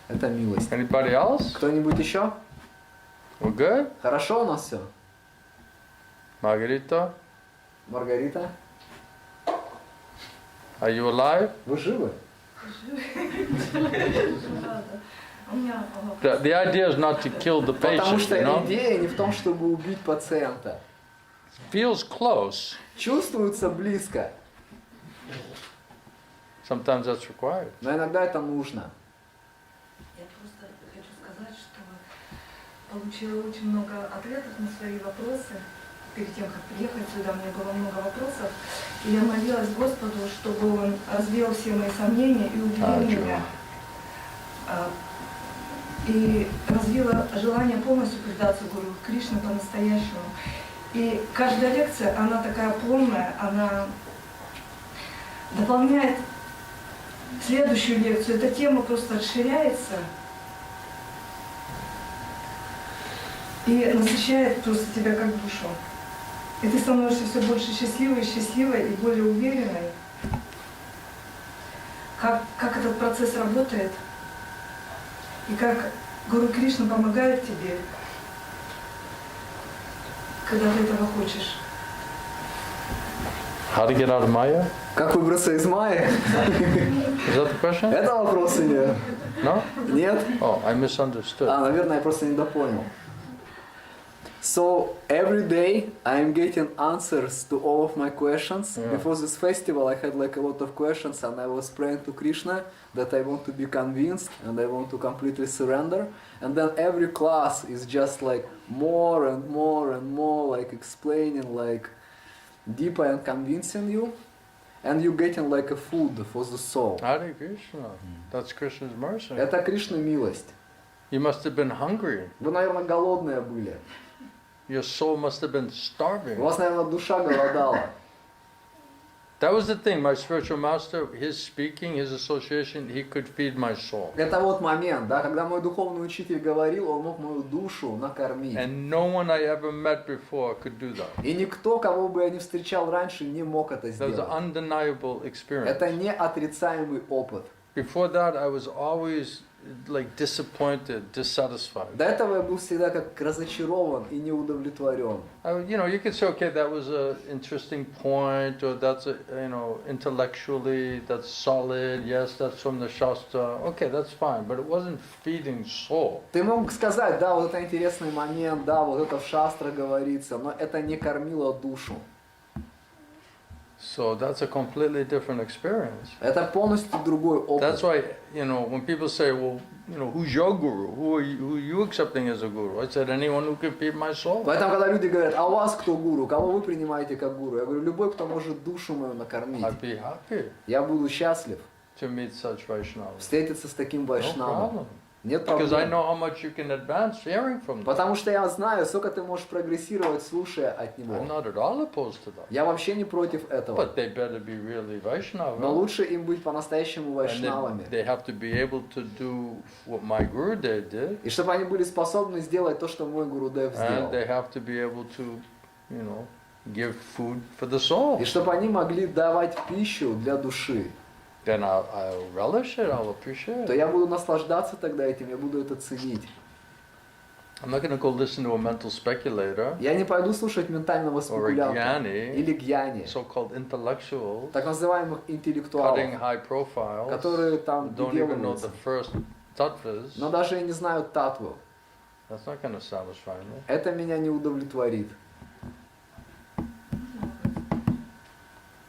Это милость. Anybody else? Кто-нибудь еще? We're good? Хорошо у нас все? Margarita, Маргарита, are you alive? вы живы? У меня вопрос. The idea is not to kill the Потому patient, что you know? идея не в том, чтобы убить пациента. Feels close. Чувствуется близко, Sometimes that's required. но иногда это нужно. Я просто хочу сказать, что получила очень много ответов на свои вопросы. Перед тем, как приехать сюда, мне было много вопросов. И я молилась Господу, чтобы Он развеял все мои сомнения и убедил меня. И развила желание полностью предаться Гуру Кришне по-настоящему. И каждая лекция, она такая полная, она дополняет следующую лекцию. Эта тема просто расширяется и насыщает просто тебя как душу. И ты становишься все больше счастливой и более уверенной. Как этот процесс работает и как Гуру Кришна помогает тебе, когда ты этого хочешь. How to get out of Maya? Как выбраться из Майи? Is that the question? Это вопрос или No? нет? Oh, I misunderstood. Наверное, я просто недопонял. So every day I'm getting answers to all of my questions. Yeah. Before this festival I had like a lot of questions and I was praying to Krishna that I want to be convinced and I want to completely surrender. And then every class is just like more and more and more like explaining like deeper and convincing you. And you getting like a food for the soul. Hare Krishna. That's Krishna's mercy. Это Кришна милость. You must have been hungry. Вы, наверное, голодные были. Your soul must have been У starving. вас, наверное, душа голодала. That was the thing. My spiritual master, his speaking, his association, he could feed my soul. Это вот момент, да, когда мой духовный учитель говорил, он мог мою душу накормить. And no one I ever met before could do that. И никто, кого бы я не встречал раньше, не мог это That was сделать. an undeniable experience. Это неотрицаемый опыт. Before that, I was always like disappointed, dissatisfied. До этого я был всегда как разочарован и неудовлетворен. You could say, okay, that was an interesting point, or that's intellectually, that's solid. Yes, that's from the Shastra. Okay, that's fine, but it wasn't feeding soul. Ты мог сказать, да, вот это интересный момент, да, вот это в шастра говорится, но это не кормило душу. So that's a completely different experience. Это полностью другой опыт. That's why, when people say, well, who's your guru? Who are you accepting as a guru? I said, anyone who can feed my soul. Поэтому, когда люди говорят, а у вас кто гуру? Кого вы принимаете как гуру? Я говорю, любой, кто может душу мою накормить. I'd be happy Я буду счастлив to meet such Vaishnavas. встретиться с таким No вайшнавом. problem. Нет Because I проблем. know how much you can advance hearing from them. Потому что я знаю, сколько ты можешь прогрессировать, слушая от I'm него. not at all opposed to that. Я вообще не против этого. But they better be really Vaishnava. Но лучше им быть по-настоящему And вайшнавами. they have to be able to do what my Gurudev did. И чтобы они были способны сделать то, что мой Гурудев And сделал. they have to be able to, give food for the soul. И чтобы они могли давать пищу для души. Then I'll relish it, I'll appreciate То it. я буду наслаждаться тогда этим, я буду это ценить. I'm not going to go listen to a mental speculator Я не пойду слушать ментального or a спекулянта jnani, или гьяни, so-called intellectuals, так называемых интеллектуалов, cutting high profiles, которые там don't even know делаются, the first tattvas. но даже и не знают татву. That's not going to satisfy me. Это меня не удовлетворит.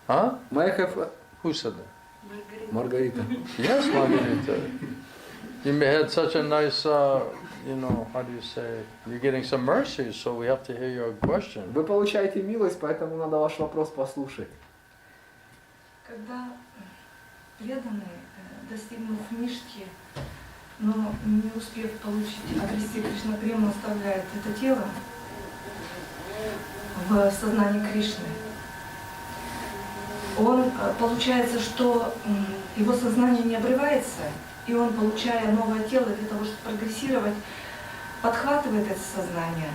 Huh? May I have... Who said that? Маргарита. Yes, Margarita. You had such a nice, how do you say, you're getting some mercy, so we have to hear your question. Вы получаете милость, поэтому надо ваш вопрос послушать. Когда преданный, достигнув нишки, но не успев обрести Кришна-прему, оставляет это тело в сознании Кришны, он, получается, что его сознание не обрывается, и он, получая новое тело для того, чтобы прогрессировать, подхватывает это сознание.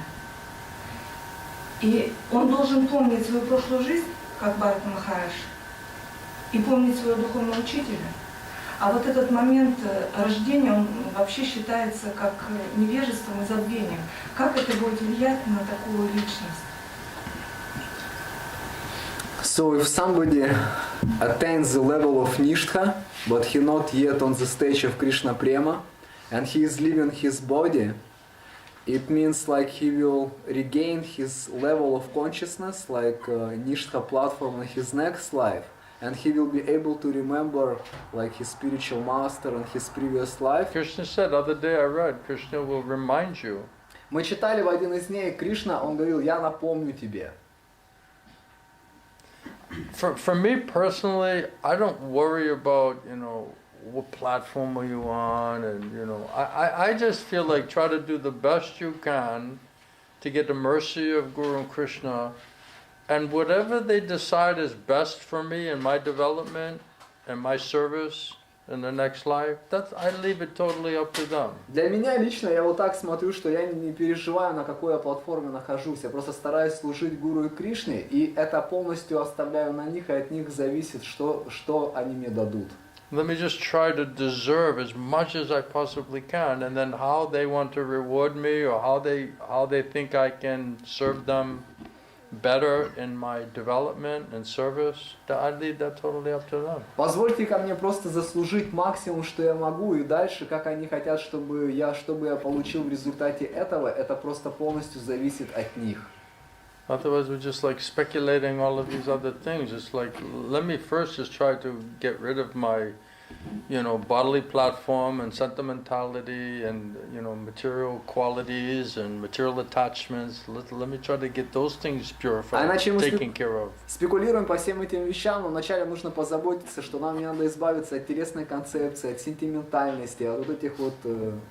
И он должен помнить свою прошлую жизнь, как Бхарата Махарадж, и помнить своего духовного учителя. А вот этот момент рождения, он вообще считается как невежеством и забвением. Как это будет влиять на такую личность? So if somebody attains the level of Nishtha, but he not yet on the stage of Krishna Prema, and he is leaving his body, it means like he will regain his level of consciousness, like Nishtha platform in his next life, and he will be able to remember like his spiritual master and his previous life. Krishna said, the other day I read, Krishna will remind you. Мы читали в один из дней Кришна, он говорил, я напомню тебе. For me personally, I don't worry about, what platform are you on, and, I just feel like try to do the best you can to get the mercy of Guru and Krishna, and whatever they decide is best for me in my development and my service in the next life, I leave it totally up to them. Для меня лично, я вот так смотрю, что я не переживаю, на какой я платформе нахожусь. Я просто стараюсь служить Гуру и Кришне, и это полностью оставляю на них, и от них зависит, что они мне дадут. Let me just try to deserve as much as I possibly can, and then how they want to reward me, or how they think I can serve them better in my development and service, I leave that totally up to them. Позвольте ко мне просто заслужить максимум, что я могу, и дальше, как они хотят, чтобы я получил в результате этого, это просто полностью зависит от них. Otherwise, we're just like speculating all of these other things. It's like, let me first just try to get rid of my, bodily platform and sentimentality and, material qualities and material attachments. Let me try to get those things purified, taken care of. Спекулируем по всем этим вещам, но вначале нужно позаботиться, что нам не надо избавиться от телесной концепции, от сентиментальности, от вот этих вот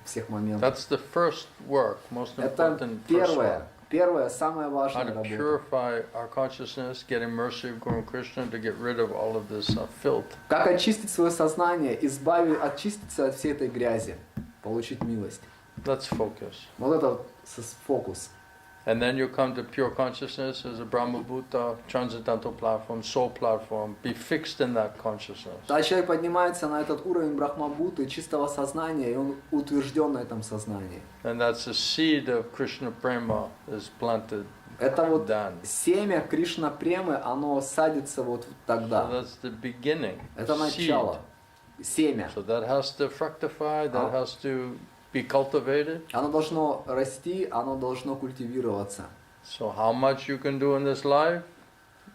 всех моментов. That's the first work, most Это important first первое. work. Первое, самая how важная to работа. purify our consciousness, getting mercy of Guru Krishna to get rid of all of this filth. Как очистить свое сознание, очиститься от всей этой грязи, получить милость. Let's focus. Вот это вот фокус. And then you come to pure consciousness as a Brahma Bhuta, transcendental platform, soul platform. Be fixed in that consciousness. Тогда человек поднимается на этот уровень брахмабуты, чистого сознания, и он утвержден на этом сознании. And that's the seed of Krishna Prema is planted. Это вот Then. семя Кришна Премы, оно садится вот So тогда. that's the beginning. Это seed. начало. Семя. So that has to fructify, that has to be cultivated. Оно должно расти, оно должно культивироваться. So how much you can do in this life,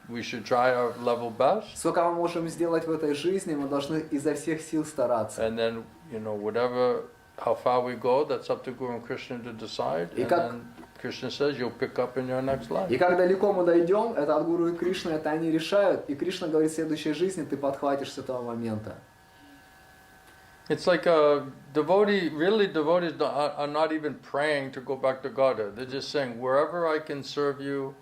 we should try our level best. Сколько мы можем сделать в этой жизни, мы должны изо всех сил стараться. And then, whatever, how far we go, that's up to Guru and Krishna to decide. И And как- then Krishna says you'll pick up in your next life. И как далеко мы дойдем, это от Гуру и Кришны, это они решают. И Кришна говорит, в следующей жизни ты подхватишь с этого момента. It's like a devotee, really devotees are not even praying to go back to Godhead. They're just saying, wherever I can serve you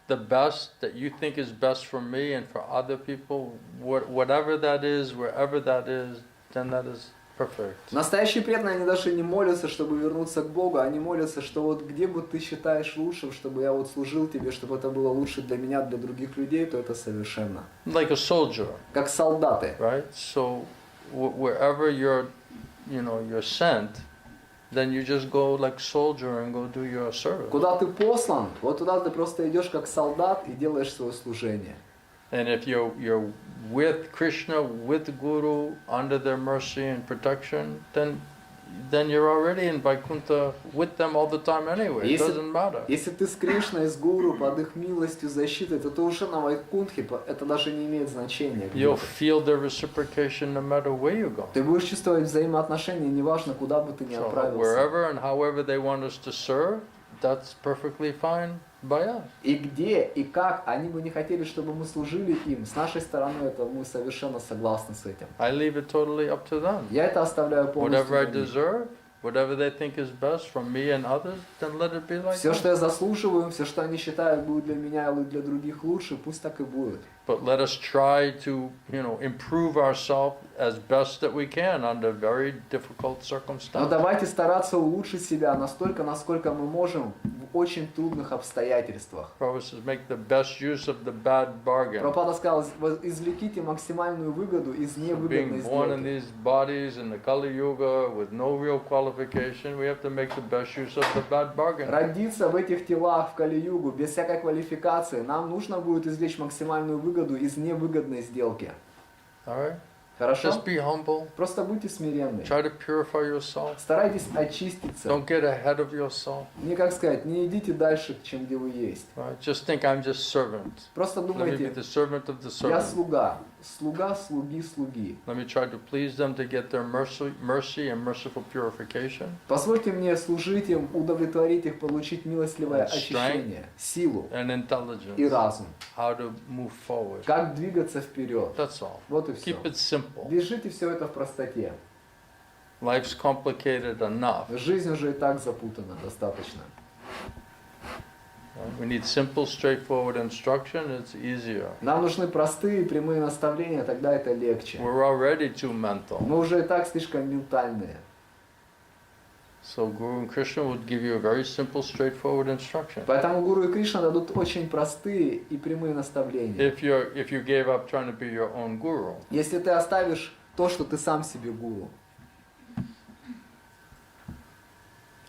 the best that you think is best for me and for other people, whatever that is, wherever that is, then that is perfect. Настоящие преданные, они даже не молятся, чтобы вернуться к Богу, они молятся, что вот где бы ты считаешь лучшим, чтобы я вот служил тебе, чтобы это было лучше для меня, для других людей, то это совершенно. Like a soldier, Как солдаты. right? So wherever you're sent, then you just go like soldier and go do your service. Куда ты послан, вот туда ты просто идешь как солдат и делаешь свое служение. And if you're with Krishna, with Guru, under their mercy and protection, then you're already in Vaikuntha with them all the time anyway. It doesn't matter. Если ты с Кришной, с Гуру, под их милостью, защитой, то ты уже на Вайкунтхе, это даже не имеет значения. где You'll ты. feel the reciprocation no matter where you go. Ты будешь чувствовать взаимоотношения, неважно, куда бы ты ни So отправился. wherever and however they want us to serve, that's perfectly fine by us. И где, и как они бы не хотели, чтобы мы служили им, с нашей стороны это мы совершенно согласны с этим. I leave it totally up to them. Я это оставляю полностью Whatever I на них. deserve, whatever they think is best from me and others, then let it be like Все, that. что я заслуживаю, все, что они считают будет для меня или для других лучше, пусть так и будет. But let us try to, improve ourselves as best that we can under very difficult Но circumstances. давайте стараться улучшить себя настолько, насколько мы можем в очень трудных обстоятельствах. Prabhupada says, make the best use of the bad bargain. Прабхупада сказал, извлеките максимальную выгоду из невыгодной Being born in сделки. these bodies in the Kali Yuga with no real qualification, we have to make the best use of the bad bargain. Родиться в этих телах в Кали-югу без всякой квалификации, нам нужно будет извлечь максимальную выгоду из невыгодной сделки. All right? Хорошо? Just be humble. Просто будьте смиренны. Try to purify yourself. Старайтесь очиститься. Don't get ahead of yourself. Не, как сказать, не идите дальше, чем где вы есть. Right? Just think I'm just servant. Просто Let me be думайте, the servant of the я servant. слуга. Слуга, слуги, слуги. Let me try to please them to get their mercy and merciful purification. Позвольте мне служить им, удовлетворить их, получить милостливое очищение, силу And и intelligence. разум. How to move forward. Как двигаться вперед. That's all. Вот и все. Keep it simple. Держите все это в простоте. Life's complicated enough. Жизнь уже и так запутана достаточно. We need simple, straightforward instruction. It's easier. Нам нужны простые, прямые наставления, тогда это легче. We're already too mental. Мы уже и так слишком ментальные. So Guru and Krishna would give you a very simple, straightforward instruction. Поэтому Гуру и Кришна дадут очень простые и прямые наставления. If you gave up trying to be your own guru, Если ты оставишь то, что ты сам себе гуру.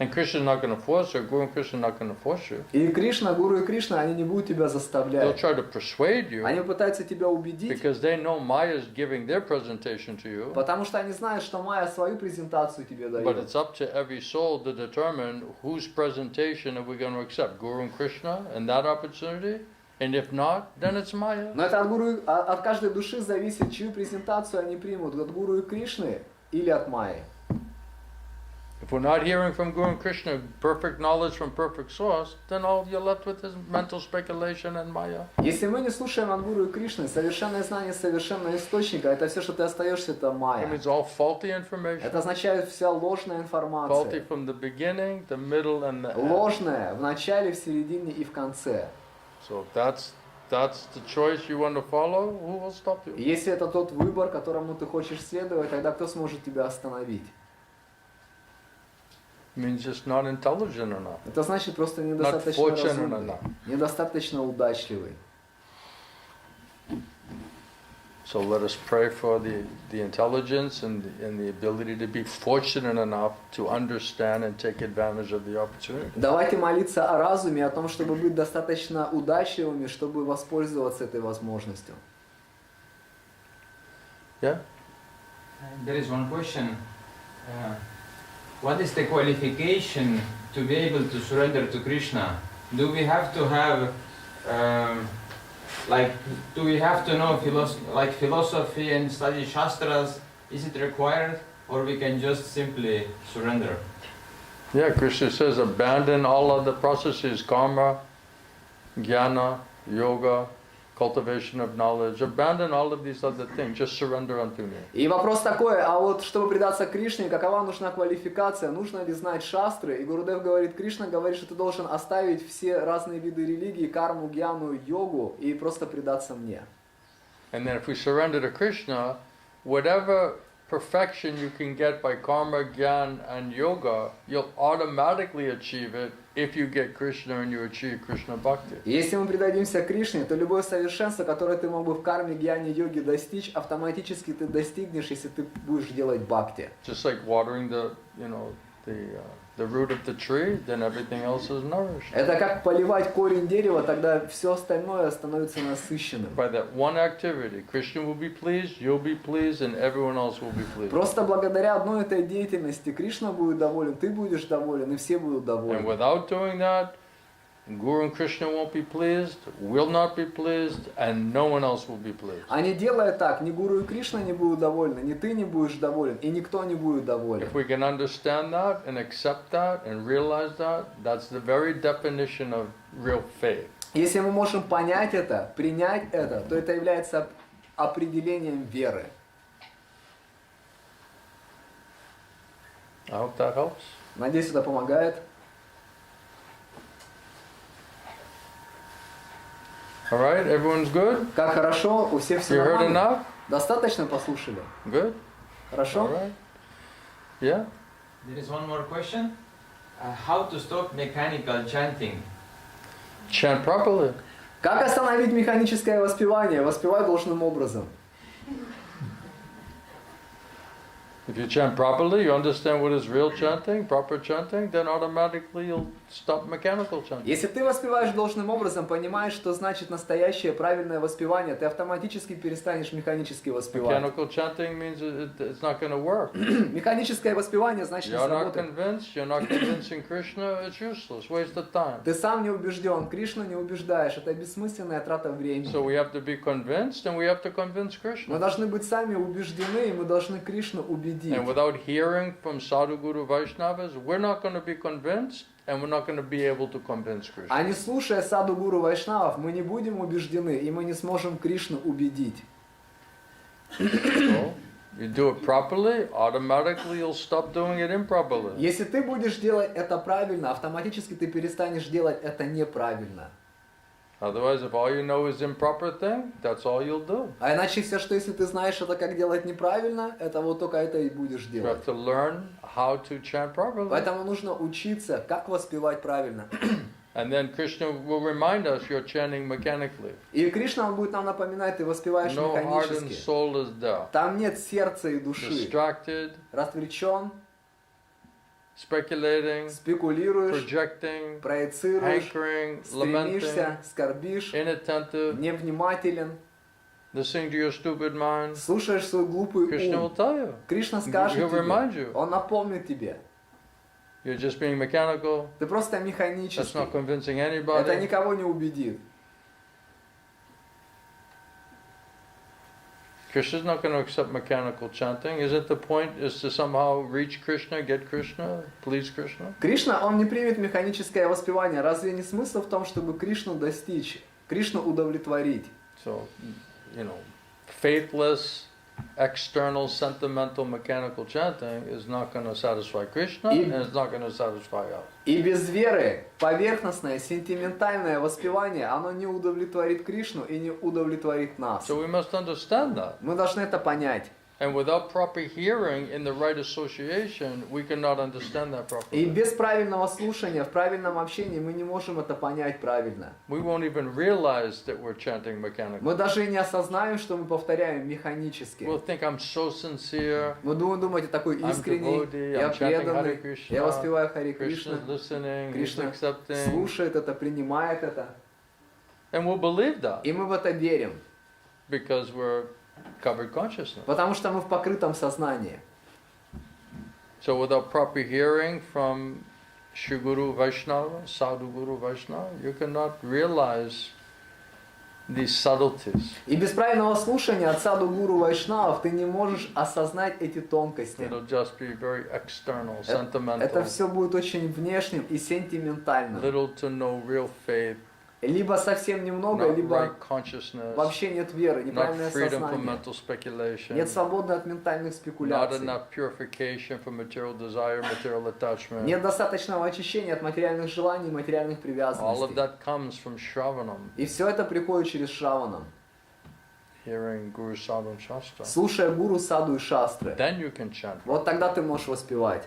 and Krishna's not going to force you, Guru and Krishna not going to force you. И Кришна, Гуру и Кришна, они не будут тебя They'll заставлять. try to persuade you Они пытаются тебя убедить, because they know Maya is giving their presentation to you. потому что они знают, что Майя свою презентацию тебе But дает. it's up to every soul to determine whose presentation are we going to accept, Guru and Krishna, and that opportunity. And if not, then it's Maya. Но это от каждой души зависит, чью презентацию они примут, от Гуру и Кришны или от Майи. If we're not hearing from Guru and Krishna perfect knowledge from perfect source, then all you're left with is mental speculation and Maya. Если мы не слушаем от Гуру и Кришны, совершенное знание совершенного источника, это все, что ты остаешься, это It майя. means all faulty information. Это означает вся ложная Faulty информация. from the beginning, the middle, and the end. Ложная в начале, в середине и в конце. So if that's the choice you want to follow, who will stop you? Если это тот выбор, которому ты хочешь следовать, тогда кто сможет тебя остановить? It means just not intelligent enough, Это значит просто not недостаточно fortunate разумный, enough. недостаточно удачливый. So let us pray for the intelligence and the ability to be fortunate enough to understand and take advantage of the opportunity. Давайте молиться о разуме, о том, чтобы быть достаточно удачливыми, чтобы воспользоваться этой возможностью. Yeah? There is one question. What is the qualification to be able to surrender to Krishna? Do we have to have, do we have to know philosophy and study shastras? Is it required, or we can just simply surrender? Yeah, Krishna says abandon all other processes, karma, jnana, yoga, cultivation of knowledge. Abandon all of these other things. Just surrender unto me. И вопрос такой, а вот чтобы предаться Кришне, какова нужна квалификация? Нужно ли знать шастры? И Гурудев говорит, Кришна говорит, что ты должен оставить все разные виды религии, карму, гьяну, йогу и просто предаться мне. And then if we surrender to Krishna, whatever perfection you can get by karma, jnana, and yoga, you'll automatically achieve it if you get Krishna and you achieve Krishna bhakti. Если мы предадимся Кришне, то любое совершенство, которое ты мог бы в карме, гьяне, йоге достичь, автоматически ты достигнешь, если ты будешь делать бхакти. Just like watering the root of the tree, then everything else is nourished. Это как поливать корень дерева, тогда все остальное становится насыщенным. By that one activity, Krishna will be pleased, you'll be pleased, and everyone else will be pleased. Просто благодаря одной этой деятельности Кришна будет доволен, ты будешь доволен, и все будут And довольны. without doing that, Guru and Krishna won't be pleased, will not be pleased, and no one else will be pleased. А не делая так, ни Гуру и Кришна не будут довольны, ни ты не будешь доволен, и никто не будет доволен. If we can understand that and accept that and realize that, that's the very definition of real faith. Если мы можем понять это, принять это, то это является определением веры. I hope that helps. Надеюсь, это помогает. All right, everyone's good? Как хорошо, у всех все You heard нормально. enough? Достаточно послушали? Good? Хорошо? All right. Yeah? There is one more question. How to stop mechanical chanting? Chant properly. Как остановить механическое воспевание? Воспевай должным образом. If you chant properly, you understand what is real chanting, proper chanting, then automatically you'll stop mechanical chanting. Если ты воспеваешь должным образом, понимаешь, что значит настоящее правильное воспевание, ты автоматически перестанешь механически воспевать. Mechanical chanting means it's not going to work. Механическое воспевание значит не You're not сработает. convinced, you're not convincing Krishna, it's useless, waste of time. Ты сам не убежден, Кришну не убеждаешь, это бессмысленная трата времени. So we have to be convinced and we have to convince Мы Krishna. должны быть сами убеждены, и мы должны Кришну убедить. And without hearing from Sadhu Guru Vaishnavas, we're not going to be convinced and we're not going to be able to convince Krishna. А не слушая саду гуру вайшнавов, мы не будем убеждены, и мы не сможем Кришну убедить. So, you do it properly, automatically you'll stop doing it improperly. Если ты будешь делать это правильно, автоматически ты перестанешь делать это неправильно. Otherwise, if all you know is improper thing, that's all you'll do. А иначе все, что если ты знаешь это, как делать неправильно, это вот только это и будешь You делать. have to learn how to chant properly. Поэтому нужно учиться, как воспевать правильно. And then Krishna will remind us you're chanting mechanically. И Кришна, он будет нам напоминать, ты воспеваешь No heart and механически. soul is there. Там нет сердца и души. Distracted, Развлечен, speculating, спекулируешь, projecting, проецируешь, hankering, стремишься, lamenting, скорбишь, inattentive, невнимателен, listening to your stupid mind. слушаешь свой глупый Krishna will ум. tell you. Кришна скажет He'll remind тебе, you. он напомнит тебе. You're just being mechanical. Ты просто That's механический. not convincing Это anybody. никого не убедит. Krishna's not going to accept mechanical chanting. Isn't the point is to somehow reach Krishna, get Krishna, please Krishna? Кришна, он не примет механическое воспевание. Разве не смысл в том, чтобы Кришну достичь, Кришну удовлетворить? So, faithless, external, sentimental, mechanical chanting is not going to satisfy Krishna and it's not going to satisfy us. И без веры поверхностное, сентиментальное воспевание, оно не удовлетворит Кришну и не удовлетворит нас. So we must understand that. Мы должны это понять. And without proper hearing in the right association, we cannot understand that И properly. без правильного слушания, в правильном общении мы не можем это понять правильно. We won't even realize that we're chanting mechanically. Мы даже и не осознаем, что мы повторяем механически. We'll think I'm so sincere. Мы думаем, я такой I'm искренний, devotee, я I'm chanting Hare преданный, Krishna, я воспеваю Хари Кришна. Krishna's listening, He's Кришна accepting. слушает это, принимает это. And we'll believe that И мы в это верим, because we're covered consciousness. потому что мы в покрытом сознании. So without proper hearing from Shri Guru Vaishnava, Sadhu Guru Vaishnava, you cannot realize these subtleties. И без правильного слушания от саду гуру вайшнавов ты не можешь осознать эти тонкости. It'll just be very external, Это sentimental, все будет очень внешним и сентиментальным. little to no real faith, Либо совсем немного, not либо right consciousness, вообще нет веры, not неправильное freedom from сознание. mental speculation, Нет свободы от ментальных not спекуляций. enough purification from material desire, material attachment. Нет достаточного очищения от материальных желаний и материальных All of привязанностей. that comes from Shravanam, И все это приходит через Шраванам. hearing Guru Sadhu and Shastra. Слушая гуру, саду и шастры. Then you can chant. Вот тогда ты можешь воспевать.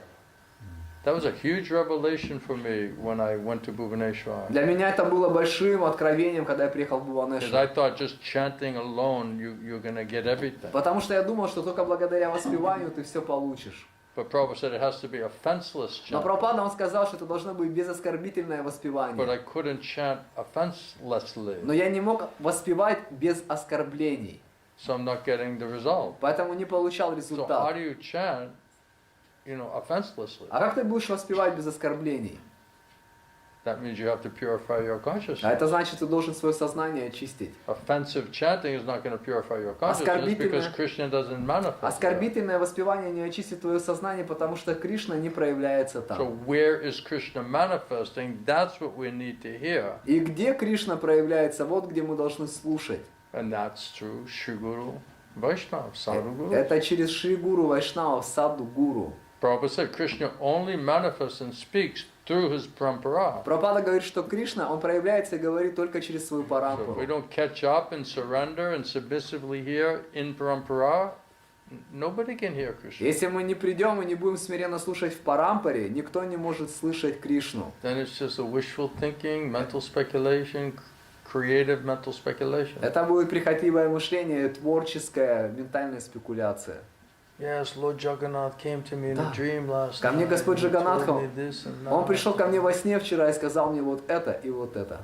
That was a huge revelation for me when I went to Bhubaneswar. Для меня это было большим откровением, когда я приехал в Because Бхуванешвар. I thought just chanting alone, you're going to get everything. Потому что я думал, что только благодаря воспеванию ты все получишь. But Prabhupada said it has to be a offenseless Но chant. Прабхупада, он сказал, что это должно быть безоскорбительное But воспевание. I couldn't chant offenselessly, Но я не мог воспевать без оскорблений. so I'm not getting the result. Поэтому не получал So how результат. do you chant, offenselessly? А как ты будешь воспевать без оскорблений? That means you have to purify your А consciousness. это значит, ты должен свое сознание очистить. Offensive chanting is not going to purify your consciousness because Krishna doesn't manifest. there. Оскорбительное воспевание не очистит твое сознание, потому что Кришна не проявляется So там. where is Krishna manifesting? That's what we need to hear. И где Кришна проявляется, вот где мы должны слушать. And that's through Shri Guru Vaishnava, Sadhu Guru. Это через Шри Гуру Вайшнавов, Саду Гуру. Prabhupada said Krishna only manifests and speaks through his parampara. Прабхупада говорит, что Кришна, он проявляется и говорит только через свою So if парампару. we don't catch up and surrender and submissively hear in parampara, nobody can hear Krishna. Если мы не придем и не будем смиренно слушать в парампаре, никто не может слышать Кришну. Then it's just a wishful thinking, mental speculation, creative mental speculation. Это будет прихотливое мышление, творческая, ментальная спекуляция. Yes, Lord Jagannath came to me in Да. a dream last Ко мне night. Господь He told Джаганнатх, me this and Он that. пришел ко мне во сне вчера и сказал мне вот это и вот это.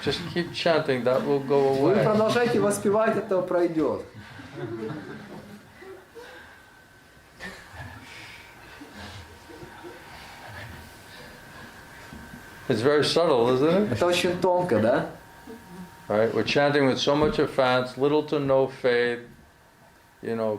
Just keep chanting, that will go Вы away. продолжайте воспевать, это пройдет. It's very subtle, isn't it? Это очень тонко, да? Right? We're chanting with so much offense, little to no faith,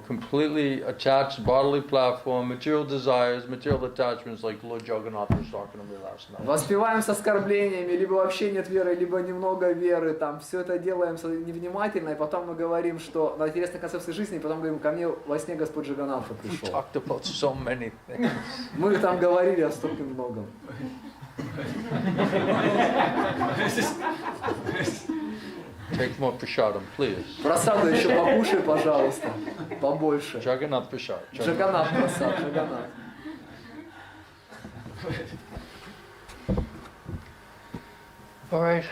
completely attached bodily platform, material desires, material attachments, like Lord Jagannath was talking to me last night. Воспеваем с оскорблениями, либо вообще нет веры, либо немного веры, там все это делаем невнимательно, и потом мы говорим, что на интересной концепции жизни, и потом говорим, ко мне во сне Господь Джаганнатха We пришел. talked about so many things. Мы там говорили о столько многом. Take more prashadam, please. Просаду еще покушай, пожалуйста, побольше. Jagannath prasad. Джаганнат просад, Джаганнат. All right.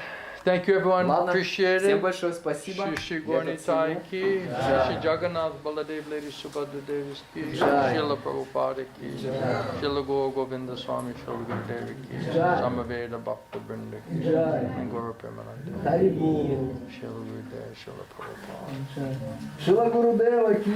Thank you, everyone. Ладно, Appreciate всем it. большое спасибо. Shri Shri Я Gauri это ценю. Tai ki, Shri Jagannath Baladev Lady Subhadra Devi ki, Jai. Srila Prabhupada ki, Jai. Srila Guru Govinda Swami Srila Gurudevi ki, Jai. Samaveda Bhakta Brinda ki, Jai. and Guru Premananda, Харибол. Srila Gurudev, Srila Prabhupada. Шила Гурудева ки.